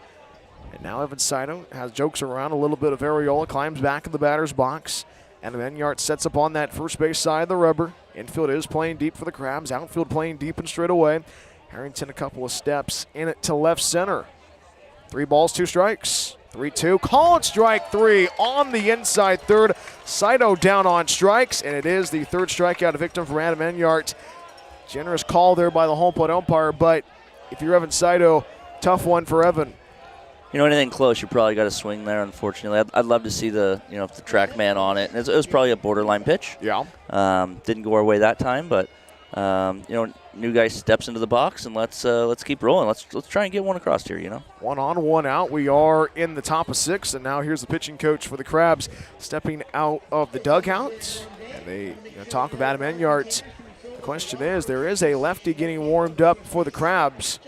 And now Evan Saito has jokes around a little bit of areola, climbs back in the batter's box, and Enyart sets up on that first base side of the rubber. Infield is playing deep for the Crabs, outfield playing deep and straight away. Harrington a couple of steps in it to left center. 3 balls, 2 strikes. 3-2, call it strike 3 on the inside third. Saito down on strikes, and it is the 3rd strikeout victim for Adam Enyart. Generous call there by the home plate umpire, but if you're Evan Saito, tough one for Evan. Anything close, you probably got to swing there, unfortunately. I'd love to see the track man on it. It was probably a borderline pitch. Yeah. Didn't go our way that time, but new guy steps into the box, and let's keep rolling. Let's try and get one across here. 1 on, 1 out. We are in the top of 6, and now here's the pitching coach for the Crabs stepping out of the dugout, and they talk with Adam Enyart. The question is, there is a lefty getting warmed up for the Crabs.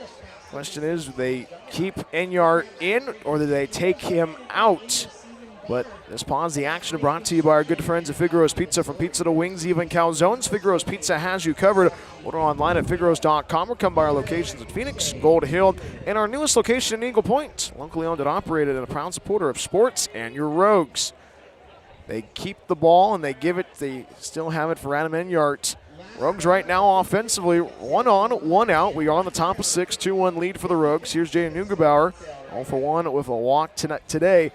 Question is, do they keep Enyart in or do they take him out? But this pause the action brought to you by our good friends at Figaro's Pizza. From pizza to wings, even calzones, Figaro's Pizza has you covered. Order online at figaros.com or come by our locations in Phoenix, Gold Hill, and our newest location in Eagle Point. Locally owned and operated and a proud supporter of sports and your Rogues. They keep the ball and they still have it for Adam Enyart. Rogues right now offensively, 1 on, 1 out. We are on the top of 6, 2-1 lead for the Rogues. Here's Jaden Neugebauer, 0 for 1 with a walk today.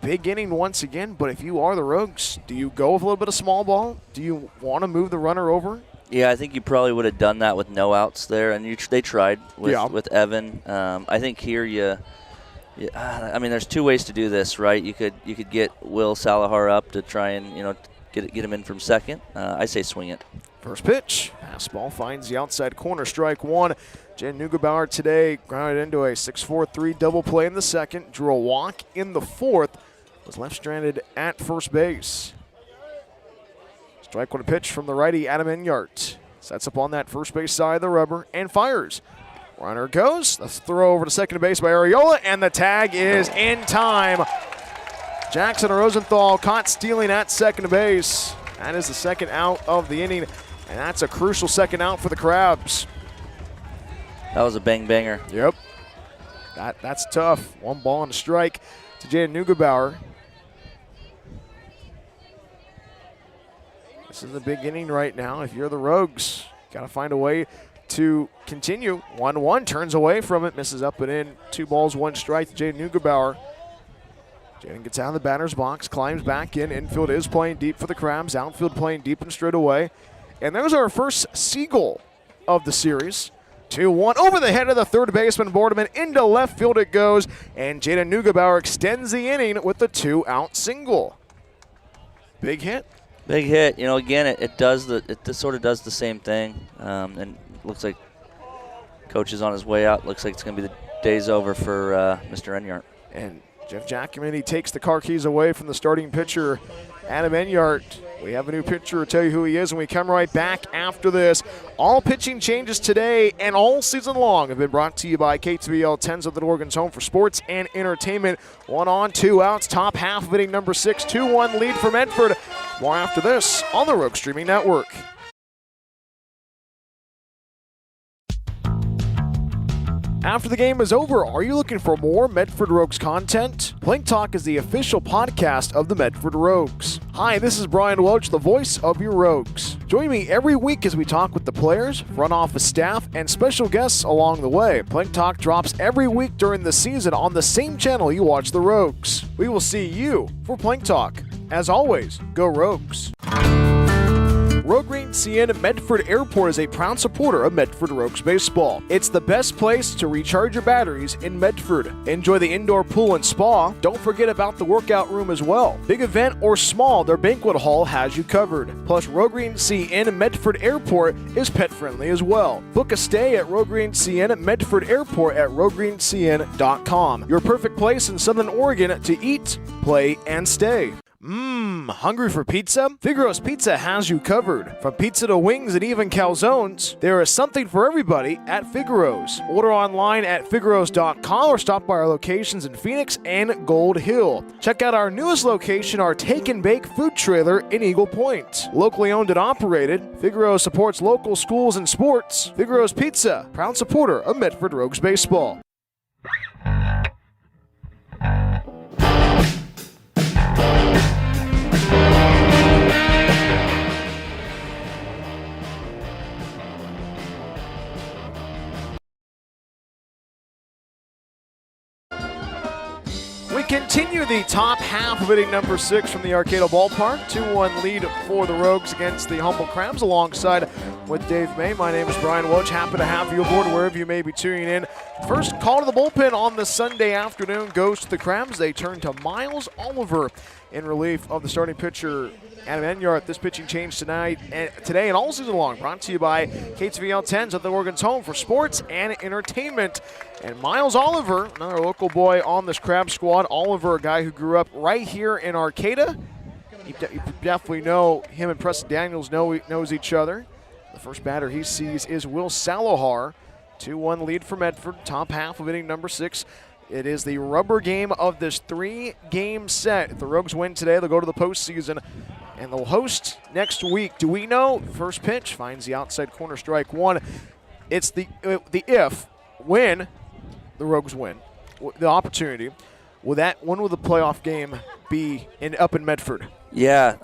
Big inning once again, but if you are the Rogues, do you go with a little bit of small ball? Do you want to move the runner over? Yeah, I think you probably would have done that with no outs there, and they tried with Evan. I think here there's 2 ways to do this, right? You could get Will Salahar up to try and get him in from second. I say swing it. First pitch, fastball finds the outside corner, strike 1. Jen Neugebauer today grounded into a 6-4-3 double play in the 2nd, drew a walk in the 4th, was left stranded at first base. Strike 1 pitch from the righty Adam Enyart. Sets up on that first base side of the rubber and fires. Runner goes. Let's throw over to second base by Areola, and the tag is in time. Jackson Rosenthal caught stealing at second base. That is the 2nd out of the inning, and that's a crucial 2nd out for the Crabs. That was a bang-banger. Yep. That's tough. 1 ball and a strike to Jaden Neugebauer. This is the big inning right now. If you're the Rogues, got to find a way to continue. 1-1, turns away from it, misses up and in. 2 balls, 1 strike to Jaden Neugebauer. Jaden gets out of the batter's box, climbs back in. Infield is playing deep for the Crabs. Outfield playing deep and straight away. And there's our first Seagull of the series. 2-1 over the head of the third baseman Boardman. Into left field it goes. And Jaden Neugebauer extends the inning with the 2-out single. Big hit. Big hit. Again, it sort of does the same thing. And looks like coach is on his way out. Looks like it's going to be the day's over for Mr. Enyart. And Jeff Jackman, he takes the car keys away from the starting pitcher, Adam Enyart. We have a new pitcher to tell you who he is, and we come right back after this. All pitching changes today and all season long have been brought to you by KTVL 10s of the Oregon's home for sports and entertainment. 1 on, 2 outs, top half of inning number 6, 2-1 lead for Medford. More after this on the Rogue Streaming Network. After the game is over, are you looking for more Medford Rogues content? Plank Talk is the official podcast of the Medford Rogues. Hi, this is Brian Welch, the voice of your Rogues. Join me every week as we talk with the players, front office staff, and special guests along the way. Plank Talk drops every week during the season on the same channel you watch the Rogues. We will see you for Plank Talk. As always, go Rogues. Rogue Green CN Medford Airport is a proud supporter of Medford Rogues baseball. It's the best place to recharge your batteries in Medford. Enjoy the indoor pool and spa. Don't forget about the workout room as well. Big event or small, their banquet hall has you covered. Plus, Rogue Green CN Medford Airport is pet friendly as well. Book a stay at Rogue Green CN Medford Airport at roguegreencn.com. Your perfect place in Southern Oregon to eat, play, and stay. Hungry for pizza? Figaro's Pizza has you covered. From pizza to wings and even calzones, there is something for everybody at Figaro's. Order online at figaros.com or stop by our locations in Phoenix and Gold Hill. Check out our newest location, our Take and Bake food trailer in Eagle Point. Locally owned and operated, Figaro's supports local schools and sports. Figaro's Pizza, proud supporter of Medford Rogues baseball. We continue the top half of inning number 6 from the Arcata Ballpark. 2-1 lead for the Rogues against the Humboldt Crabs alongside with Dave May. My name is Brian Welch. Happy to have you aboard wherever you may be tuning in. First call to the bullpen on the Sunday afternoon goes to the Crabs. They turn to Miles Oliver in relief of the starting pitcher, Adam Enyart. This pitching change today and all season long brought to you by KTVL 10s of the Oregon's home for sports and entertainment. And Miles Oliver, another local boy on this Crab squad. Oliver, a guy who grew up right here in Arcata. You definitely know him and Preston Daniels knows each other. The first batter he sees is Will Salohar. 2-1 lead for Medford, top half of inning number 6. It is the rubber game of this 3-game set. If the Rogues win today, they'll go to the postseason, and they'll host next week. Do we know? First pitch finds the outside corner, strike one. It's the when the Rogues win, the opportunity. When will the playoff game be up in Medford? Yeah,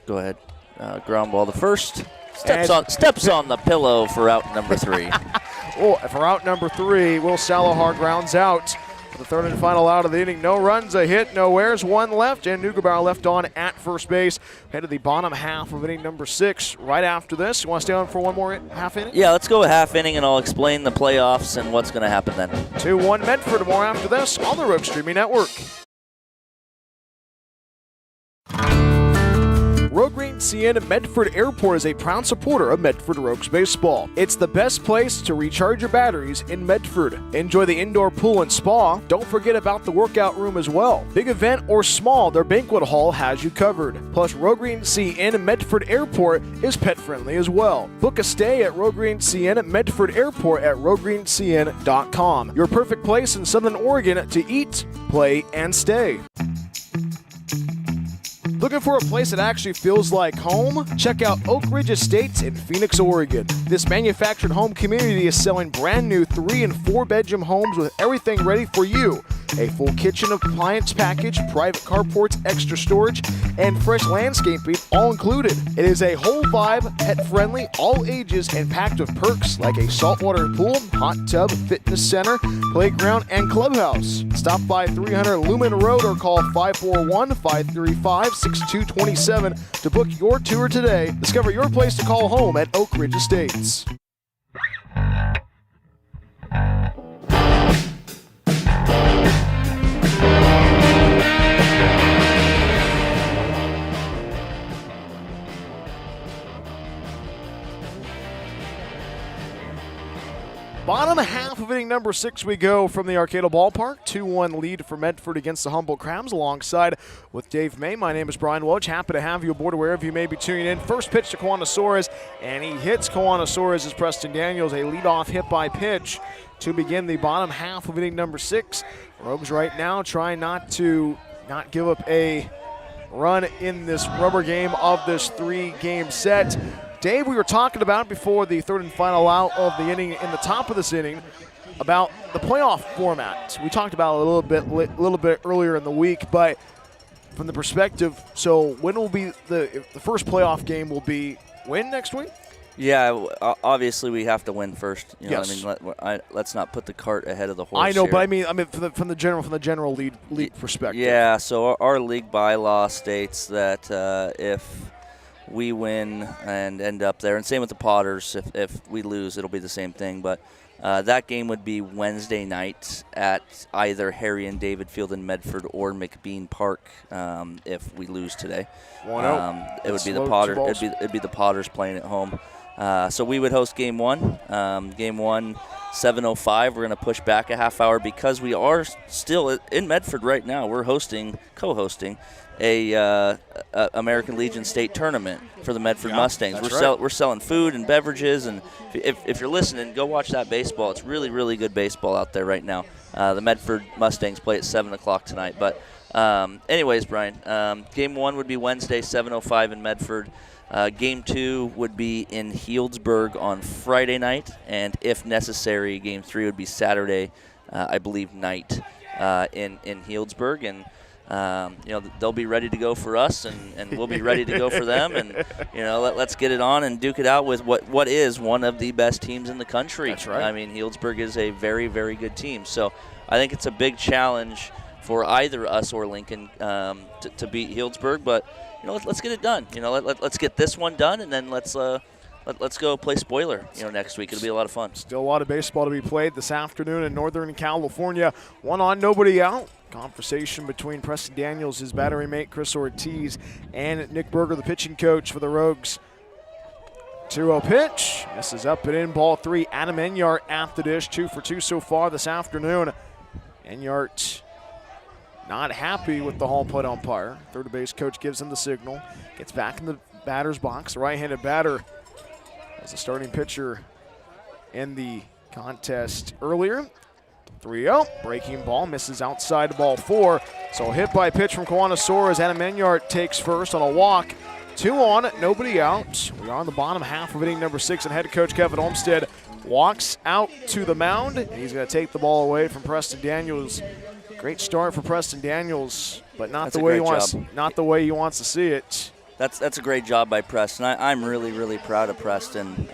go ahead. Ground ball. The first steps on the pillow for out number 3. For out number 3, Will Salohar grounds out for the third and final out of the inning. No runs, a hit, no errors, 1 left, and Neugebauer left on at first base. Head to the bottom half of inning number 6 right after this. You want to stay on for one more half inning? Yeah, let's go a half inning, and I'll explain the playoffs and what's going to happen then. 2-1 Medford, more after this on the Rogue Streaming Network. Rogue Green CN Medford Airport is a proud supporter of Medford Rogues baseball. It's the best place to recharge your batteries in Medford. Enjoy the indoor pool and spa. Don't forget about the workout room as well. Big event or small, their banquet hall has you covered. Plus, Rogue Green CN Medford Airport is pet friendly as well. Book a stay at Rogue Green CN Medford Airport at roguegreencn.com. Your perfect place in Southern Oregon to eat, play, and stay. Looking for a place that actually feels like home? Check out Oak Ridge Estates in Phoenix, Oregon. This manufactured home community is selling brand new 3- and 4-bedroom homes with everything ready for you. A full kitchen appliance package, private carports, extra storage, and fresh landscaping all included. It is a whole vibe, pet-friendly, all ages, and packed with perks like a saltwater pool, hot tub, fitness center, playground, and clubhouse. Stop by 300 Lumen Road or call 541-535-6227 to book your tour today. Discover your place to call home at Oak Ridge Estates. half of inning number 6 we go from the Arcata Ballpark. 2-1 lead for Medford against the Humboldt Crabs, alongside with Dave May. My name is Brian Welch. Happy to have you aboard wherever you may be tuning in. First pitch to Kiwan, and he hits Kiwan as Preston Daniels. A leadoff hit by pitch to begin the bottom half of inning number 6. Rogues right now trying not give up a run in this rubber game of this 3-game set. Dave, we were talking about before the third and final out of the inning, in the top of this inning, about the playoff format. We talked about it a little bit earlier in the week, but from the perspective, so when will be the first playoff game will be when next week? Yeah, obviously we have to win first. Yes. Let's not put the cart ahead of the horse. I know, here. but I mean from the general league perspective. Yeah, so our league bylaw states that if we win and end up there, and same with the Potters, if we lose, it'll be the same thing. But that game would be Wednesday night at either Harry and David Field in Medford or McBean Park. If we lose today, it would be the Potters. It'd be the Potters playing at home. So we would host game 1. Game 1, 7:05. We're going to push back a half hour because we are still in Medford right now. We're co-hosting a American Legion State tournament for the Medford Mustangs. We're selling food and beverages, and if you're listening, go watch that baseball. It's really, really good baseball out there right now. The Medford Mustangs play at 7 o'clock tonight. But anyways, Brian, game 1 would be Wednesday, 7:05 in Medford. Game 2 would be in Healdsburg on Friday night, and if necessary, Game 3 would be Saturday, I believe, night in Healdsburg. And they'll be ready to go for us, and we'll be ready to go for them. And let's get it on and duke it out with what is one of the best teams in the country. That's right. I mean, Healdsburg is a very, very good team. So I think it's a big challenge for either us or Lincoln to beat Healdsburg, but let's get it done. Let's get this one done, and then let's go play spoiler. Next week it'll be a lot of fun. Still a lot of baseball to be played this afternoon in Northern California. 1 on, nobody out. Conversation between Preston Daniels, his battery mate Chris Ortiz, and Nick Berger, the pitching coach for the Rogues. 2-0 pitch. Misses up and in. Ball 3. Adam Enyart at the dish. 2 for 2 so far this afternoon. Enyart not happy with the home plate umpire. Third base coach gives him the signal. Gets back in the batter's box. The right-handed batter was the starting pitcher in the contest earlier. 3-0. Breaking ball. Misses outside ball 4. So hit by pitch from Kiwan as Adam Enyart takes first on a walk. 2 on, nobody out. We are on the bottom half of inning number 6, and head coach Kevin Olmsted walks out to the mound, and he's going to take the ball away from Preston Daniels. Great start for Preston Daniels, but not the way he wants to see it. That's a great job by Preston. I'm really, really proud of Preston.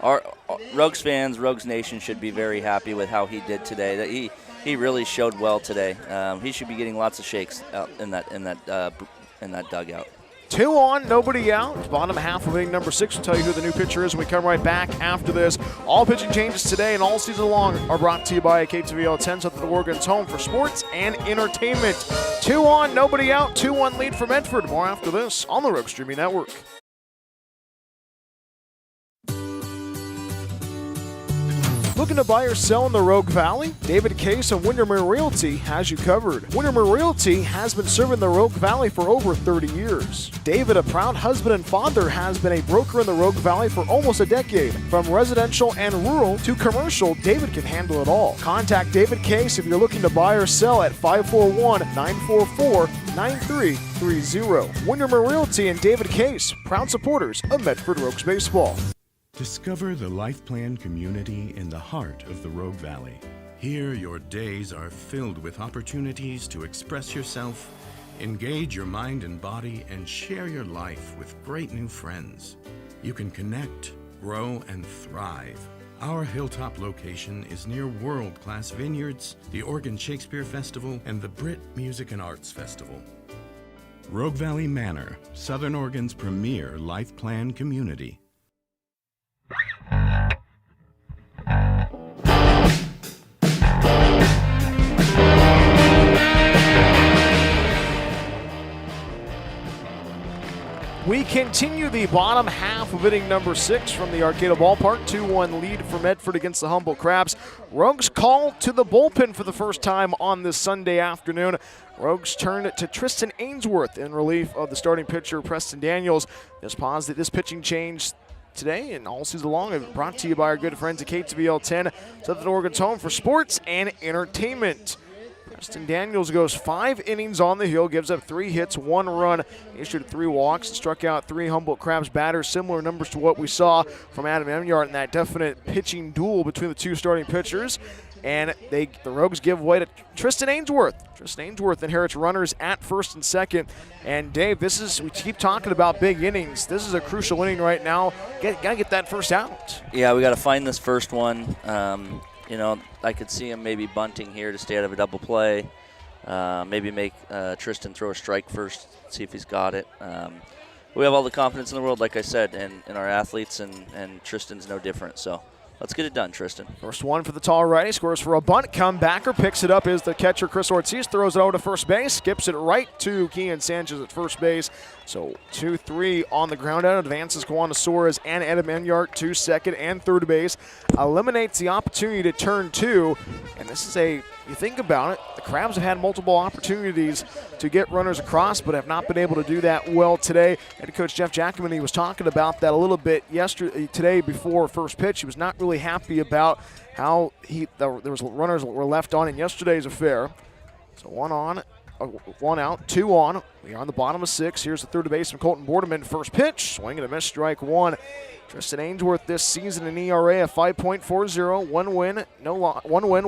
Our Rogues fans, Rogues Nation should be very happy with how he did today. That he really showed well today. He should be getting lots of shakes out in that dugout. 2 on, nobody out. Bottom half of inning number 6 will tell you who the new pitcher is when we come right back after this. All pitching changes today and all season long are brought to you by KTVL 10, Southern Oregon's home for sports and entertainment. 2 on, nobody out. 2-1 lead for Medford. More after this on the Rogue Streaming Network. Looking to buy or sell in the Rogue Valley? David Case of Windermere Realty has you covered. Windermere Realty has been serving the Rogue Valley for over 30 years. David, a proud husband and father, has been a broker in the Rogue Valley for almost a decade. From residential and rural to commercial, David can handle it all. Contact David Case if you're looking to buy or sell at 541-944-9330. Windermere Realty and David Case, proud supporters of Medford Rogues Baseball. Discover the Life Plan community in the heart of the Rogue Valley. Here, your days are filled with opportunities to express yourself, engage your mind and body, and share your life with great new friends. You can connect, grow, and thrive. Our hilltop location is near world-class vineyards, the Oregon Shakespeare Festival, and the Brit Music and Arts Festival. Rogue Valley Manor, Southern Oregon's premier Life Plan community. We continue the bottom half of inning number 6 from the Arcata Ballpark. 2-1 lead for Medford against the Humboldt Crabs. Rogues call to the bullpen for the first time on this Sunday afternoon. Rogues turn to Tristan Ainsworth in relief of the starting pitcher Preston Daniels. This pitching change today and all season long brought to you by our good friends at KTVL 10, Southern Oregon's home for sports and entertainment. Preston Daniels goes 5 innings on the hill, gives up 3 hits, 1 run, issued 3 walks, struck out 3 Humboldt Crabs batters, similar numbers to what we saw from Adam Enyart in that definite pitching duel between the 2 starting pitchers. And the Rogues give way to Tristan Ainsworth. Tristan Ainsworth inherits runners at first and second. And Dave, we keep talking about big innings. This is a crucial inning right now. Gotta get that first out. Yeah, we got to find this first one. I could see him maybe bunting here to stay out of a double play. Maybe make Tristan throw a strike first, see if he's got it. We have all the confidence in the world, like I said, in our athletes, and Tristan's no different. So let's get it done, Tristan. First one for the tall righty, scores for a bunt. Comebacker picks it up is the catcher Chris Ortiz, throws it over to first base, skips it right to Kian Sanchez at first base. So 2-3 on the ground out, advances Juan Suarez and Evan Enyart to second and third base. Eliminates the opportunity to turn 2, and this is you think about it, the Crabs have had multiple opportunities to get runners across, but have not been able to do that well today. Head coach Jeff Jackman, he was talking about that a little bit today before first pitch. He was not really happy about how there was runners that were left on in yesterday's affair. So 1 out, 2 on. We are on the bottom of 6. Here's the third baseman Colton Boardman. First pitch, swing and a miss, strike 1. Tristan Ainsworth this season an ERA of 5.40, 1 win,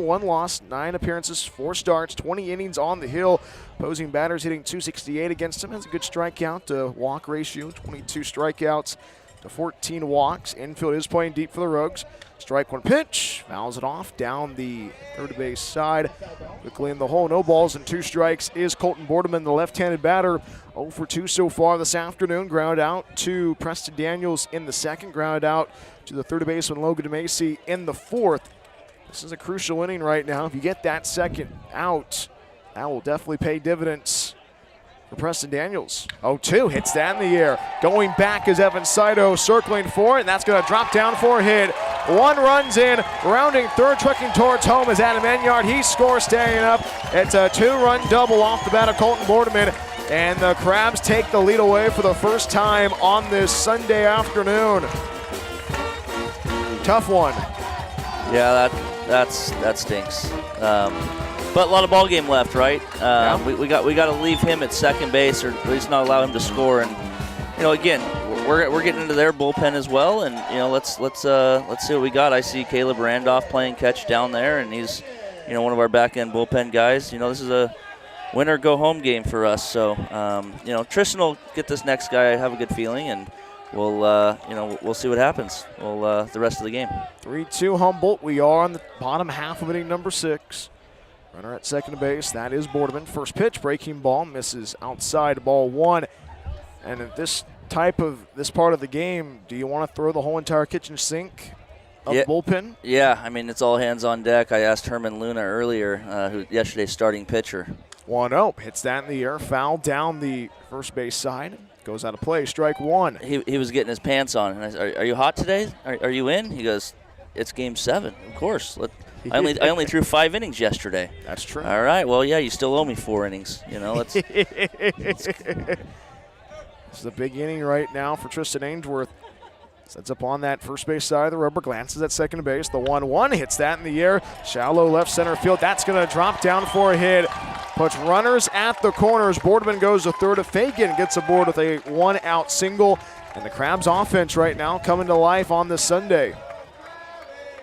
1 loss, 9 appearances, 4 starts, 20 innings on the hill. Opposing batters hitting .268 against him. Has a good strikeout to walk ratio, 22 strikeouts to 14 walks. Infield is playing deep for the Rogues. Strike 1 pitch, fouls it off down the third base side. Quickly in the hole, no balls and 2 strikes is Colton Boardman, the left-handed batter. 0 for 2 so far this afternoon. Ground out to Preston Daniels in the second. Ground out to the third baseman Logan Macy in the fourth. This is a crucial inning right now. If you get that second out, that will definitely pay dividends for Preston Daniels. 0-2, hits that in the air. Going back is Evan Saito, circling for it, and that's going to drop down for a hit. 1 runs in, rounding third, trucking towards home is Adam Enyart. He scores, staying up. It's a 2-run double off the bat of Colton Boardman, and the Crabs take the lead away for the first time on this Sunday afternoon. Tough one. Yeah, that stinks. But a lot of ball game left, right? We got to leave him at second base, or at least not allow him to score. And again, we're getting into their bullpen as well. And let's see what we got. I see Caleb Randolph playing catch down there, and he's one of our back end bullpen guys. This is a win or go home game for us. So Tristan will get this next guy. I have a good feeling, and we'll see what happens. The rest of the game. 3-2 Humboldt. We are on the bottom half of inning number 6. Runner at second base, that is Boardman. First pitch, breaking ball, misses outside, ball 1. And at this part of the game, do you want to throw the whole entire kitchen sink of the bullpen? Yeah, it's all hands on deck. I asked Herman Luna earlier, who yesterday's starting pitcher. 1-0, hits that in the air, foul down the first base side, goes out of play, strike 1. He was getting his pants on, and I said, are you hot today? Are you in? He goes, it's game 7, of course. I only threw 5 innings yesterday. That's true. All right. Well, yeah, you still owe me 4 innings. Let's. This is a big inning right now for Tristan Ainsworth. Sets up on that first base side of the rubber, glances at second base. The 1-1 hits that in the air. Shallow left center field. That's going to drop down for a hit. Puts runners at the corners. Boardman goes to third. Fagan gets aboard with a 1-out single. And the Crabs offense right now coming to life on this Sunday.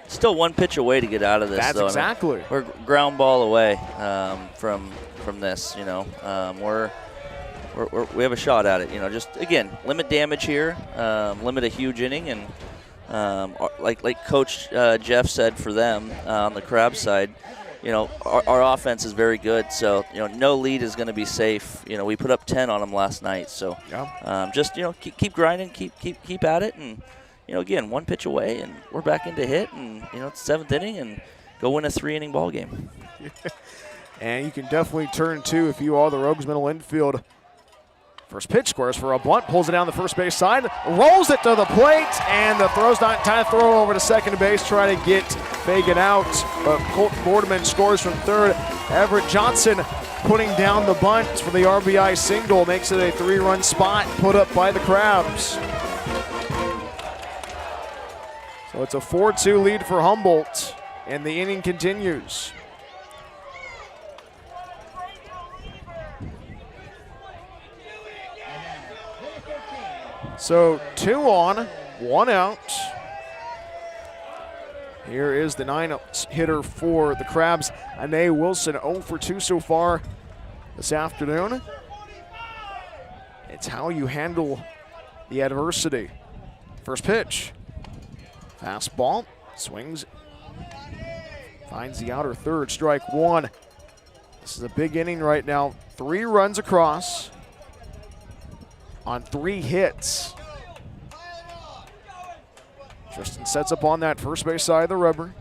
Still 1 pitch away to get out of this. That's exactly. We're ground ball away from this. We have a shot at it. Just again, limit damage here, limit a huge inning, and like Coach Jeff said for them on the Crabs side, our offense is very good. So no lead is going to be safe. We put up 10 on them last night. So just keep grinding, keep at it, and. Again, 1 pitch away, and we're back into hit, and, it's 7th inning, and go win a 3-inning ball game. And you can definitely turn 2 if you are the Rogues middle infield. First pitch squares for a bunt, pulls it down the first base side, rolls it to the plate, and the throw's not time to throw over to second base, trying to get Fagan out. But Colton Boardman scores from third. Everett Johnson putting down the bunt for the RBI single, makes it a 3-run spot put up by the Crabs. So it's a 4-2 lead for Humboldt, and the inning continues. So 2 on, 1 out. Here is the 9th hitter for the Crabs, Ane Wilson, 0 for 2 so far this afternoon. It's how you handle the adversity. First pitch, fastball, swings, finds the outer third, strike 1. This is a big inning right now. 3 runs across on 3 hits. Tristan sets up on that first base side of the rubber.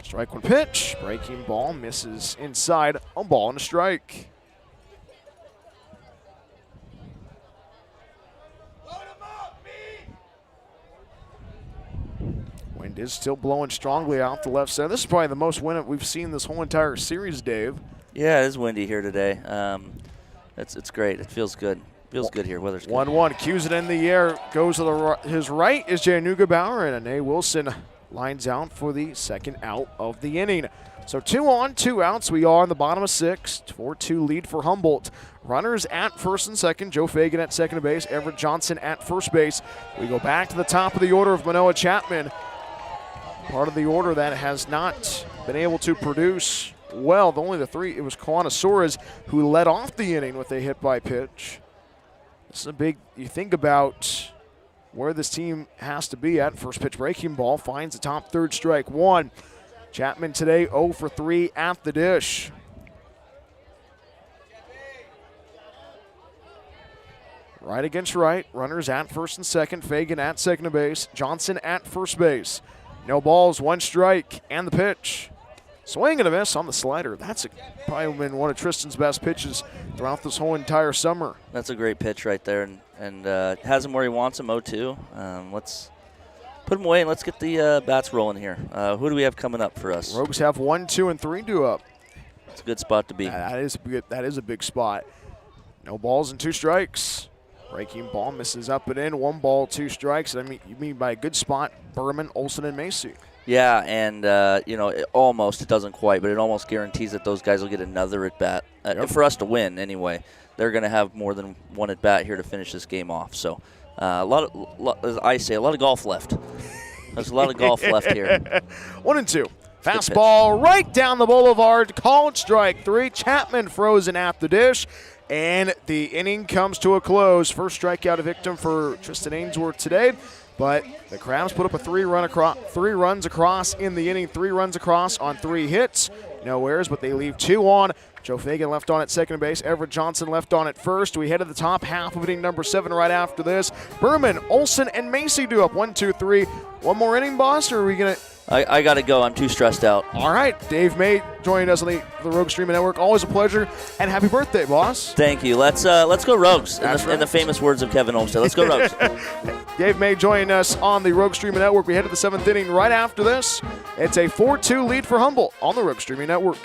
Strike 1 pitch, breaking ball, misses inside, a ball and a strike. Wind is still blowing strongly out the left side. This is probably the most wind we've seen this whole entire series, Dave. Yeah, it is windy here today. It's great. It feels good. Feels good here. Weather's good. 1-1, cues it in the air, goes to his right is Januga Bauer, and Ane Wilson lines out for the second out of the inning. So 2 on, 2 outs. We are in the bottom of 6. 4-2 lead for Humboldt. Runners at first and second. Joe Fagan at second base. Everett Johnson at first base. We go back to the top of the order of Manoa Chapman. Part of the order that has not been able to produce well. Only the 3, it was Kawana Soares who led off the inning with a hit by pitch. This is a big, you think about where this team has to be at. First pitch breaking ball, finds the top third, strike 1. Chapman today 0 for 3 at the dish. Right against right, runners at first and second, Fagan at second base, Johnson at first base. No balls, 1 strike, and the pitch. Swing and a miss on the slider. That's probably been one of Tristan's best pitches throughout this whole entire summer. That's a great pitch right there, and has him where he wants him, 0-2. Let's put him away and let's get the bats rolling here. Who do we have coming up for us? Rogues have 1, 2, and 3 due up. It's a good spot to be. That is a big spot. No balls and 2 strikes. Breaking ball misses up and in. 1 ball, 2 strikes. I mean, you mean by a good spot, Berman, Olsen, and Macy. Yeah, and, it doesn't quite, but it almost guarantees that those guys will get another at-bat. For us to win, anyway, they're going to have more than 1 at-bat here to finish this game off. So, as I say, a lot of golf left. There's a lot of golf left here. 1 and 2. Fastball right down the boulevard. Called strike 3. Chapman frozen at the dish. And the inning comes to a close. First strikeout victim for Tristan Ainsworth today. But the Crabs put up a 3 runs across in the inning, 3 runs across on 3 hits. No errors, but they leave 2 on. Joe Fagan left on at second base. Everett Johnson left on at first. We head to the top half of inning number 7 right after this. Berman, Olsen, and Macy do up 1, 2, 3. One more inning, boss, or are we going to... I got to go. I'm too stressed out. All right. Dave May joining us on the Rogue Streaming Network. Always a pleasure. And happy birthday, boss. Thank you. Let's go Rogues, in the famous words of Kevin Olmstead. Let's go Rogues. Dave May joining us on the Rogue Streaming Network. We head to the 7th inning right after this. It's a 4-2 lead for Humboldt on the Rogue Streaming Network.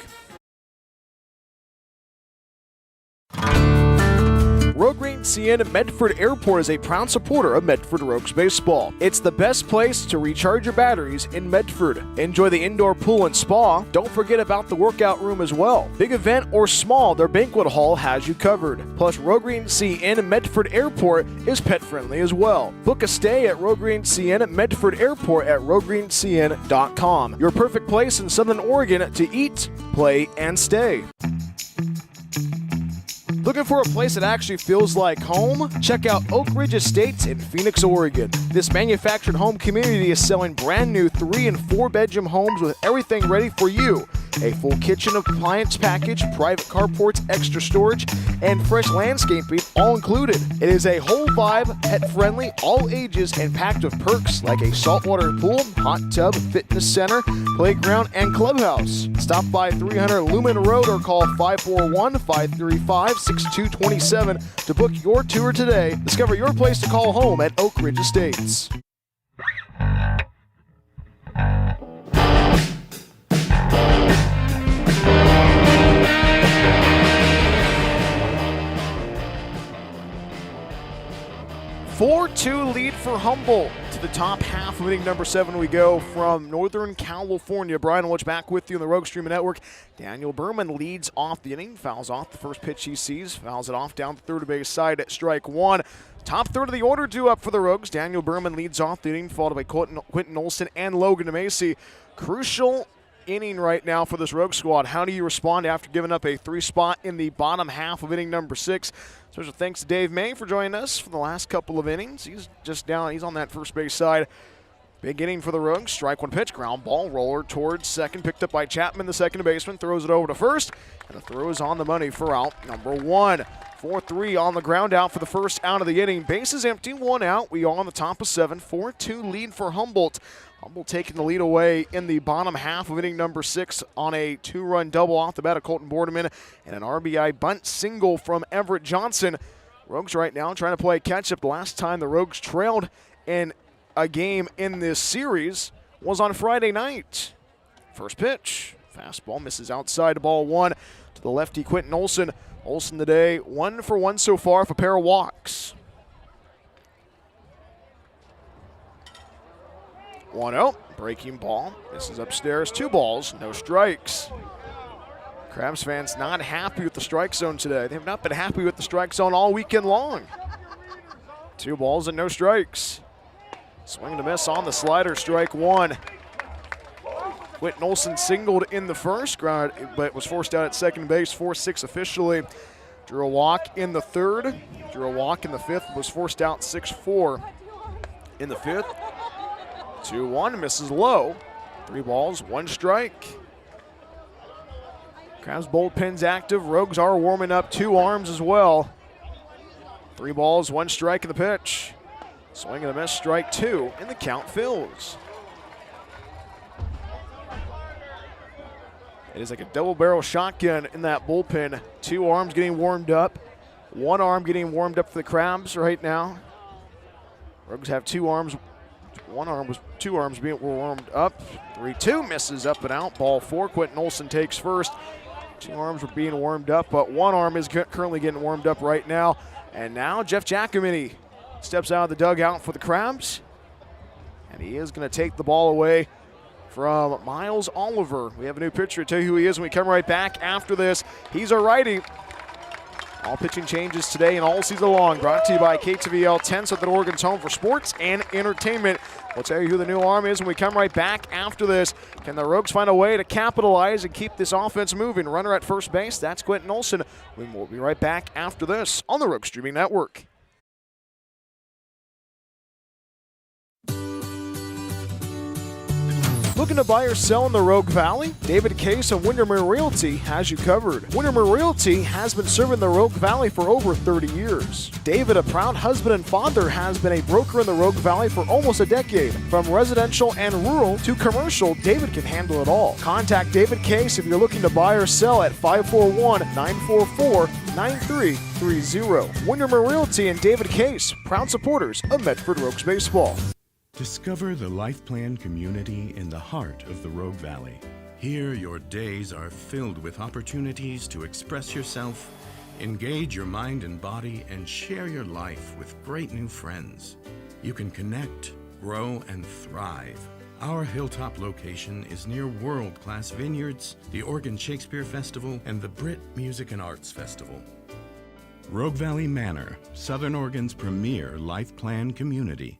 Rogue Green CN Medford Airport is a proud supporter of Medford Rogues baseball. It's the best place to recharge your batteries in Medford. Enjoy the indoor pool and spa. Don't forget about the workout room as well. Big event or small, their banquet hall has you covered. Plus, Rogue Green CN Medford Airport is pet friendly as well. Book a stay at Rogue Green CN Medford Airport at roguegreencn.com. Your perfect place in Southern Oregon to eat, play, and stay. Looking for a place that actually feels like home? Check out Oak Ridge Estates in Phoenix, Oregon. This manufactured home community is selling brand new 3- and 4-bedroom homes with everything ready for you. a full kitchen appliance package, private carports, extra storage, and fresh landscaping all included. It is a whole vibe, pet-friendly, all ages, and packed with perks like a saltwater pool, hot tub, fitness center, playground, and clubhouse. Stop by 300 Lumen Road or call 541-535-6227 to book your tour today. Discover your place to call home at Oak Ridge Estates. 4-2 lead for Humboldt. To the top half of inning number 7 we go from Northern California. Brian Welch back with you on the Rogue Streaming Network. Daniel Berman leads off the inning, fouls off the first pitch he sees, fouls it off down the third base side at strike 1. Top third of the order due up for the Rogues. Daniel Berman leads off the inning, followed by Quentin Olson and Logan Macy. Crucial inning right now for this Rogue squad. How do you respond after giving up a 3 spot in the bottom half of inning number 6? Special thanks to Dave May for joining us for the last couple of innings. He's just down. He's on that first base side. Big inning for the Rogues. Strike 1 pitch, ground ball, roller towards second, picked up by Chapman, the second baseman, throws it over to first, and the throw is on the money for out number 1. 4-3 on the ground out for the first out of the inning. Bases empty, 1 out. We are on the top of 7. 4-2 lead for Humboldt. Humboldt taking the lead away in the bottom half of inning number 6 on a 2-run double off the bat of Colton Boardman and an RBI bunt single from Everett Johnson. Rogues right now trying to play catch-up. The last time the Rogues trailed in a game in this series was on Friday night. First pitch, fastball misses outside, ball 1 to the lefty Quentin Olson. Olson today 1 for 1 so far with a pair of walks. 1-0, breaking ball, misses upstairs, 2 balls, no strikes. Crabs fans not happy with the strike zone today. They have not been happy with the strike zone all weekend long. 2 balls and no strikes. Swing and a miss on the slider, strike 1. Quentin Olson singled in the first, but was forced out at second base, 4-6 officially. Drew a walk in the third, drew a walk in the fifth, was forced out 6-4 in the fifth. 2-1, misses low. 3 balls, 1 strike. Crabs bullpen's active. Rogues are warming up 2 arms as well. 3 balls, 1 strike in the pitch. Swing and a miss, strike 2, and the count fills. It is like a double barrel shotgun in that bullpen. 2 arms getting warmed up. 1 arm getting warmed up for the Crabs right now. Rogues have 2 arms. 2 arms being warmed up. 3-2 misses up and out. Ball 4. Quentin Olson takes first. 2 arms were being warmed up, but 1 arm is currently getting warmed up right now. And now Jeff Giacomini steps out of the dugout for the Crabs. And he is going to take the ball away from Miles Oliver. We have a new pitcher to tell you who he is when we come right back after this. He's a righty. All pitching changes today and all season long. Brought to you by KTVL 10, Southern Oregon's home for sports and entertainment. We'll tell you who the new arm is when we come right back after this. Can the Rogues find a way to capitalize and keep this offense moving? Runner at first base, that's Quentin Olson. We will be right back after this on the Rogue Streaming Network. Looking to buy or sell in the Rogue Valley? David Case of Windermere Realty has you covered. Windermere Realty has been serving the Rogue Valley for over 30 years. David, a proud husband and father, has been a broker in the Rogue Valley for almost a decade. From residential and rural to commercial, David can handle it all. Contact David Case if you're looking to buy or sell at 541-944-9330. Windermere Realty and David Case, proud supporters of Medford Rogues Baseball. Discover the Life Plan community in the heart of the Rogue Valley. Here, your days are filled with opportunities to express yourself, engage your mind and body, and share your life with great new friends. You can connect, grow, and thrive. Our hilltop location is near world-class vineyards, the Oregon Shakespeare Festival, and the Brit Music and Arts Festival. Rogue Valley Manor, Southern Oregon's premier Life Plan community.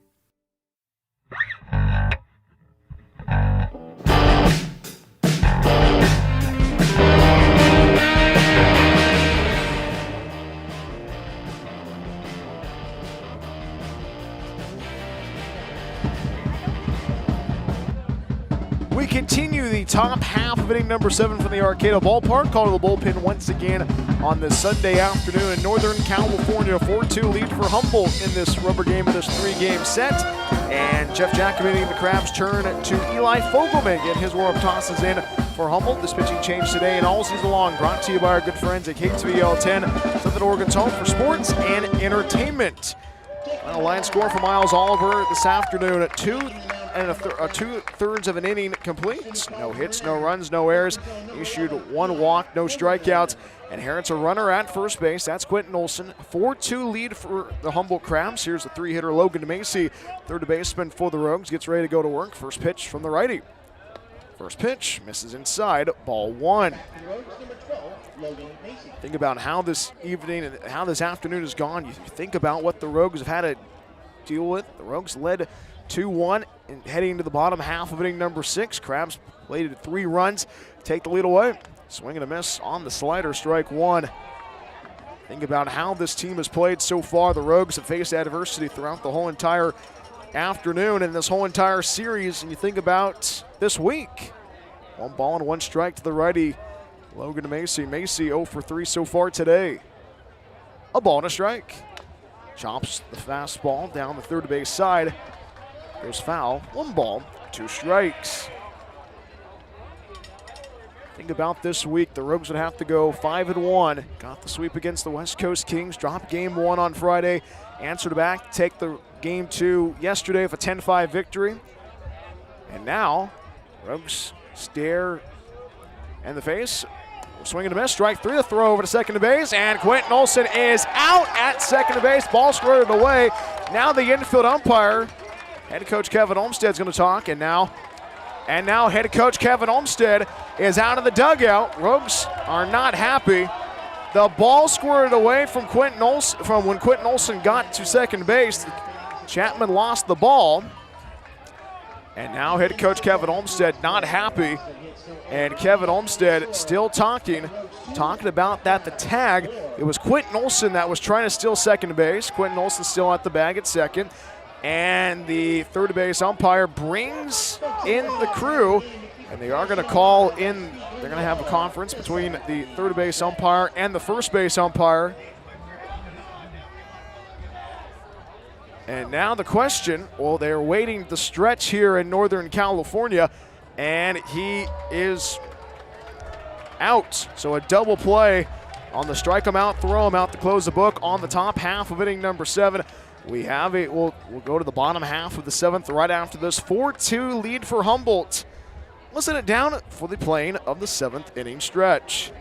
We continue the top top half of inning number 7 from the Arcata Ballpark. Call to the bullpen once again on this Sunday afternoon in Northern California. 4-2 lead for Humboldt in this rubber game of this 3-game set. And Jeff Giacomini and the Crabs turn to Eli Fogelman. Get his warm-up tosses in for Humboldt. This pitching change today and all season long, brought to you by our good friends at KTVL 10, Southern Oregon's home for sports and entertainment. Final line score for Miles Oliver this afternoon at 2/3 of an inning complete. No hits, no runs, no errors. Issued 1 walk, no strikeouts, and inherits a runner at first base. That's Quentin Olson. 4-2 lead for the Humboldt Crabs. Here's the 3-hitter Logan Macy, third baseman for the Rogues. Gets ready to go to work. First pitch from the righty. First pitch misses inside, ball 1. Think about how this evening and how this afternoon has gone. You think about what the Rogues have had to deal with. The Rogues led 2-1 and heading into the bottom half of inning number 6. Crabs played 3 runs, take the lead away. Swing and a miss on the slider, strike 1. Think about how this team has played so far. The Rogues have faced adversity throughout the whole entire afternoon and this whole entire series. And you think about this week. 1 ball and 1 strike to the righty, Logan Macy. Macy 0 for 3 so far today. A ball and a strike. Chops the fastball down the third base side. Goes foul. 1 ball, 2 strikes. Think about this week. The Rogues would have to go 5-1. Got the sweep against the West Coast Kings. Dropped game 1 on Friday. Answered back. Take the game 2 yesterday with a 10-5 victory. And now, Rogues stare in the face. Swing and a miss. Strike 3. The throw over to second base. And Quentin Olson is out at second base. Ball squirted away. Now the infield umpire, head coach Kevin Olmstead, is going to talk. And now head coach Kevin Olmstead is out of the dugout. Rogues are not happy. The ball squirted away from when Quentin Olson got to second base. Chapman lost the ball. And now head coach Kevin Olmstead not happy. And Kevin Olmstead still talking about that the tag. It was Quentin Olson that was trying to steal second base. Quentin Olson still at the bag at second. And the third base umpire brings in the crew, and they are going to call in. They're going to have a conference between the third base umpire and the first base umpire. And now the question, well, they're waiting the stretch here in Northern California, and he is out. So a double play on the strike him out, throw him out to close the book on the top half of inning number 7. We have it. We'll go to the bottom half of the 7th right after this. 4-2 lead for Humboldt. Let's set it down for the playing of the 7th inning stretch.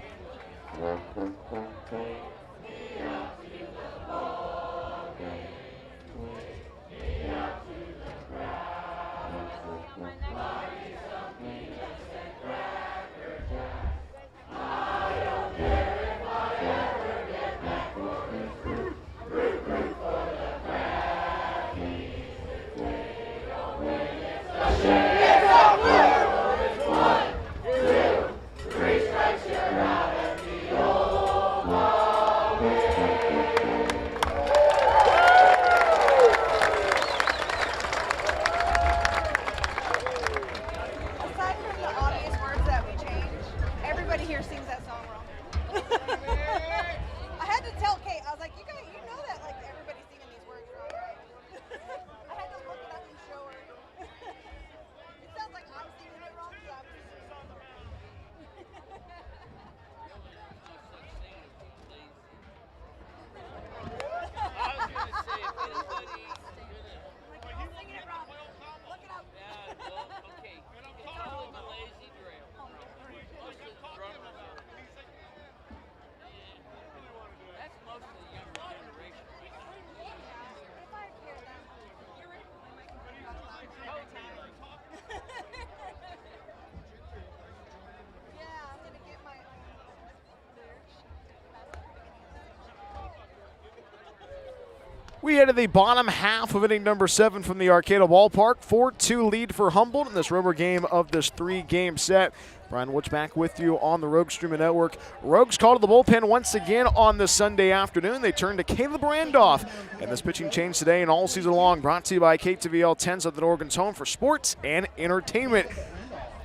We head to the bottom half of inning number 7 from the Arcata Ballpark. 4-2 lead for Humboldt in this rubber game of this 3-game set. Brian Woods back with you on the Rogues Streaming Network. Rogues called to the bullpen once again on this Sunday afternoon. They turn to Caleb Randolph. And this pitching change today and all season long, brought to you by KTVL 10, Southern Oregon's home for sports and entertainment.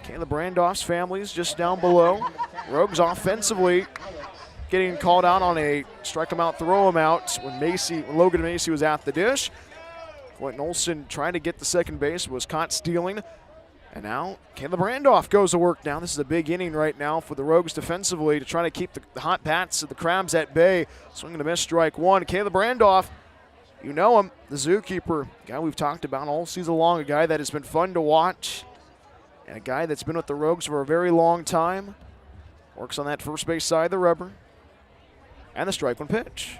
Caleb Brandoff's family is just down below. Rogues offensively getting called out on a strike him out, throw him out when Logan Macy was at the dish. Quentin Olson trying to get to second base, was caught stealing. And now Caleb Brandoff goes to work now. This is a big inning right now for the Rogues defensively to try to keep the hot bats of the Crabs at bay. Swinging a miss, strike one. Caleb Brandoff, you know him, the zookeeper, guy we've talked about all season long, a guy that has been fun to watch, and a guy that's been with the Rogues for a very long time. Works on that first base side of the rubber. And the strike one pitch.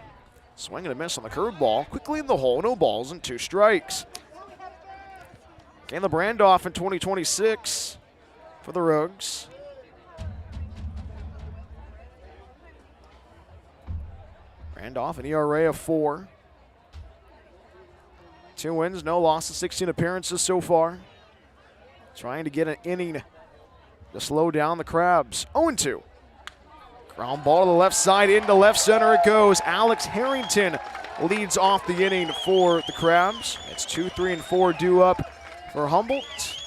Swing and a miss on the curveball. Quickly in the hole, no balls and 2 strikes. Caleb Brandoff in 2026 for the Rogues. Brandoff, an ERA of 4. 2 wins, no losses, 16 appearances so far. Trying to get an inning to slow down the Crabs. 0-2. Ground ball to the left side, into left center it goes. Alex Harrington leads off the inning for the Crabs. It's 2, 3, and 4 due up for Humboldt.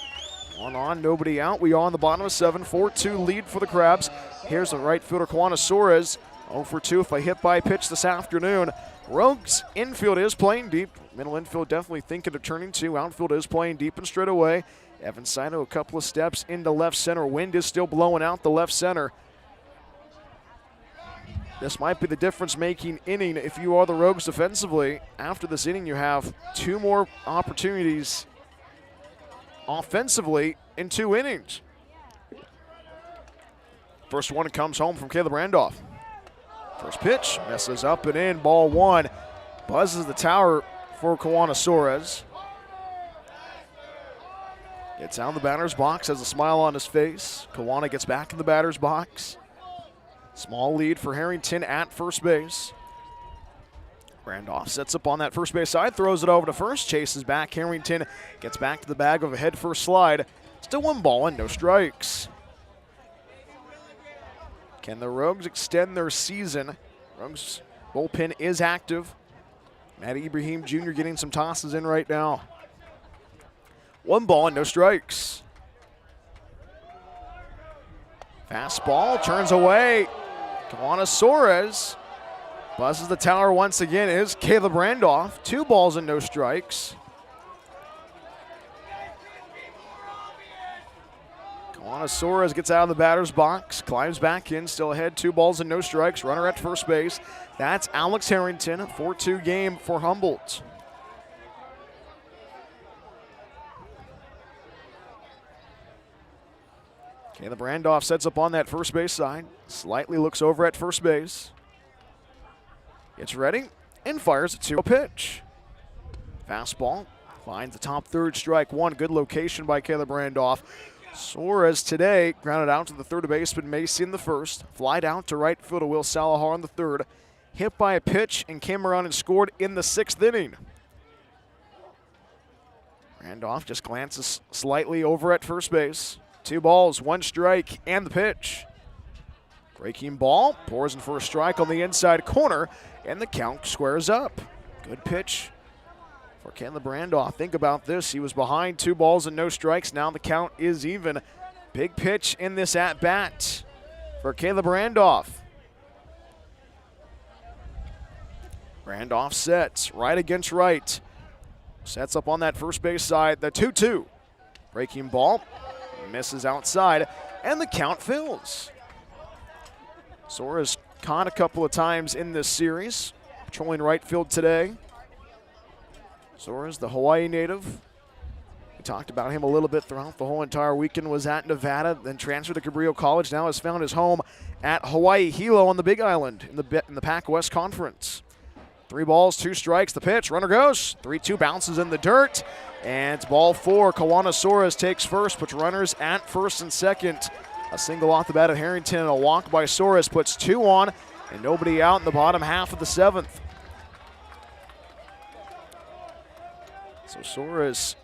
1 on, nobody out. We are on the bottom of 7, 4-2 lead for the Crabs. Here's the right fielder, Kian Sanchez. 0 for 2 if I hit by pitch this afternoon. Rogues infield is playing deep. Middle infield definitely thinking of turning 2. Outfield is playing deep and straight away. Evan Saito a couple of steps into left center. Wind is still blowing out the left center. This might be the difference-making inning if you are the Rogues defensively. After this inning, you have 2 more opportunities offensively in 2 innings. First one comes home from Caleb Brandoff. First pitch, messes up and in, ball 1. Buzzes the tower for Kian Sanchez. Gets out of the batter's box, has a smile on his face. Kian gets back in the batter's box. Small lead for Harrington at first base. Brandoff sets up on that first base side, throws it over to first, chases back. Harrington gets back to the bag of a head first slide. Still 1 ball and no strikes. Can the Rogues extend their season? Rogues bullpen is active. Matt Ibrahim Jr. getting some tosses in right now. 1 ball and no strikes. Fastball turns away. Kian Sanchez buzzes the tower once again. Is Caleb Brandoff. 2 balls and no strikes. Kian Sanchez gets out of the batter's box, climbs back in, still ahead, 2 balls and no strikes. Runner at first base. That's Alex Harrington, 4-2 game for Humboldt. Caleb Brandoff sets up on that first base side, slightly looks over at first base. Gets ready and fires a 2 pitch. Fastball finds the top third, strike 1. Good location by Caleb Brandoff. Sanchez today grounded out to the third baseman Macy in the first. Flied out to right fielder Will Salahar in the third. Hit by a pitch and came around and scored in the 6th inning. Brandoff just glances slightly over at first base. 2 balls, 1 strike, and the pitch. Breaking ball, pours in for a strike on the inside corner, and the count squares up. Good pitch for Caleb Brandoff. Think about this. He was behind, 2 balls and no strikes. Now the count is even. Big pitch in this at-bat for Caleb Brandoff. Brandoff sets right against right. Sets up on that first base side, the 2-2. Breaking ball. Misses outside, and the count fills. Sanchez caught a couple of times in this series, patrolling right field today. Sanchez, the Hawaii native. We talked about him a little bit throughout the whole entire weekend. Was at Nevada, then transferred to Cabrillo College. Now has found his home at Hawaii Hilo on the Big Island in the Pac West Conference. 3 balls, 2 strikes. The pitch, runner goes. 3-2 bounces in the dirt. And it's ball 4. Kian Sanchez takes first, puts runners at first and second. A single off the bat of Harrington and a walk by Sanchez puts 2 on and nobody out in the bottom half of the 7th. So Sanchez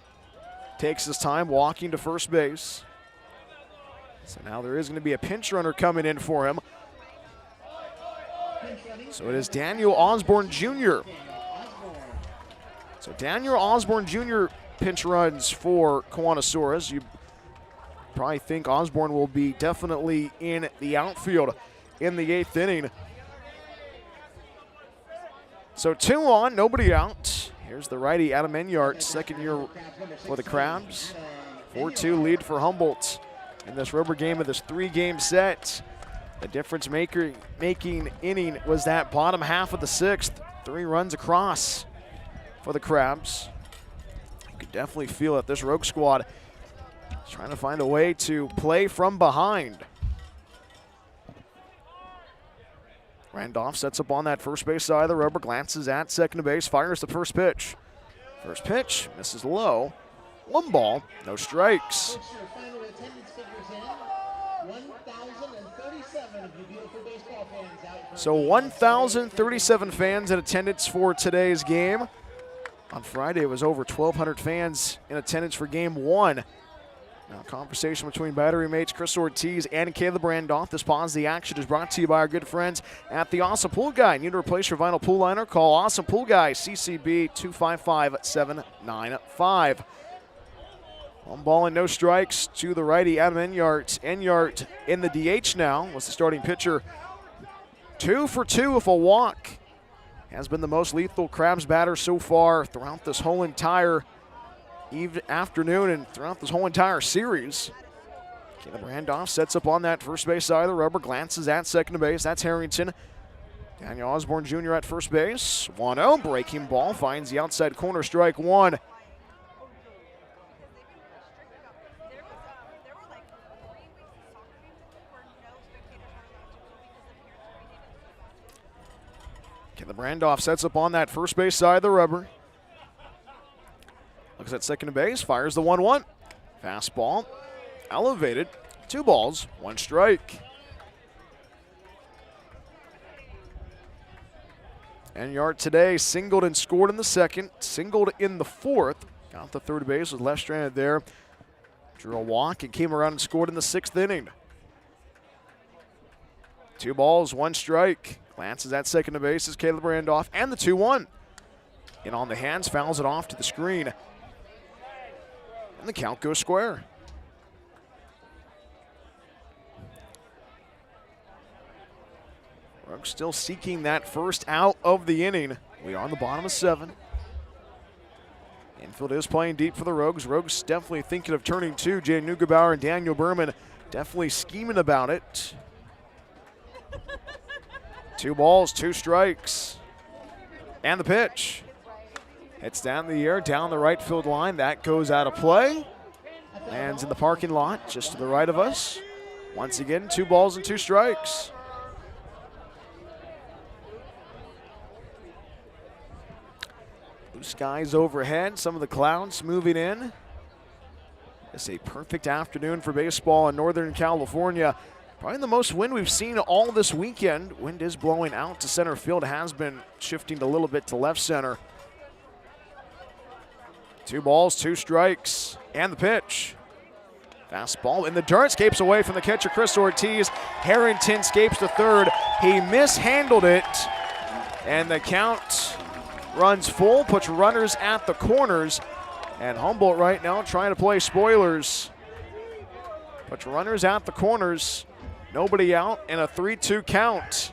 takes his time walking to first base. So now there is going to be a pinch runner coming in for him. So it is Daniel Osborne Jr. So Daniel Osborne Jr. pinch runs for Kian Sanchez. probably think Osborne will be definitely in the outfield in the 8th inning. So 2 on, nobody out. Here's the righty Adam Enyart, second year for the Crabs. 4-2 lead for Humboldt in this rubber game of this 3-game set. The difference making inning was that bottom half of the 6th. 3 runs across for the Crabs. You could definitely feel it. This Rogue squad is trying to find a way to play from behind. Randolph sets up on that first base side of the rubber, glances at second base, fires the first pitch. First pitch, misses low. 1 ball, no strikes. So 1,037 fans in attendance for today's game. On Friday, it was over 1,200 fans in attendance for game 1. Now, conversation between battery mates Chris Ortiz and Caleb Randolph. This pause the action is brought to you by our good friends at the Awesome Pool Guy. Need to replace your vinyl pool liner? Call Awesome Pool Guy, CCB 255-795. 1 ball and no strikes to the righty Adam Enyart. Enyart in the DH now was the starting pitcher. 2 for 2 with a walk. Has been the most lethal Crabs batter so far throughout this whole entire afternoon and throughout this whole entire series. Caleb Randolph sets up on that first base side of the rubber, glances at second base. That's Harrington. Daniel Osborne Jr. at first base. 1-0, breaking ball, finds the outside corner, strike 1. Caleb Randolph sets up on that first base side of the rubber. Looks at second base, fires the 1-1. Fastball, elevated, 2 balls, 1 strike. Enyart today singled and scored in the 2nd, singled in the 4th. Got the third base, was left-stranded there. Drew a walk and came around and scored in the 6th inning. 2 balls, 1 strike. Glances at second base is Caleb Randolph, and the 2-1. In on the hands, fouls it off to the screen. And the count goes square. Rogues still seeking that first out of the inning. We are on the bottom of 7. Infield is playing deep for the Rogues. Rogues definitely thinking of turning 2. Jay Neugebauer and Daniel Berman definitely scheming about it. 2 balls, 2 strikes. And the pitch. It's down the air, down the right field line. That goes out of play. Lands in the parking lot just to the right of us. Once again, 2 balls and 2 strikes. Blue skies overhead, some of the clouds moving in. It's a perfect afternoon for baseball in Northern California. Probably the most wind we've seen all this weekend. Wind is blowing out to center field, has been shifting a little bit to left center. 2 balls, 2 strikes, and the pitch. Fastball in the dirt, escapes away from the catcher, Chris Ortiz. Harrington escapes to third. He mishandled it, and the count runs full, puts runners at the corners. And Humboldt right now trying to play spoilers. Puts runners at the corners. Nobody out, and a 3-2 count.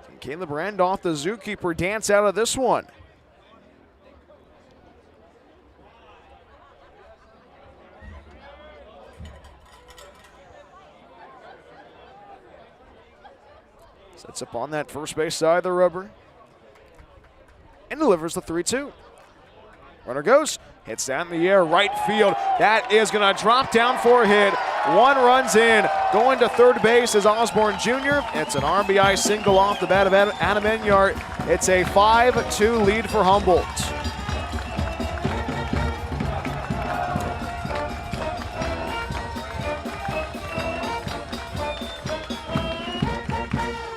Can Caleb Randolph, the zookeeper, dance out of this one? Sets up on that first base side of the rubber. And delivers the 3-2. Runner goes, hits down in the air, right field. That is going to drop down for a hit. 1 runs in. Going to third base is Osborne Jr. It's an RBI single off the bat of Adam Enyart. It's a 5-2 lead for Humboldt.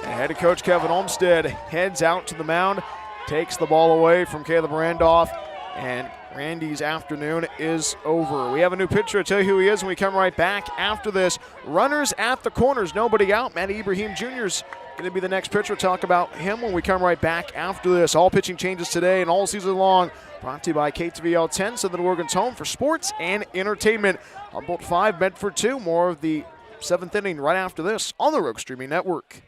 Head coach Kevin Olmstead heads out to the mound, takes the ball away from Caleb Randolph, and Randy's afternoon is over. We have a new pitcher. I'll tell you who he is when we come right back after this. Runners at the corners, nobody out. Matty Ibrahim Jr. is going to be the next pitcher. We'll talk about him when we come right back after this. All pitching changes today and all season long. Brought to you by KTVL 10, Southern Oregon's home for sports and entertainment. Humboldt 5, Medford 2. More of the 7th inning right after this on the Rogue Streaming Network.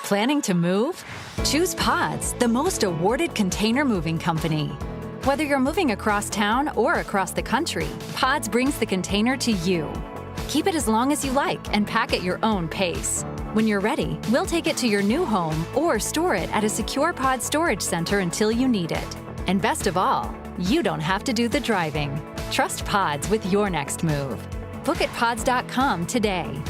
Planning to move? Choose Pods, the most awarded container moving company. Whether you're moving across town or across the country, Pods brings the container to you. Keep it as long as you like and pack at your own pace. When you're ready, we'll take it to your new home or store it at a secure Pod storage center until you need it. And best of all, you don't have to do the driving. Trust Pods with your next move. Book at pods.com today.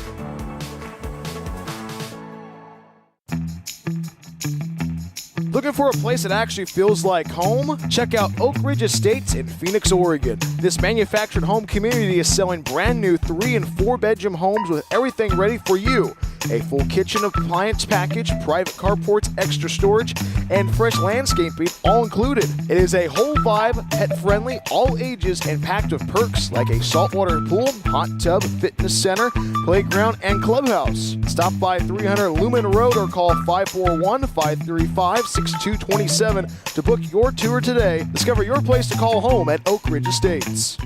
Looking for a place that actually feels like home? Check out Oak Ridge Estates in Phoenix, Oregon. This manufactured home community is selling brand new 3 and 4 bedroom homes with everything ready for you. A full kitchen appliance package, private carports, extra storage, and fresh landscaping all included. It is a whole vibe, pet friendly, all ages, and packed with perks like a saltwater pool, hot tub, fitness center, playground, and clubhouse. Stop by 300 Lumen Road or call 541-535-6227 to book your tour today. Discover your place to call home at Oak Ridge Estates.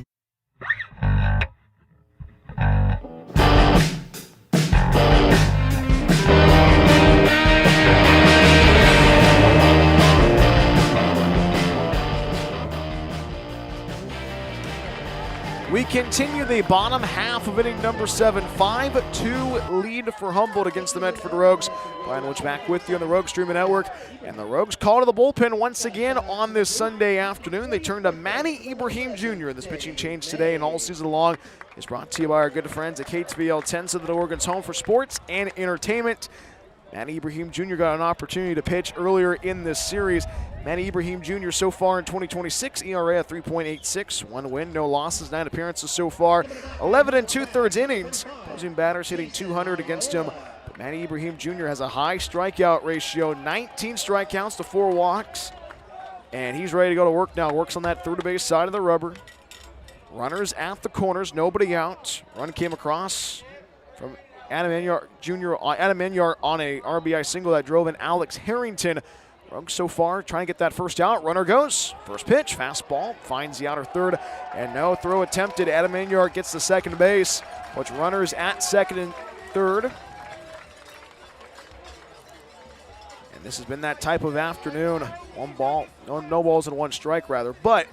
We continue the bottom half of inning number 7. 5-2 lead for Humboldt against the Medford Rogues. Brian Witch back with you on the Rogue Streaming Network. And the Rogues call to the bullpen once again on this Sunday afternoon. They turn to Manny Ibrahim Jr. This pitching change today and all season long is brought to you by our good friends at KTBL 10, Southern Oregon's home for sports and entertainment. Manny Ibrahim Jr. got an opportunity to pitch earlier in this series. Manny Ibrahim Jr. so far in 2026, ERA at 3.86, 1 win, no losses, 9 appearances so far, 11 2/3 innings. Opposing batters hitting 200 against him. But Manny Ibrahim Jr. has a high strikeout ratio, 19 strikeouts to 4 walks. And he's ready to go to work now. Works on that third base side of the rubber. Runners at the corners, nobody out. Run came across from Adam Enyart Jr. Adam Enyart on a RBI single that drove in Alex Harrington. Rogues so far trying to get that first out. Runner goes. First pitch, fastball, finds the outer third, and no throw attempted. Adam Enyart gets the second base. Puts runners at second and third. And this has been that type of afternoon. One ball, no balls and 1 strike rather. But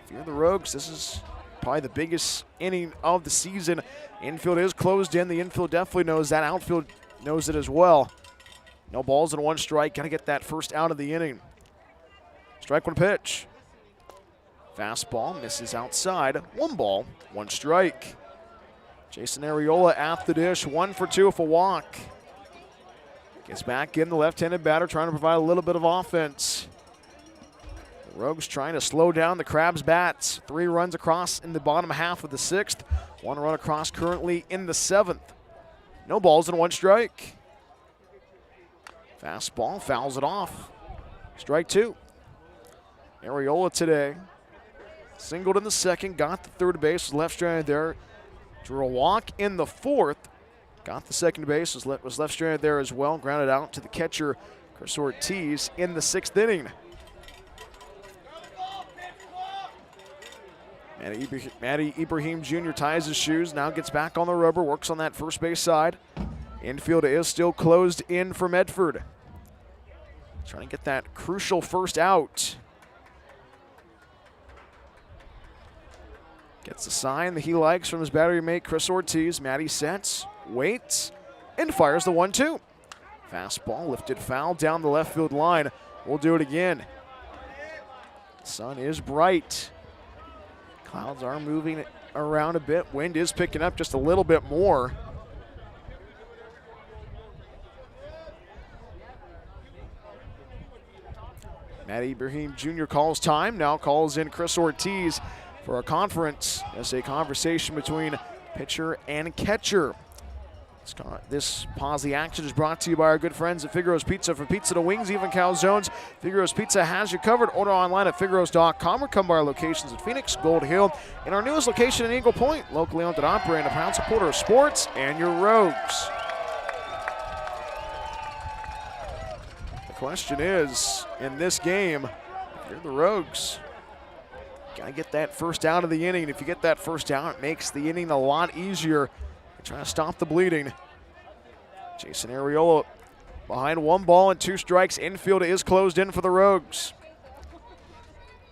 if you're the Rogues, this is probably the biggest inning of the season. Infield is closed in. The infield definitely knows that. Outfield knows it as well. No balls and 1 strike. Got to get that first out of the inning. Strike 1 pitch. Fastball misses outside. 1 ball, 1 strike. Jason Arriola at the dish. 1 for 2 with a walk. Gets back in, the left-handed batter trying to provide a little bit of offense. The Rogues trying to slow down the Crabs' bats. 3 runs across in the bottom half of the 6th. 1 run across currently in the 7th. No balls and 1 strike. Fastball, fouls it off. Strike 2. Arriola today. Singled in the 2nd, got the third base, was left stranded there. Drew a walk in the 4th. Got the second base, was left stranded there as well. Grounded out to the catcher, Chris Ortiz, in the 6th inning. Manny Ibrahim Jr. ties his shoes, now gets back on the rubber, works on that first base side. Infield is still closed in for Medford. Trying to get that crucial first out. Gets the sign that he likes from his battery mate, Chris Ortiz. Matty sets, waits, and fires the 1-2. Fastball lifted foul down the left field line. We'll do it again. Sun is bright. Clouds are moving around a bit. Wind is picking up just a little bit more. Manny Ibrahim Jr. calls time, now calls in Chris Ortiz for a conference. That's a conversation between pitcher and catcher. This pause the action is brought to you by our good friends at Figaro's Pizza. From pizza to wings, even calzones, Figaro's Pizza has you covered. Order online at figaros.com or come by our locations at Phoenix, Gold Hill, and our newest location in Eagle Point. Locally owned and operated, a proud supporter of sports and your Rogues. The question is, in this game, if you're the Rogues, Got to get that first out of the inning. If you get that first out, it makes the inning a lot easier. Trying to stop the bleeding. Jason Arriola behind 1 ball and 2 strikes. Infield is closed in for the Rogues.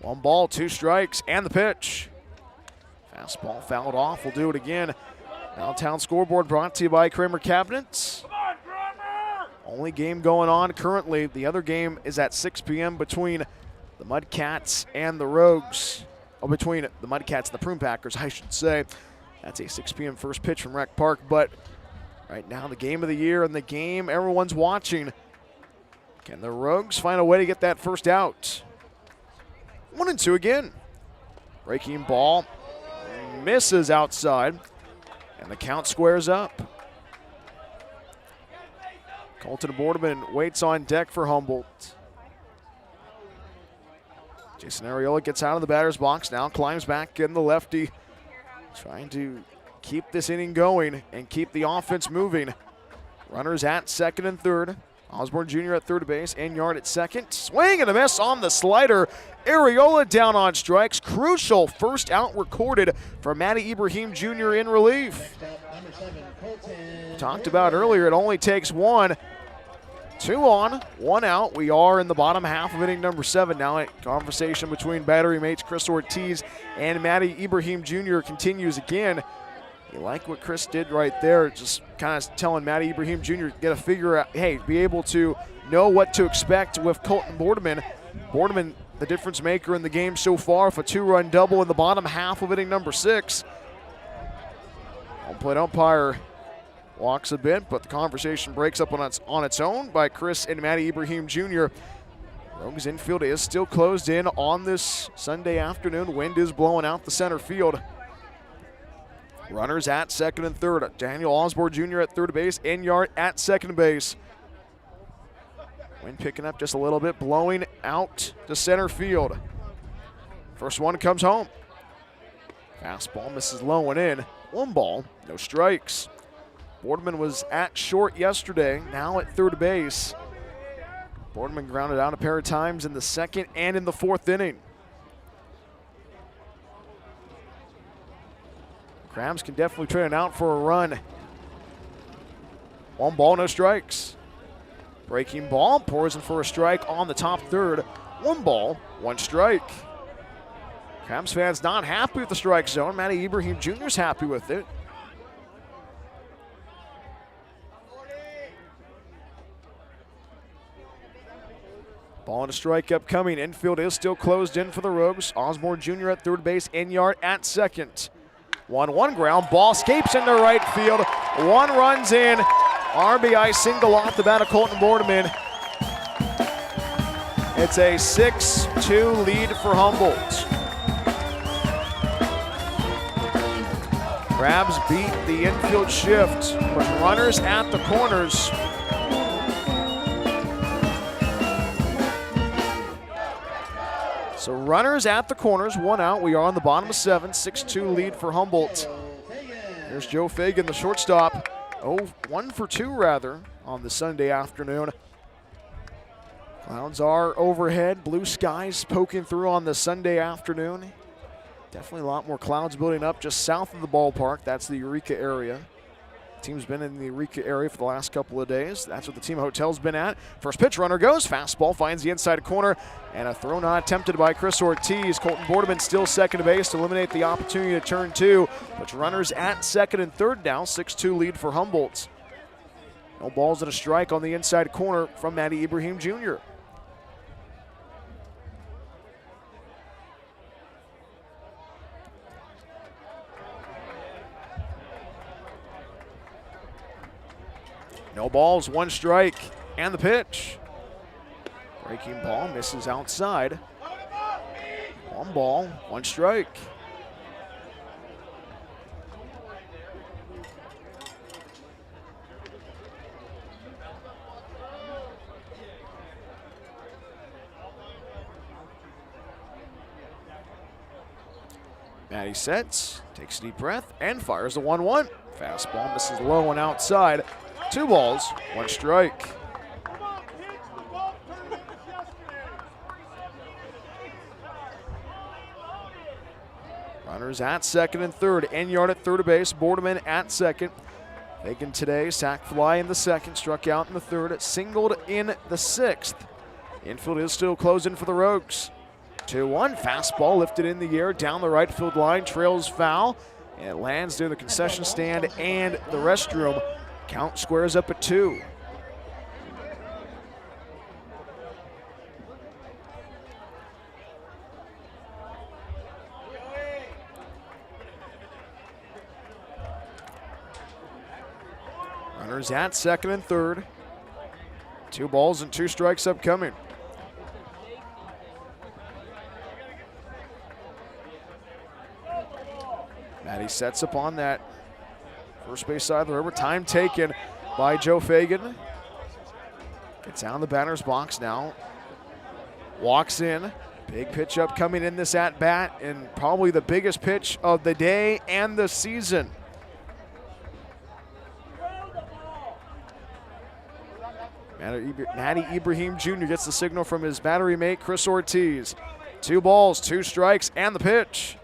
1 ball, 2 strikes, and the pitch. Fastball fouled off. We'll do it again. Downtown Scoreboard brought to you by Kramer Cabinets. Only game going on currently. The other game is at 6 p.m. between the Mudcats and the Rogues. Or between the Mudcats and the Prune Packers, I should say. That's a 6 p.m. first pitch from Rec Park. But right now, the game of the year and the game everyone's watching. Can the Rogues find a way to get that first out? 1-2 again. Breaking ball misses outside. And the count squares up. Colton Boardman waits on deck for Humboldt. Jason Arriola gets out of the batter's box now, climbs back in the lefty, trying to keep this inning going and keep the offense moving. Runners at second and third. Osborne Jr. at third base, Enyart at second. Swing and a miss on the slider. Arriola down on strikes. Crucial first out recorded for Matty Ibrahim Jr. in relief. Talked about earlier, it only takes 1. 2 on, 1 out. We are in the bottom half of inning number 7 now. A conversation between battery mates Chris Ortiz and Matty Ibrahim Jr. continues again. You like what Chris did right there, just kind of telling Matty Ibrahim Jr. get to figure out, hey, be able to know what to expect with Colton Boardman. Boardman, the difference maker in the game so far, with a 2-run double in the bottom half of inning number 6. Home-plate umpire walks a bit, but the conversation breaks up on its own by Chris and Matty Ibrahim Jr. Rogues infield is still closed in on this Sunday afternoon. Wind is blowing out the center field. Runners at second and third. Daniel Osborne Jr. at third base. Enyart at second base. Wind picking up just a little bit, blowing out to center field. First one comes home. Fastball misses low and in. 1 ball, no strikes. Boardman was at short yesterday, now at third base. Boardman grounded out a pair of times in the second and in the 4th inning. Crabs can definitely trade it out for a run. 1 ball, no strikes. Breaking ball, pours in for a strike on the top third. 1 ball, 1 strike. Crabs fans not happy with the strike zone. Matty Ibrahim Jr. is happy with it. Ball and a strike upcoming. Infield is still closed in for the Rogues. Osborne Jr. at third base, Enyart at second. 1-1 ground. Ball escapes into right field. 1 runs in. RBI single off the bat of Colton Boardman. It's a 6-2 lead for Humboldt. Crabs beat the infield shift, but runners at the corners. So runners at the corners, 1 out. We are on the bottom of 7, 6-2 lead for Humboldt. There's Joe Fagan, the shortstop. 1 for 2 rather on the Sunday afternoon. Clouds are overhead, blue skies poking through on the Sunday afternoon. Definitely a lot more clouds building up just south of the ballpark. That's the Eureka area. Team's been in the Eureka area for the last couple of days. That's what the team hotel's been at. First pitch, runner goes. Fastball finds the inside corner. And a throw not attempted by Chris Ortiz. Colton Boardman still second base to eliminate the opportunity to turn 2. But runners at second and third now. 6-2 lead for Humboldt. No balls and a strike on the inside corner from Matty Ibrahim Jr. No balls, 1 strike, and the pitch. Breaking ball misses outside. 1 ball, 1 strike. Matty sets, takes a deep breath, and fires the 1-1. Fastball misses low and outside. 2 balls, 1 strike. Runners at second and third. Enyart at third base. Boardman at second. Fagan today, sac fly in the second, struck out in the third, singled in the sixth. Infield is still closing for the Rogues. 2-1, fastball lifted in the air down the right field line, trails foul, and it lands near the concession stand and the restroom. Count squares up at 2. Runners at second and third. 2 balls and 2 strikes upcoming. Matty sets up on that first base side of the river. Time taken by Joe Fagan. Gets down the batter's box now. Walks in. Big pitch upcoming in this at-bat, and probably the biggest pitch of the day and the season. Matty Ibrahim Jr. gets the signal from his battery mate, Chris Ortiz. 2 balls, 2 strikes, and the pitch.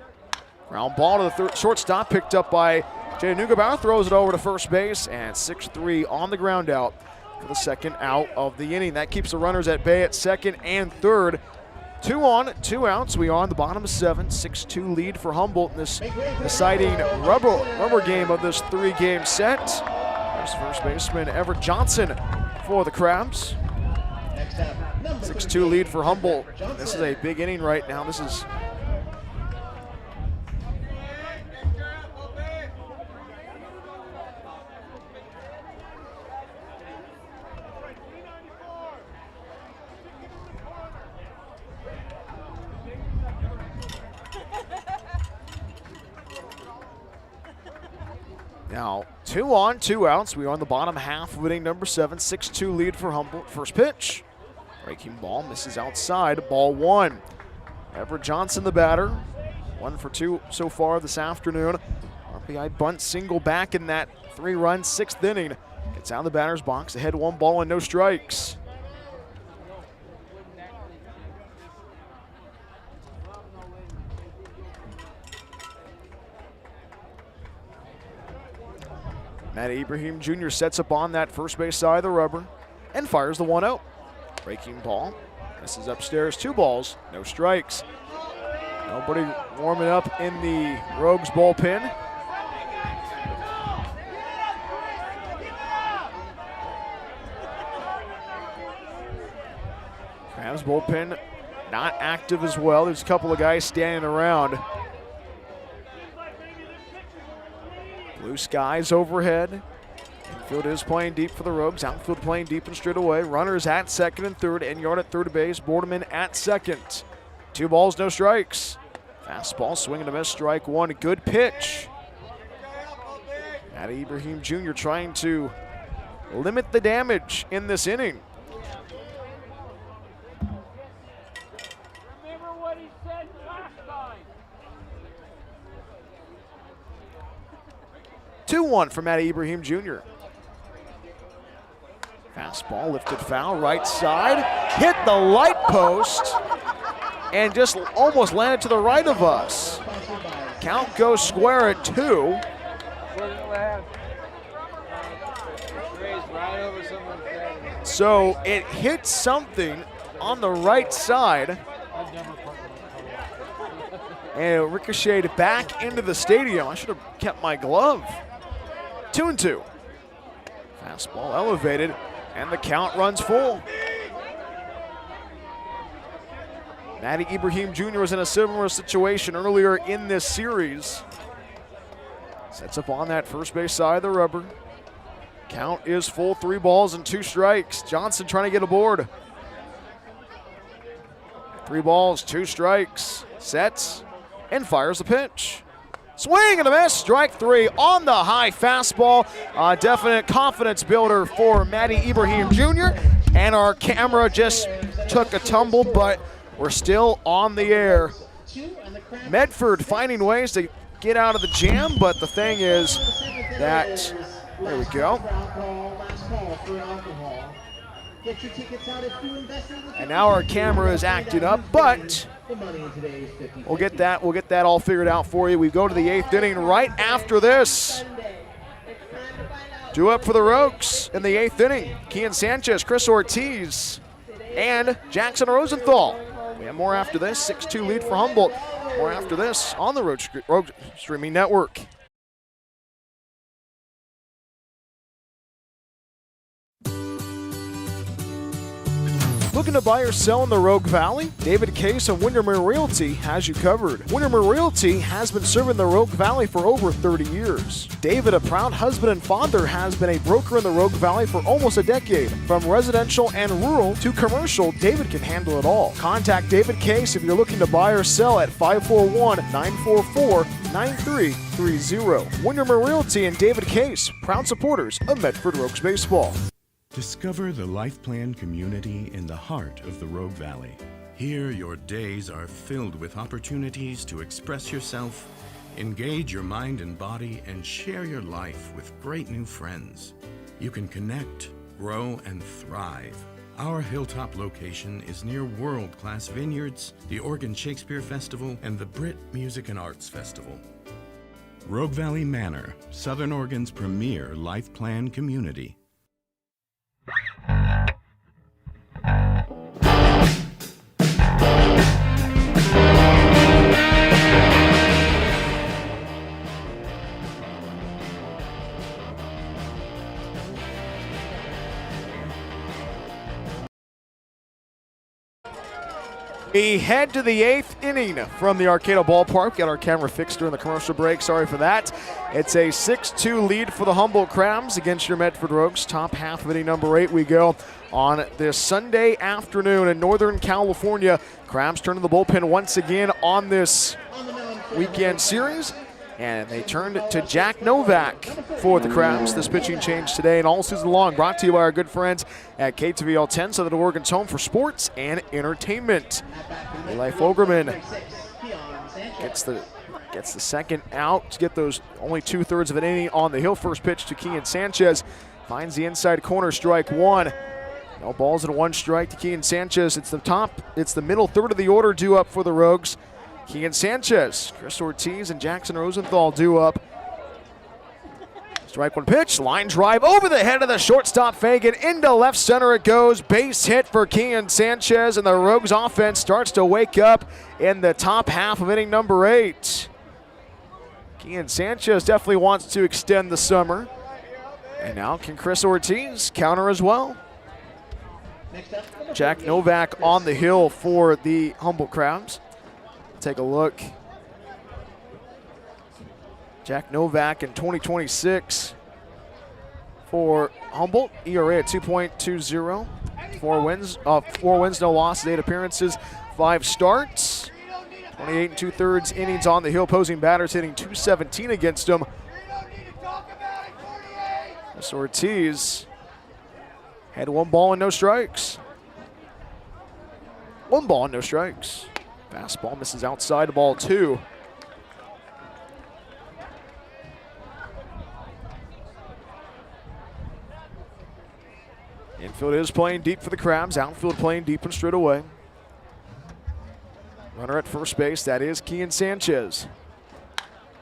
Ground ball to the shortstop, picked up by Jay Neugebauer, throws it over to first base, and 6-3 on the ground out for the second out of the inning. That keeps the runners at bay at second and third. 2 on, 2 outs. We are on the bottom of 7, 6-2 lead for Humboldt in this deciding rubber game of this 3-game set. There's first baseman Everett Johnson for the Crabs. 6-2 lead for Humboldt. This is a big inning right now. This is now 2 on, 2 outs. We are on the bottom half of inning number 7. 6-2 lead for Humboldt. First pitch. Breaking ball misses outside. Ball 1. Everett Johnson, the batter. 1 for 2 so far this afternoon. RBI bunt single back in that 3-run 6th inning. Gets out of the batter's box. Ahead 1 ball and no strikes. Matty Ibrahim Jr. sets up on that first base side of the rubber and fires the 1-0. Breaking ball. This is upstairs. 2 balls, no strikes. Nobody warming up in the Rogues bullpen. Crabs bullpen not active as well. There's a couple of guys standing around. Blue skies overhead. Infield is playing deep for the Rogues. Outfield playing deep and straight away. Runners at second and third. Enyart at third base. Boardman at second. 2 balls, no strikes. Fastball, swing and a miss, strike 1. Good pitch. Matty Ibrahim Jr. trying to limit the damage in this inning. Remember what he said last time. 2-1 for Matty Ibrahim Jr. Fastball lifted foul, right side, hit the light post, and just almost landed to the right of us. Count goes square at 2. So it hit something on the right side, and it ricocheted back into the stadium. I should have kept my glove. 2-2. Fastball elevated, and the count runs full. Matty Ibrahim Jr. was in a similar situation earlier in this series. Sets up on that first base side of the rubber. Count is full, 3 balls and 2 strikes. Johnson trying to get aboard. 3 balls, 2 strikes. Sets and fires the pitch. Swing and a miss, strike 3 on the high fastball. Definite confidence builder for Matty Ibrahim Jr. And our camera just took a tumble, but we're still on the air. Medford finding ways to get out of the jam, but the thing is that, there we go. Get your tickets out at Food Investing. And now our camera is acting up, but we'll get that all figured out for you. We go to the 8th inning right after this. Due up for the Rogues in the 8th inning. Kian Sanchez, Chris Ortiz, and Jackson Rosenthal. We have more after this. 6-2 lead for Humboldt. More after this on the Rogue Streaming Network. Looking to buy or sell in the Rogue Valley? David Case of Windermere Realty has you covered. Windermere Realty has been serving the Rogue Valley for over 30 years. David, a proud husband and father, has been a broker in the Rogue Valley for almost a decade. From residential and rural to commercial, David can handle it all. Contact David Case if you're looking to buy or sell at 541-944-9330. Windermere Realty and David Case, proud supporters of Medford Rogues Baseball. Discover the Life Plan community in the heart of the Rogue Valley. Here, your days are filled with opportunities to express yourself, engage your mind and body, and share your life with great new friends. You can connect, grow, and thrive. Our hilltop location is near world-class vineyards, the Oregon Shakespeare Festival, and the Brit Music and Arts Festival. Rogue Valley Manor, Southern Oregon's premier Life Plan community. We head to the 8th inning from the Arcata Ballpark. Got our camera fixed during the commercial break. Sorry for that. It's a 6-2 lead for the Humboldt Crabs against your Medford Rogues. Top half of inning number 8 we go on this Sunday afternoon in Northern California. Crabs turn to the bullpen once again on this weekend series. And they turned to Jack Novak for the Crabs. This pitching change today and all season long, brought to you by our good friends at KTVL 10, Southern Oregon's home for sports and entertainment. Eli Fogerman gets the second out to get those only 2/3 of an inning on the hill. First pitch to Kian Sanchez. Finds the inside corner, strike one. No balls and 1 strike to Kian Sanchez. It's the middle third of the order due up for the Rogues. Kian Sanchez, Chris Ortiz, and Jackson Rosenthal due up. Strike one pitch, line drive over the head of the shortstop Fagan. Into left center it goes. Base hit for Kian Sanchez, and the Rogues offense starts to wake up in the top half of inning number 8. Kian Sanchez definitely wants to extend the summer. And now can Chris Ortiz counter as well? Jack Novak on the hill for the Humboldt Crabs. Take a look. Jack Novak in 2026 for Humboldt. ERA at 2.20. 4 wins, no losses, 8 appearances, 5 starts. 28 2/3 innings on the hill. Opposing batters hitting .217 against him. Chris Ortiz had 1 ball and no strikes. 1 ball and no strikes. Fastball misses outside, ball 2. Infield is playing deep for the Crabs. Outfield playing deep and straight away. Runner at first base, that is Kian Sanchez.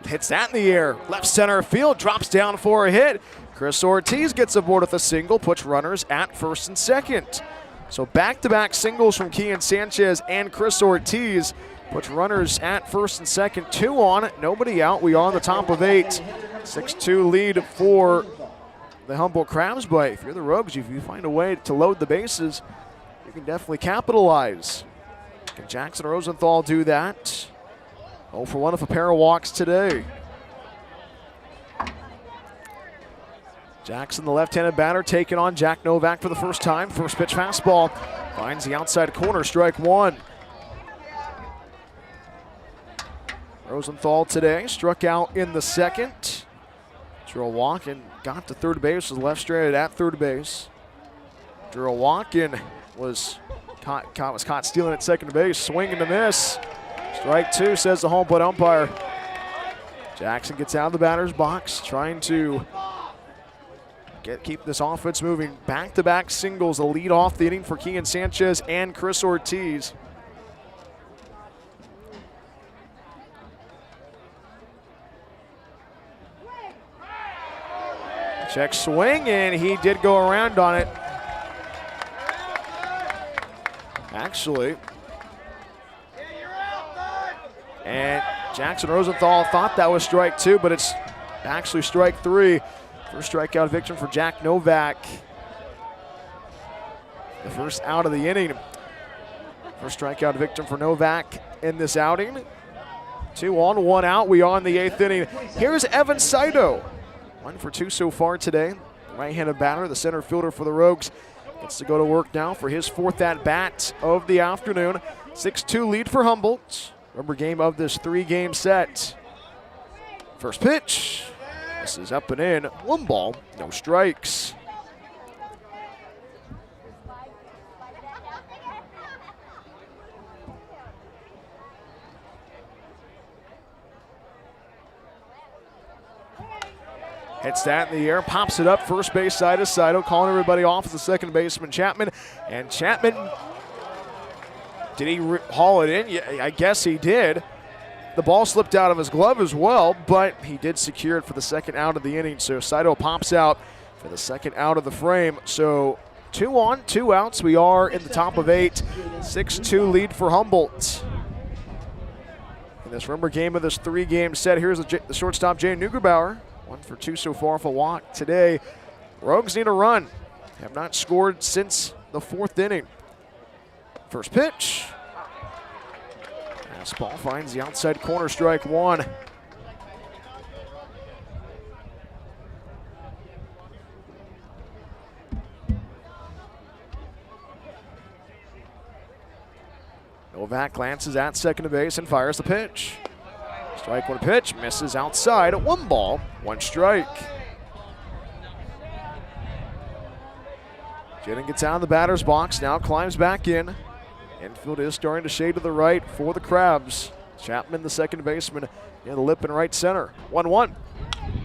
Hits that in the air. Left center field, drops down for a hit. Chris Ortiz gets aboard with a single, puts runners at first and second. So back-to-back singles from Kian Sanchez and Chris Ortiz. Puts runners at first and second. 2 on, nobody out. We are on the top of 8. 6-2 lead for the Humboldt Crabs. But if you're the Rogues, if you find a way to load the bases, you can definitely capitalize. Can Jackson Rosenthal do that? 0 for 1 with a pair of walks today. Jackson, the left-handed batter, taking on Jack Novak for the first time. First pitch fastball. Finds the outside corner, strike 1. Rosenthal today struck out in the second. Drew a walk and got to third base, was left stranded at third base. Drew a walk and was caught stealing at second base. Swing and a miss. Strike 2, says the home plate umpire. Jackson gets out of the batter's box, trying to keep this offense moving. Back-to-back singles, a lead off the inning for Kian Sanchez and Chris Ortiz. Check swing, and he did go around on it. Actually. And Jackson Rosenthal thought that was strike 2, but it's actually strike 3. First strikeout victim for Jack Novak. The first out of the inning. First strikeout victim for Novak in this outing. 2 on, 1 out. We are in the 8th inning. Here's Evan Saito. 1 for 2 so far today. Right-handed batter, the center fielder for the Rogues. Gets to go to work now for his 4th at-bat of the afternoon. 6-2 lead for Humboldt. Rubber game of this 3-game set. First pitch. This is up and in. 1 ball, no strikes. Hits that in the air, pops it up first base side of Saito, calling everybody off as the second baseman Chapman. And Chapman, did he haul it in? Yeah, I guess he did. The ball slipped out of his glove as well, but he did secure it for the second out of the inning. So Saito pops out for the second out of the frame. So 2 on, 2 outs. We are in the top of 8. 6-2 lead for Humboldt. In this rubber game of this 3-game set, here's the shortstop, Jay Neugebauer. 1 for 2 so far for walk today. Rogues need a run. Have not scored since the 4th inning. First pitch. Fastball finds the outside corner, strike 1. Novak glances at second base and fires the pitch. Strike 1 pitch, misses outside. 1 ball, 1 strike. Jaden gets out of the batter's box, now climbs back in. Infield is starting to shade to the right for the Crabs. Chapman, the second baseman, near the lip in right center. 1-1.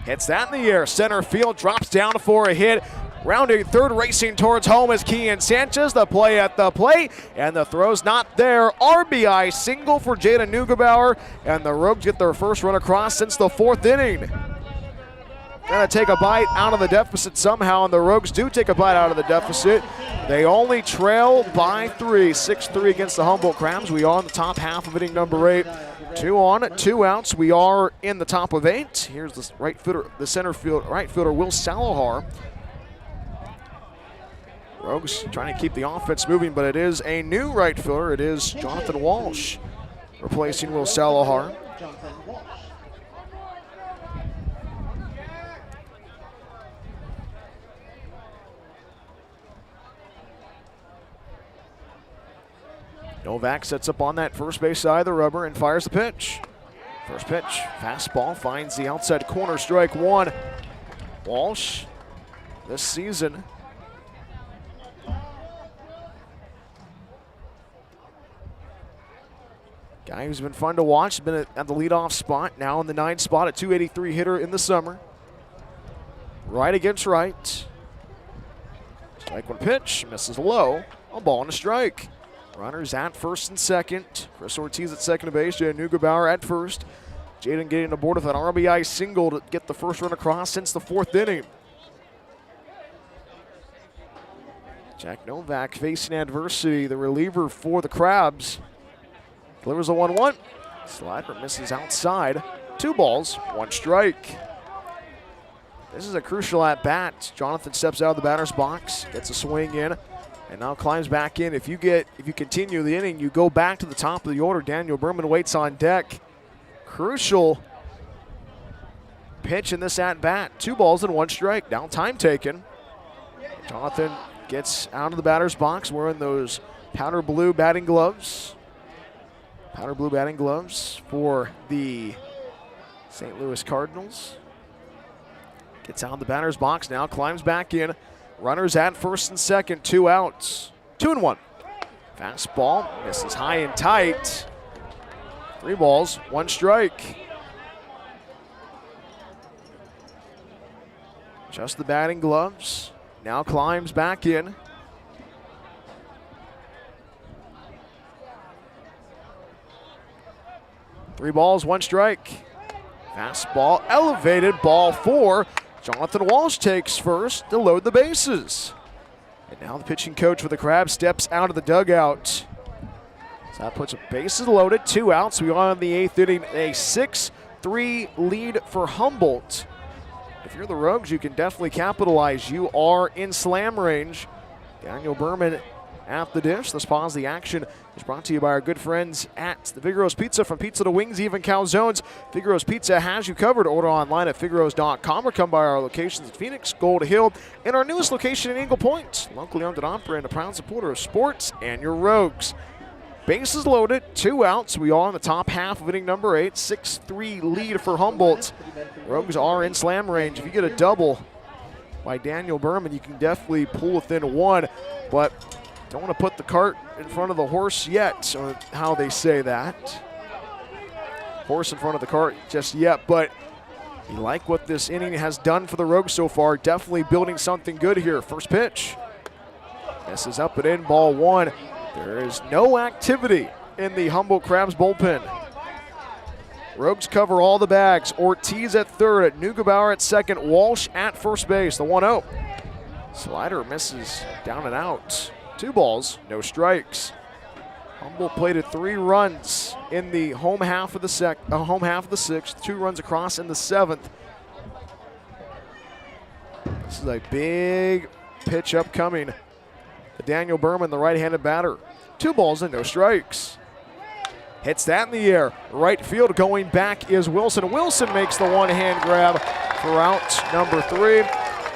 Hits that in the air. Center field drops down for a hit. Rounding third, racing towards home is Kian Sanchez. The play at the plate, and the throw's not there. RBI single for Jaden Neugebauer, and the Rogues get their first run across since the 4th inning. Gonna take a bite out of the deficit somehow, and the Rogues do take a bite out of the deficit. They only trail by 3, 6-3 against the Humboldt Crabs. We are in the top half of inning number 8. 2 on, 2 outs. We are in the top of 8. Here's the right fielder, the center field, right fielder Will Salahar. Rogues trying to keep the offense moving, but it is a new right fielder. It is Jonathan Walsh replacing Will Salahar. Novak sets up on that first base side of the rubber and fires the pitch. First pitch, fastball, finds the outside corner, strike 1. Walsh, this season, guy who's been fun to watch, been at the leadoff spot, now in the 9th spot, a .283 hitter in the summer. Right against right. Strike 1 pitch, misses low, a ball and a strike. Runners at first and second. Chris Ortiz at second base, Jaden Neugebauer at first. Jaden getting aboard with an RBI single to get the first run across since the 4th inning. Jack Novak facing adversity, the reliever for the Crabs. Delivers a 1-1. Slider misses outside. 2 balls, 1 strike. This is a crucial at-bat. Jonathan steps out of the batter's box, gets a swing in, and now climbs back in. If you continue the inning, you go back to the top of the order. Daniel Berman waits on deck. Crucial pitch in this at-bat. 2 balls and 1 strike. Now time taken. Jonathan gets out of the batter's box wearing those powder blue batting gloves. Powder blue batting gloves for the St. Louis Cardinals. Gets out of the batter's box now, climbs back in. Runners at first and second, 2 outs. 2-1. Fastball misses high and tight. 3 balls, 1 strike. Just the batting gloves. Now climbs back in. Three balls, one strike. Fastball elevated, ball four. Jonathan Walsh takes first to load the bases. And now the pitching coach for the Crabs steps out of the dugout. So that puts bases loaded, 2 outs. We are in the 8th inning, a 6-3 lead for Humboldt. If you're the Rogues, you can definitely capitalize. You are in slam range. Daniel Berman at the dish. Let's pause the action. It's brought to you by our good friends at the Figaro's Pizza. From pizza to wings, even calzones, Figaro's Pizza has you covered. Order online at figaros.com or come by our locations in Phoenix, Gold Hill, and our newest location in Eagle Point. Locally owned and operated, a proud supporter of sports and your Rogues. Bases loaded, 2 outs. We are in the top half of inning number 8. 6-3 lead for Humboldt. Rogues are in slam range. If you get a double by Daniel Berman, you can definitely pull within 1, but don't want to put the cart in front of the horse yet, or how they say that. Horse in front of the cart just yet, but you like what this inning has done for the Rogues so far. Definitely building something good here. First pitch. This is up and in, ball 1. There is no activity in the Humboldt Crabs bullpen. Rogues cover all the bags. Ortiz at third, Neugebauer at second, Walsh at first base, the 1-0. Slider misses down and out. 2 balls, no strikes. Humboldt plated 3 runs in the home half of the 6th, 2 runs across in the 7th. This is a big pitch upcoming. Daniel Berman, the right-handed batter. 2 balls and no strikes. Hits that in the air. Right field going back is Wilson. Wilson makes the one-hand grab for out number 3.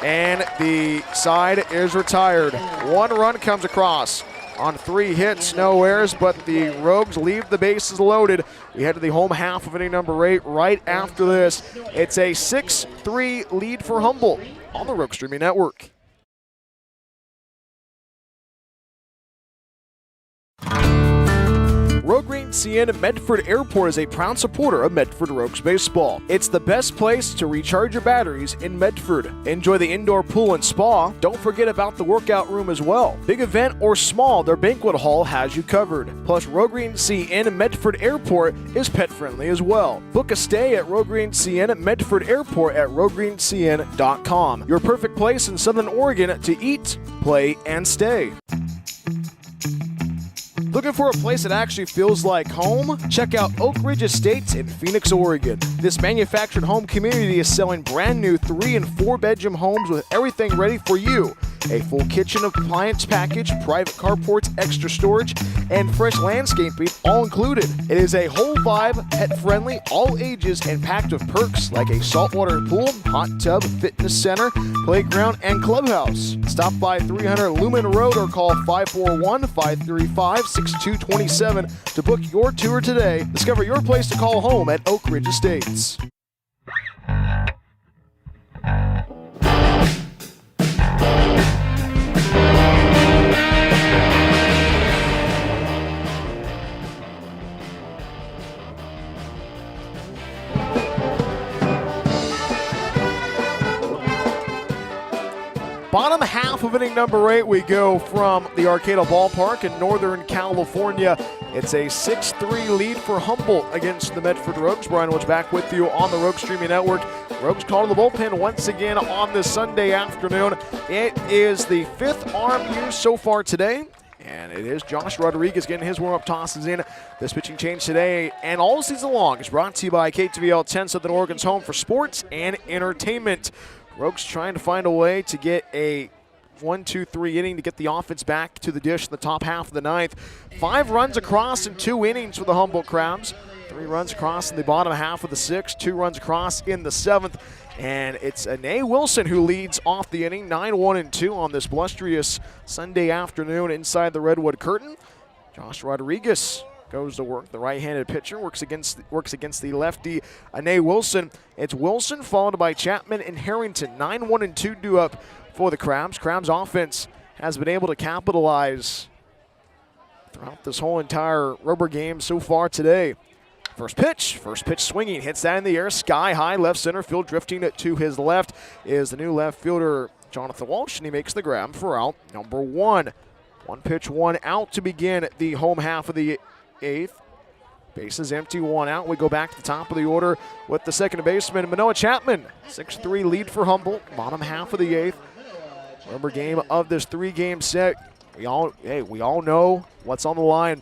And the side is retired. 1 run comes across on 3 hits, no errors, but the Rogues leave the bases loaded. We head to the home half of inning number 8 right after this. It's a 6-3 lead for Humboldt on the Rogue Streaming Network. Rogues CN Medford Airport is a proud supporter of Medford Rogues baseball. It's the best place to recharge your batteries in Medford. Enjoy the indoor pool and spa. Don't forget about the workout room as well. Big event or small, their banquet hall has you covered. Plus, Rogues CN Medford Airport is pet friendly as well. Book a stay at Rogues CN Medford Airport at roguescn.com. Your perfect place in Southern Oregon to eat, play, and stay. Looking for a place that actually feels like home? Check out Oak Ridge Estates in Phoenix, Oregon. This manufactured home community is selling brand new 3- and 4-bedroom homes with everything ready for you. A full kitchen appliance package, private carports, extra storage, and fresh landscaping all included. It is a whole vibe, pet-friendly, all ages, and packed with perks like a saltwater pool, hot tub, fitness center, playground, and clubhouse. Stop by 300 Lumen Road or call 541-535-6227 to book your tour today. Discover your place to call home at Oak Ridge Estates. Bottom half of inning number 8, we go from the Arcata Ballpark in Northern California. It's a 6-3 lead for Humboldt against the Medford Rogues. Brian Woods back with you on the Rogue Streaming Network. Rogues call to the bullpen once again on this Sunday afternoon. It is the 5th arm used so far today. And it is Josh Rodriguez getting his warm-up tosses in. This pitching change today and all season long is brought to you by KTVL 10, Southern Oregon's home for sports and entertainment. Rogues trying to find a way to get a 1-2-3 inning to get the offense back to the dish in the top half of the 9th. 5 runs across in 2 innings for the Humboldt Crabs. 3 runs across in the bottom half of the 6th. 2 runs across in the 7th. And it's Anae Wilson who leads off the inning, 9-1-2 on this blustery Sunday afternoon inside the Redwood curtain. Josh Rodriguez goes to work. The right-handed pitcher works against the lefty Anae Wilson. It's Wilson followed by Chapman and Harrington. 9-1-2 due up for the Crabs. Crabs offense has been able to capitalize throughout this whole entire rubber game so far today. First pitch swinging, hits that in the air, sky high, left center field. Drifting it to his left is the new left fielder, Jonathan Walsh, and he makes the grab for out number 1. 1 pitch, 1 out to begin the home half of the 8th. Bases empty, 1 out. We go back to the top of the order with the second baseman, Manoah Chapman. 6-3 lead for Humboldt, bottom half of the 8th. Rubber game of this 3-game set. We all know what's on the line.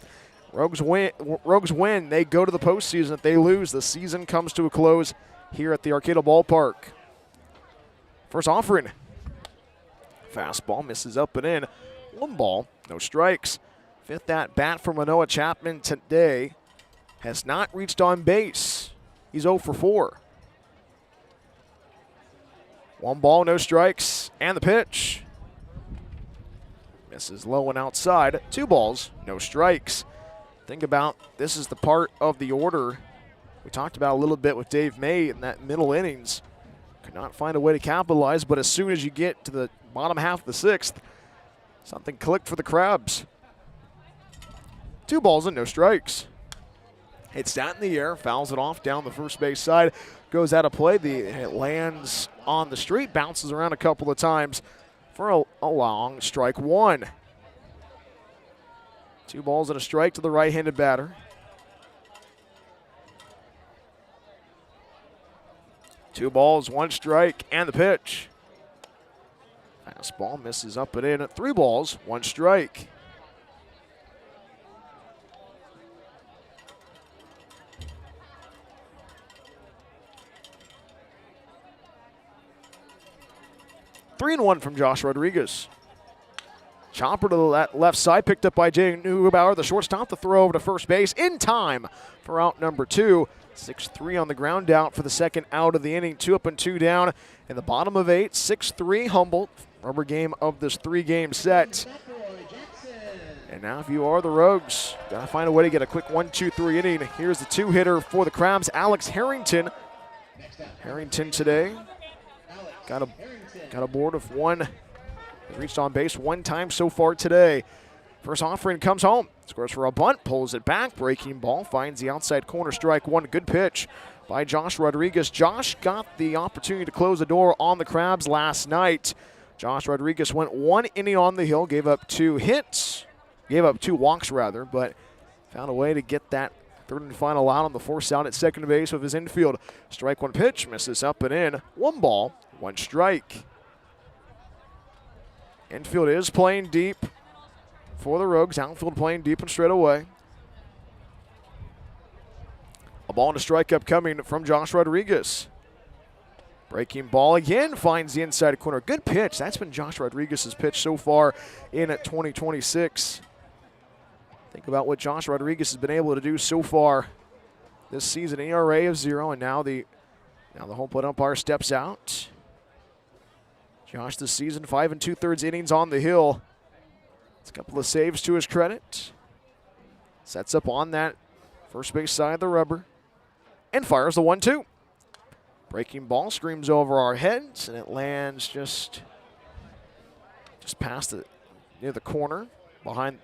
Rogues win. They go to the postseason. If they lose, the season comes to a close here at the Arcata Ballpark. First offering. Fastball misses up and in. 1 ball, no strikes. 5th at bat for Manoah Chapman today. Has not reached on base. He's 0 for 4. 1 ball, no strikes, and the pitch. Misses low and outside. 2 balls, no strikes. Think about, this is the part of the order we talked about a little bit with Dave May in that middle innings. Could not find a way to capitalize, but as soon as you get to the bottom half of the 6th, something clicked for the Crabs. 2 balls and no strikes. Hits that in the air, fouls it off down the first base side, goes out of play. It lands on the street, bounces around a couple of times for a long strike 1. 2 balls and a strike to the right-handed batter. 2 balls, 1 strike, and the pitch. Fastball misses up and in. 3 balls, 1 strike. Three and 1 from Josh Rodriguez. Chopper to that left side, picked up by Jay Neubauer, the shortstop, the throw over to first base in time for out number 2. 6-3 on the ground out for the second out of the inning. 2 up and 2 down in the bottom of 8. 6-3 Humboldt. Rubber game of this 3-game set. And now if you are the Rogues, got to find a way to get a quick 1-2-3 inning. Here's the 2-hitter for the Crabs, Alex Harrington. Harrington today got a board of 1. Reached on base 1 time so far today. First offering comes home. Scores for a bunt, pulls it back. Breaking ball, finds the outside corner, strike 1. Good pitch by Josh Rodriguez. Josh got the opportunity to close the door on the Crabs last night. Josh Rodriguez went 1 inning on the hill, gave up 2 hits. Gave up 2 walks, rather, but found a way to get that third and final out on the force out at second base with his infield. Strike 1 pitch, misses up and in. 1 ball, 1 strike. Infield is playing deep for the Rogues. Outfield playing deep and straight away. A ball and a strike upcoming from Josh Rodriguez. Breaking ball again, finds the inside corner. Good pitch. That's been Josh Rodriguez's pitch so far in 2026. Think about what Josh Rodriguez has been able to do so far this season. ERA of 0, and now the home plate umpire steps out. Josh this season, 5 2/3 innings on the hill. It's a couple of saves to his credit. Sets up on that first base side of the rubber and fires the 1-2. Breaking ball screams over our heads, and it lands just past near the corner,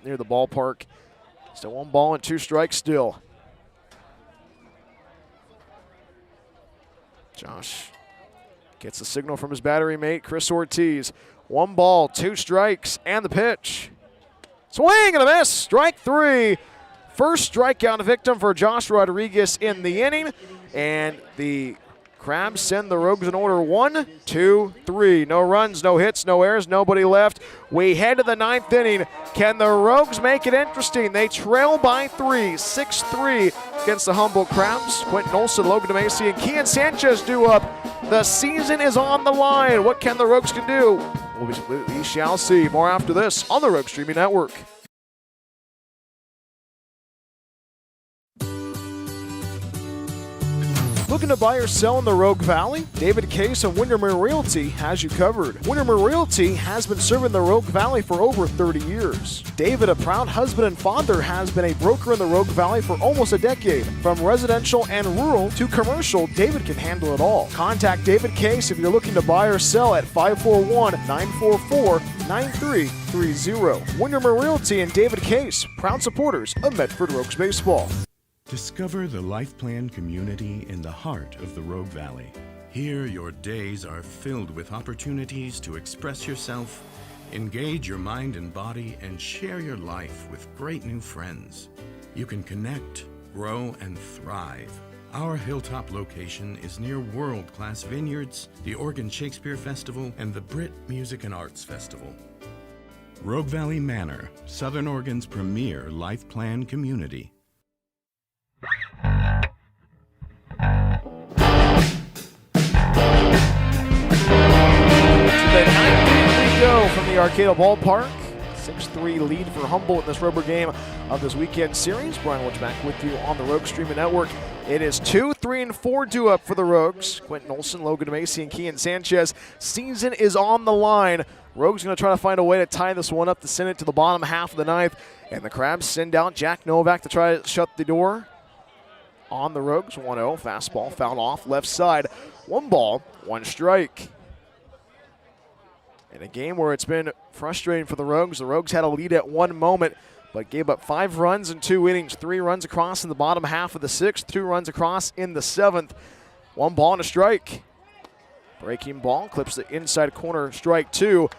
near the ballpark. Still 1 ball and 2 strikes still. Josh gets a signal from his battery mate, Chris Ortiz. 1 ball, 2 strikes, and the pitch. Swing and a miss, strike 3. First strikeout victim for Josh Rodriguez in the inning, and the Crabs send the Rogues in order 1, 2, 3. No runs, no hits, no errors, nobody left. We head to the 9th inning. Can the Rogues make it interesting? They trail by 3, 6-3 against the Humboldt Crabs. Quentin Olson, Logan Macy, and Kian Sanchez due up. The season is on the line. What can the Rogues can do? We shall see. More after this on the Rogue Streaming Network. Looking to buy or sell in the Rogue Valley? David Case of Windermere Realty has you covered. Windermere Realty has been serving the Rogue Valley for over 30 years. David, a proud husband and father, has been a broker in the Rogue Valley for almost a decade. From residential and rural to commercial, David can handle it all. Contact David Case if you're looking to buy or sell at 541-944-9330. Windermere Realty and David Case, proud supporters of Medford Rogues Baseball. Discover the Life Plan community in the heart of the Rogue Valley. Here, your days are filled with opportunities to express yourself, engage your mind and body, and share your life with great new friends. You can connect, grow, and thrive. Our hilltop location is near world-class vineyards, the Oregon Shakespeare Festival, and the Brit Music and Arts Festival. Rogue Valley Manor, Southern Oregon's premier life plan community. The 9th go from the Arcata Ballpark. 6-3 lead for Humboldt in this rubber game of this weekend series. Brian Woods back with you on the Rogue Streaming Network. It is 2, 3, and 4 due up for the Rogues. Quentin Olson, Logan Macy, and Kian Sanchez. Season is on the line. Rogues going to try to find a way to tie this one up to send it to the bottom half of the 9th. And the Crabs send out Jack Novak to try to shut the door on the Rogues. 1-0, fastball fouled off left side. 1 ball, 1 strike. In a game where it's been frustrating for the Rogues had a lead at one moment, but gave up 5 runs in 2 innings, 3 runs across in the bottom half of the 6th, 2 runs across in the 7th. 1 ball and a strike. Breaking ball, clips the inside corner, strike 2.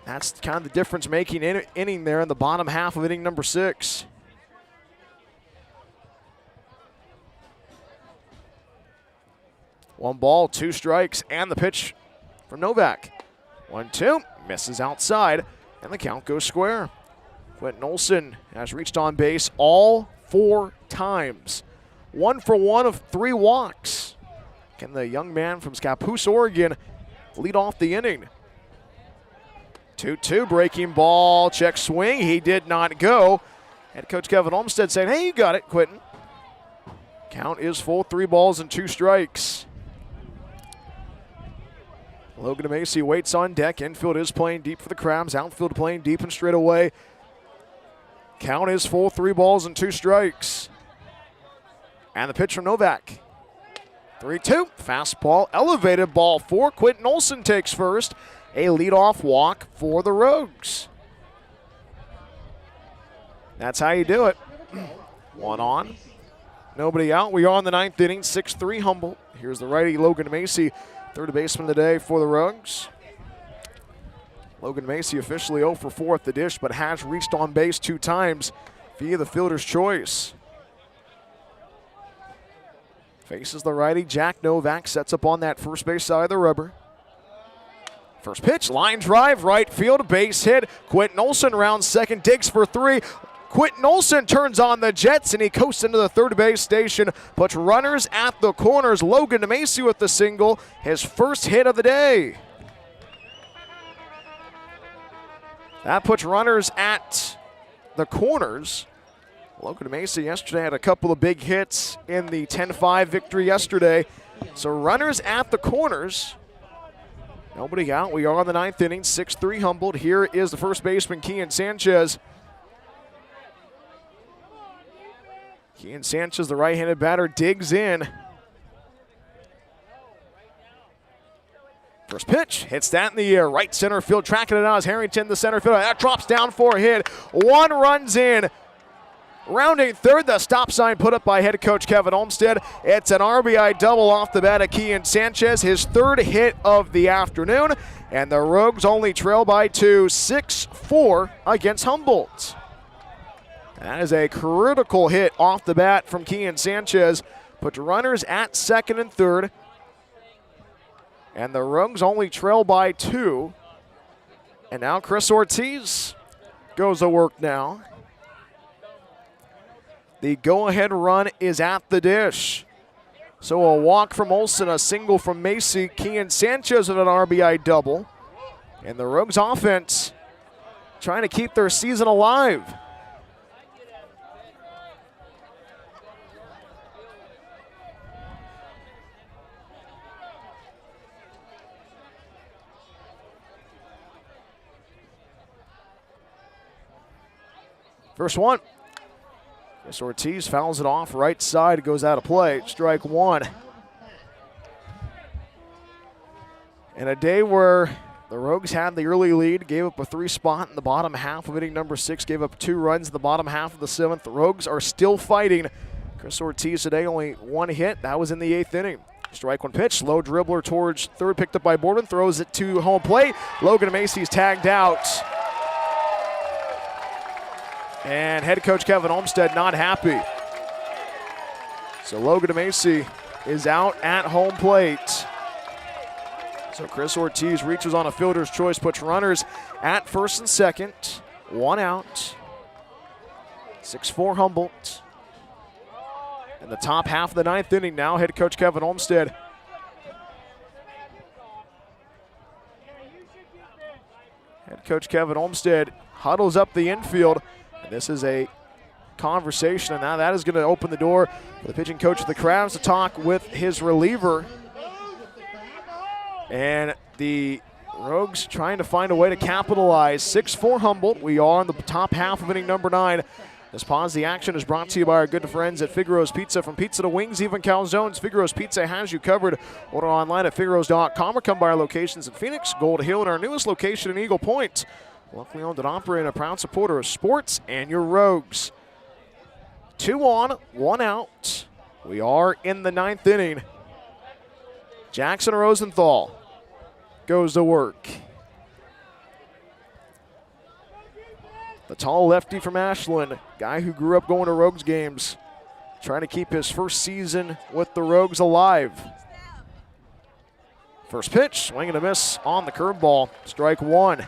That's kind of the difference-making inning there in the bottom half of inning number 6. One ball, 2 strikes, and the pitch from Novak. 1-2, misses outside, and the count goes square. Quentin Olson has reached on base all 4 times. 1 for 1 of 3 walks. Can the young man from Scappoose, Oregon, lead off the inning? 2-2, breaking ball, check swing. He did not go. Head coach Kevin Olmstead saying, hey, you got it, Quentin. Count is full, 3 balls and 2 strikes. Logan Macy waits on deck. Infield is playing deep for the Crabs. Outfield playing deep and straight away. Count is full, 3 balls and 2 strikes. And the pitch from Novak. 3-2, fastball, elevated ball 4. Quentin Olson takes first. A leadoff walk for the Rogues. That's how you do it. 1 on, nobody out. We are on the 9th inning, 6-3 Humboldt. Here's the righty Logan Macy, third baseman of the day for the Rogues. Logan Macy officially 0 for 4 at the dish, but has reached on base 2 times via the fielder's choice. Faces the righty, Jack Novak, sets up on that first base side of the rubber. First pitch, line drive, right field, base hit. Quentin Olson rounds second, digs for 3. Quentin Olson turns on the Jets, and he coasts into the third base station, puts runners at the corners. Logan Macy with the single, his first hit of the day. That puts runners at the corners. Logan Macy yesterday had a couple of big hits in the 10-5 victory yesterday. So runners at the corners. Nobody out. We are on the 9th inning, 6-3 Humboldt. Here is the first baseman, Kian Sanchez. Kian Sanchez, the right-handed batter, digs in. First pitch, hits that in the air. Right center field, tracking it out as Harrington, the center fielder. That drops down for a hit. 1 runs in. Rounding third, the stop sign put up by head coach Kevin Olmstead. It's an RBI double off the bat of Kian Sanchez, his 3rd hit of the afternoon. And the Rogues only trail by 2, 6-4 against Humboldt. That is a critical hit off the bat from Kian Sanchez. Puts runners at 2nd and 3rd. And the Rogues only trail by 2. And now Chris Ortiz goes to work now. The go-ahead run is at the dish. So a walk from Olson, a single from Macy. Kian Sanchez with an RBI double. And the Rogues offense trying to keep their season alive. First one. Chris Ortiz fouls it off, right side, goes out of play. Strike 1. In a day where the Rogues had the early lead, gave up a 3 spot in the bottom half of inning number 6, gave up 2 runs in the bottom half of the 7th. The Rogues are still fighting. Chris Ortiz today only one hit. That was in the 8th inning. Strike one pitch. Low dribbler towards third, picked up by Boardman. Throws it to home plate. Logan Macy's tagged out. And head coach Kevin Olmsted not happy. So Logan Macy is out at home plate. So Chris Ortiz reaches on a fielder's choice, puts runners at first and second. One out. 6-4 Humboldt. In the top half of the 9th inning now, head coach Kevin Olmsted. Head coach Kevin Olmsted huddles up the infield. And this is a conversation, and now that is going to open the door for the pitching coach of the Crabs to talk with his reliever. And the Rogues trying to find a way to capitalize. 6-4 Humboldt. We are in the top half of inning number 9. This pause the action is brought to you by our good friends at Figaro's Pizza. From pizza to wings, even calzones, Figaro's Pizza has you covered. Order online at figaros.com or come by our locations in Phoenix, Gold Hill, and our newest location in Eagle Point. Locally owned and operated, a proud supporter of sports and your Rogues. 2 on, 1 out. We are in the 9th inning. Jackson Rosenthal goes to work. The tall lefty from Ashland, guy who grew up going to Rogues games, trying to keep his first season with the Rogues alive. First pitch, swing and a miss on the curveball. Strike one.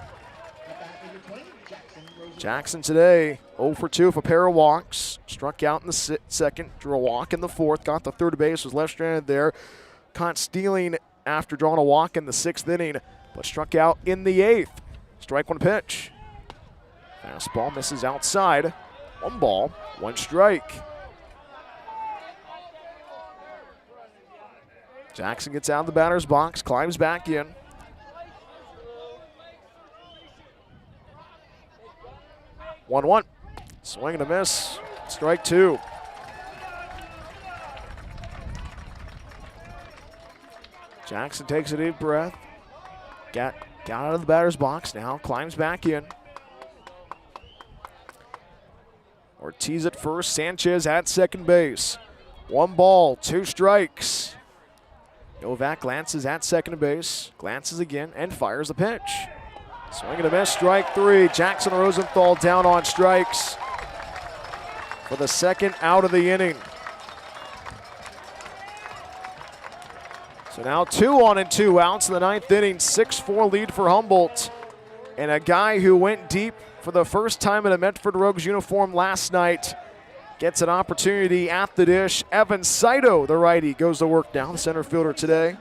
Jackson today 0 for 2 with a pair of walks. Struck out in the second, drew a walk in the 4th, got the third base, was left stranded there. Caught stealing after drawing a walk in the 6th inning, but struck out in the 8th. Strike one pitch. Fastball misses outside. 1 ball, 1 strike. Jackson gets out of the batter's box, climbs back in. One. Swing and a miss. Strike 2. Jackson takes a deep breath. Got out of the batter's box now, climbs back in. Ortiz at first, Sanchez at second base. 1 ball, 2 strikes. Novak glances at second base, glances again, and fires the pitch. Swing and a miss, strike 3. Jackson Rosenthal down on strikes for the 2nd out of the inning. So now 2 on and 2 outs in the 9th inning, 6-4 lead for Humboldt. And a guy who went deep for the first time in a Medford Rogues uniform last night gets an opportunity at the dish. Evan Saito, the righty, goes to work down, center fielder today.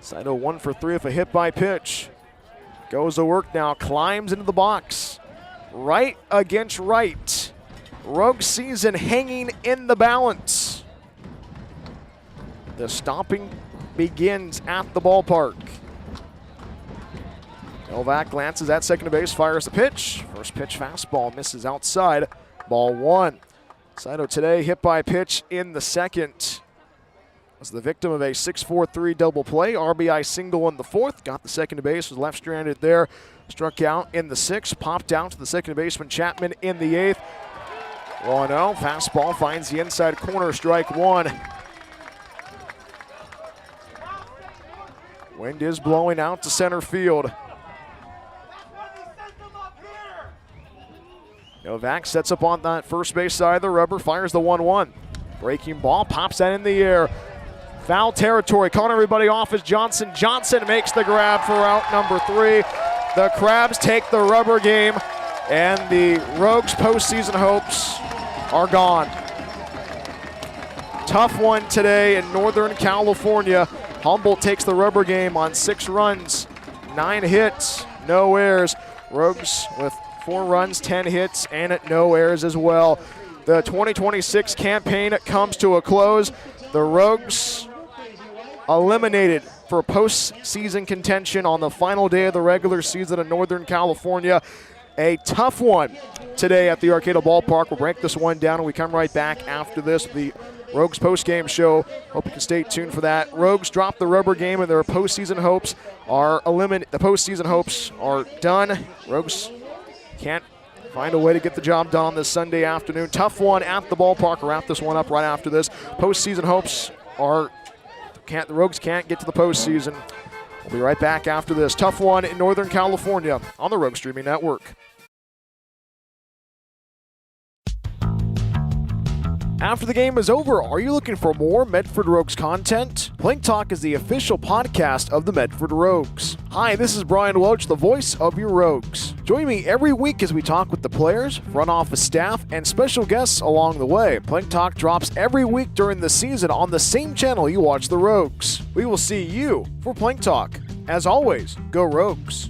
Saito 1 for 3 with a hit by pitch. Goes to work now, climbs into the box. Right against right. Rogue season hanging in the balance. The stomping begins at the ballpark. Novak glances at second base, fires the pitch. First pitch fastball misses outside. Ball 1. Saito today hit by pitch in the 2nd. Was the victim of a 6-4-3 double play. RBI single in the 4th. Got the second base, was left stranded there. Struck out in the 6th. Popped out to the second baseman Chapman in the 8th. 1-0. Fastball finds the inside corner. Strike 1. Wind is blowing out to center field. Novak sets up on that first base side of the rubber, fires the 1-1. Breaking ball, pops that in the air. Foul territory, calling everybody off as Johnson. Johnson makes the grab for out number 3. The Crabs take the rubber game, and the Rogues' postseason hopes are gone. Tough one today in Northern California. Humboldt takes the rubber game on 6 runs, 9 hits, no errors. Rogues with 4 runs, 10 hits, and no errors as well. The 2026 campaign comes to a close. The Rogues eliminated for postseason contention on the final day of the regular season in Northern California. A tough one today at the Arcata Ballpark. We'll break this one down and we come right back after this. The Rogues postgame show. Hope you can stay tuned for that. Rogues drop the rubber game and their postseason hopes are eliminated. The postseason hopes are done. Rogues can't find a way to get the job done on this Sunday afternoon. Tough one at the ballpark. We'll wrap this one up right after this. Postseason hopes are the Rogues can't get to the postseason. We'll be right back after this. Tough one in Northern California on the Rogue Streaming Network. After the game is over, are you looking for more Medford Rogues content? Plank Talk is the official podcast of the Medford Rogues. Hi, this is Brian Welch, the voice of your Rogues. Join me every week as we talk with the players, front office staff, and special guests along the way. Plank Talk drops every week during the season on the same channel you watch the Rogues. We will see you for Plank Talk. As always, go Rogues.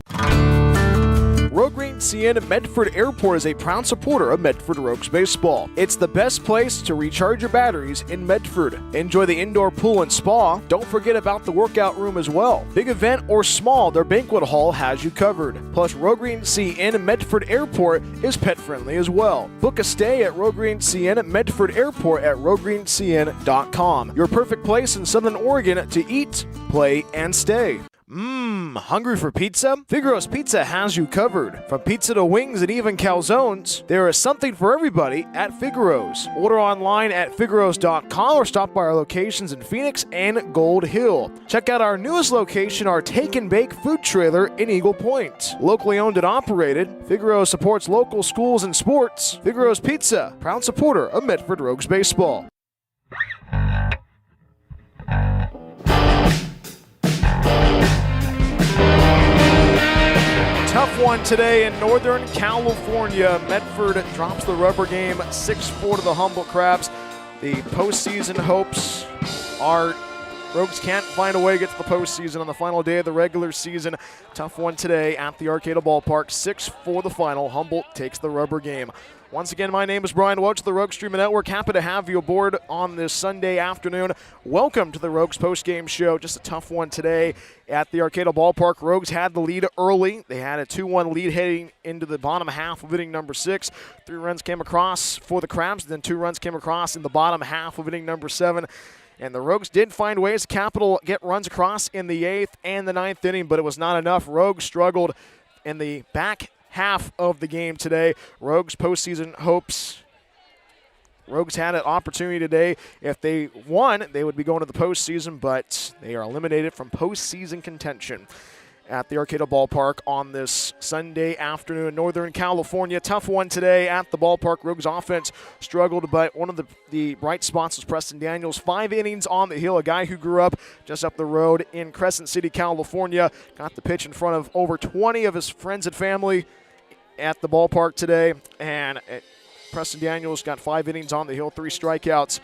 Rogues CN Medford Airport is a proud supporter of Medford Rogues baseball. It's the best place to recharge your batteries in Medford. Enjoy the indoor pool and spa. Don't forget about the workout room as well. Big event or small, their banquet hall has you covered. Plus, Rogues CN Medford Airport is pet friendly as well. Book a stay at Rogues CN Medford Airport at roguescn.com. Your perfect place in Southern Oregon to eat, play, and stay. Hungry for pizza? Figaro's Pizza has you covered. From pizza to wings and even calzones, there is something for everybody at Figaro's. Order online at figaros.com or stop by our locations in Phoenix and Gold Hill. Check out our newest location, our Take and Bake food trailer in Eagle Point. Locally owned and operated, Figaro's supports local schools and sports. Figaro's Pizza, proud supporter of Medford Rogues baseball. Tough one today in Northern California. Medford drops the rubber game 6-4 to the Humboldt Crabs. The postseason hopes are Rogues can't find a way to get to the postseason on the final day of the regular season. Tough one today at the Arcata Ballpark. 6-4 the final. Humboldt takes the rubber game. Once again, my name is Brian Welch, the Rogues Streaming Network. Happy to have you aboard on this Sunday afternoon. Welcome to the Rogues postgame show. Just a tough one today at the Arcata Ballpark. Rogues had the lead early. They had a 2-1 lead heading into the bottom half of inning number 6. 3 runs came across for the Crabs, then 2 runs came across in the bottom half of inning number 7. And the Rogues did find ways to get runs across in the 8th and the 9th inning, but it was not enough. Rogues struggled in the back half of the game today. Rogues postseason hopes. Rogues had an opportunity today. If they won, they would be going to the postseason, but they are eliminated from postseason contention at the Arcata Ballpark on this Sunday afternoon in Northern California. Tough one today at the ballpark. Rogues offense struggled, but one of the bright spots was Preston Daniels. 5 innings on the hill, a guy who grew up just up the road in Crescent City, California. Got the pitch in front of over 20 of his friends and family at the ballpark today, and Preston Daniels got 5 innings on the hill, 3 strikeouts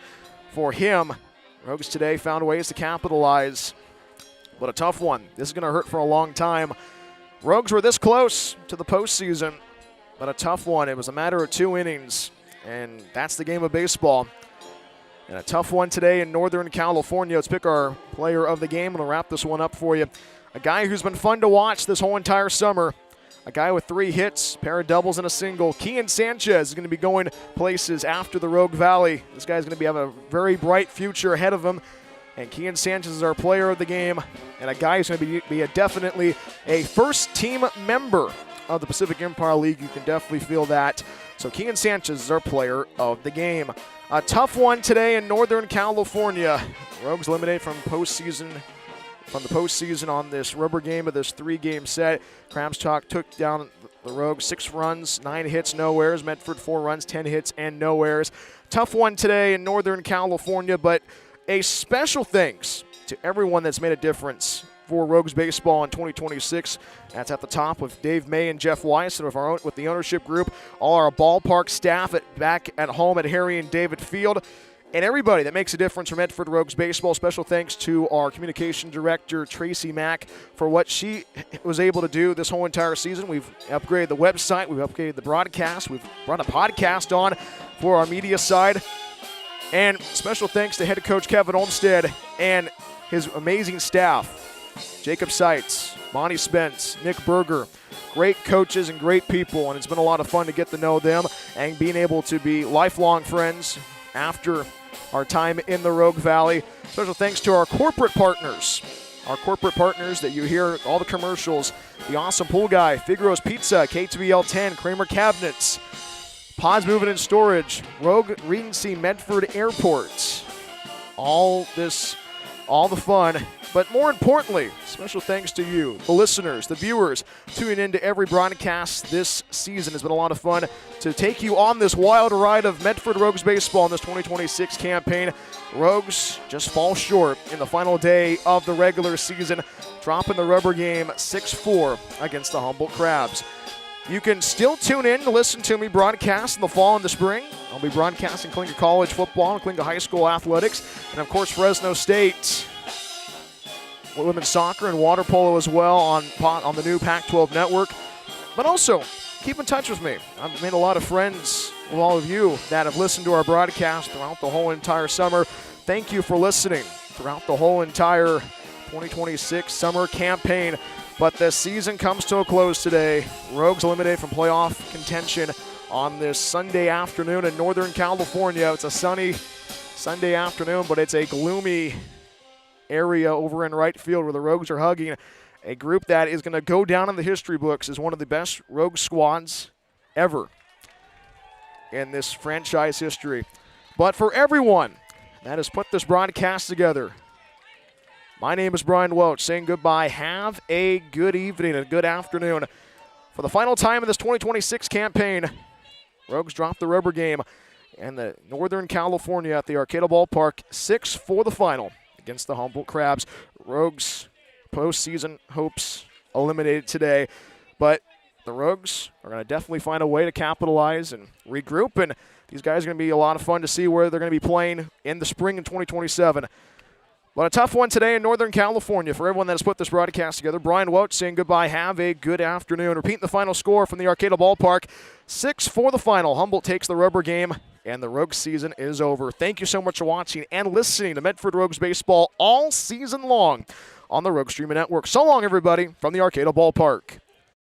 for him. Rogues today found ways to capitalize, but a tough one. This is going to hurt for a long time. Rogues were this close to the postseason, but a tough one. It was a matter of 2 innings, and that's the game of baseball. And a tough one today in Northern California. Let's pick our player of the game, and we'll wrap this one up for you. A guy who's been fun to watch this whole entire summer. A guy with 3 hits, pair of doubles and a single. Kian Sanchez is going to be going places after the Rogue Valley. This guy's going to have a very bright future ahead of him. And Kian Sanchez is our player of the game, and a guy who's going to be definitely a first-team member of the Pacific Empire League. You can definitely feel that. So Kian Sanchez is our player of the game. A tough one today in Northern California. Rogues eliminated from the postseason on this rubber game of this 3-game set. Crabs took down the Rogues 6 runs, 9 hits, no errors. Medford 4 runs, 10 hits, and no errors. Tough one today in Northern California, but a special thanks to everyone that's made a difference for Rogues baseball in 2026. That's at the top with Dave May and Jeff Weiss, and with the ownership group, all our ballpark staff back at home at Harry and David Field, and everybody that makes a difference for Medford Rogues baseball. Special thanks to our communication director, Tracy Mack, for what she was able to do this whole entire season. We've upgraded the website. We've upgraded the broadcast. We've brought a podcast on for our media side. And special thanks to head coach Kevin Olmstead and his amazing staff. Jacob Seitz, Monty Spence, Nick Berger. Great coaches and great people, and it's been a lot of fun to get to know them and being able to be lifelong friends after our time in the Rogue Valley. Special thanks to our corporate partners, our corporate partners that you hear all the commercials, the Awesome Pool Guy, Figaro's Pizza, K2BL 10, Kramer Cabinets, Pods Moving and Storage, Rogue Regency Medford Airport. All the fun, but more importantly, special thanks to you, the listeners, the viewers, tuning in to every broadcast this season. It's been a lot of fun to take you on this wild ride of Medford Rogues baseball in this 2026 campaign. Rogues just fall short in the final day of the regular season, dropping the rubber game 6-4 against the Humboldt Crabs. You can still tune in to listen to me broadcast in the fall and the spring. I'll be broadcasting Coalinga College football and Coalinga High School athletics, and of course Fresno State women's soccer and water polo as well on the new Pac-12 network. But also, keep in touch with me. I've made a lot of friends with all of you that have listened to our broadcast throughout the whole entire summer. Thank you for listening throughout the whole entire 2026 summer campaign. But the season comes to a close today. Rogues eliminated from playoff contention on this Sunday afternoon in Northern California. It's a sunny Sunday afternoon, but it's a gloomy area over in right field where the Rogues are hugging a group that is going to go down in the history books as one of the best Rogue squads ever in this franchise history. But for everyone that has put this broadcast together, my name is Brian Welch saying goodbye. Have a good evening and a good afternoon. For the final time in this 2026 campaign, Rogues dropped the rubber game in the Northern California at the Arcata Ballpark, 6-4 the final against the Humboldt Crabs. Rogues postseason hopes eliminated today, but the Rogues are going to definitely find a way to capitalize and regroup, and these guys are going to be a lot of fun to see where they're going to be playing in the spring in 2027. But a tough one today in Northern California for everyone that has put this broadcast together. Brian Welch saying goodbye. Have a good afternoon. Repeating the final score from the Arcata Ballpark, 6-4 the final. Humboldt takes the rubber game, and the Rogues season is over. Thank you so much for watching and listening to Medford Rogues baseball all season long on the Rogue Streaming Network. So long, everybody, from the Arcata Ballpark.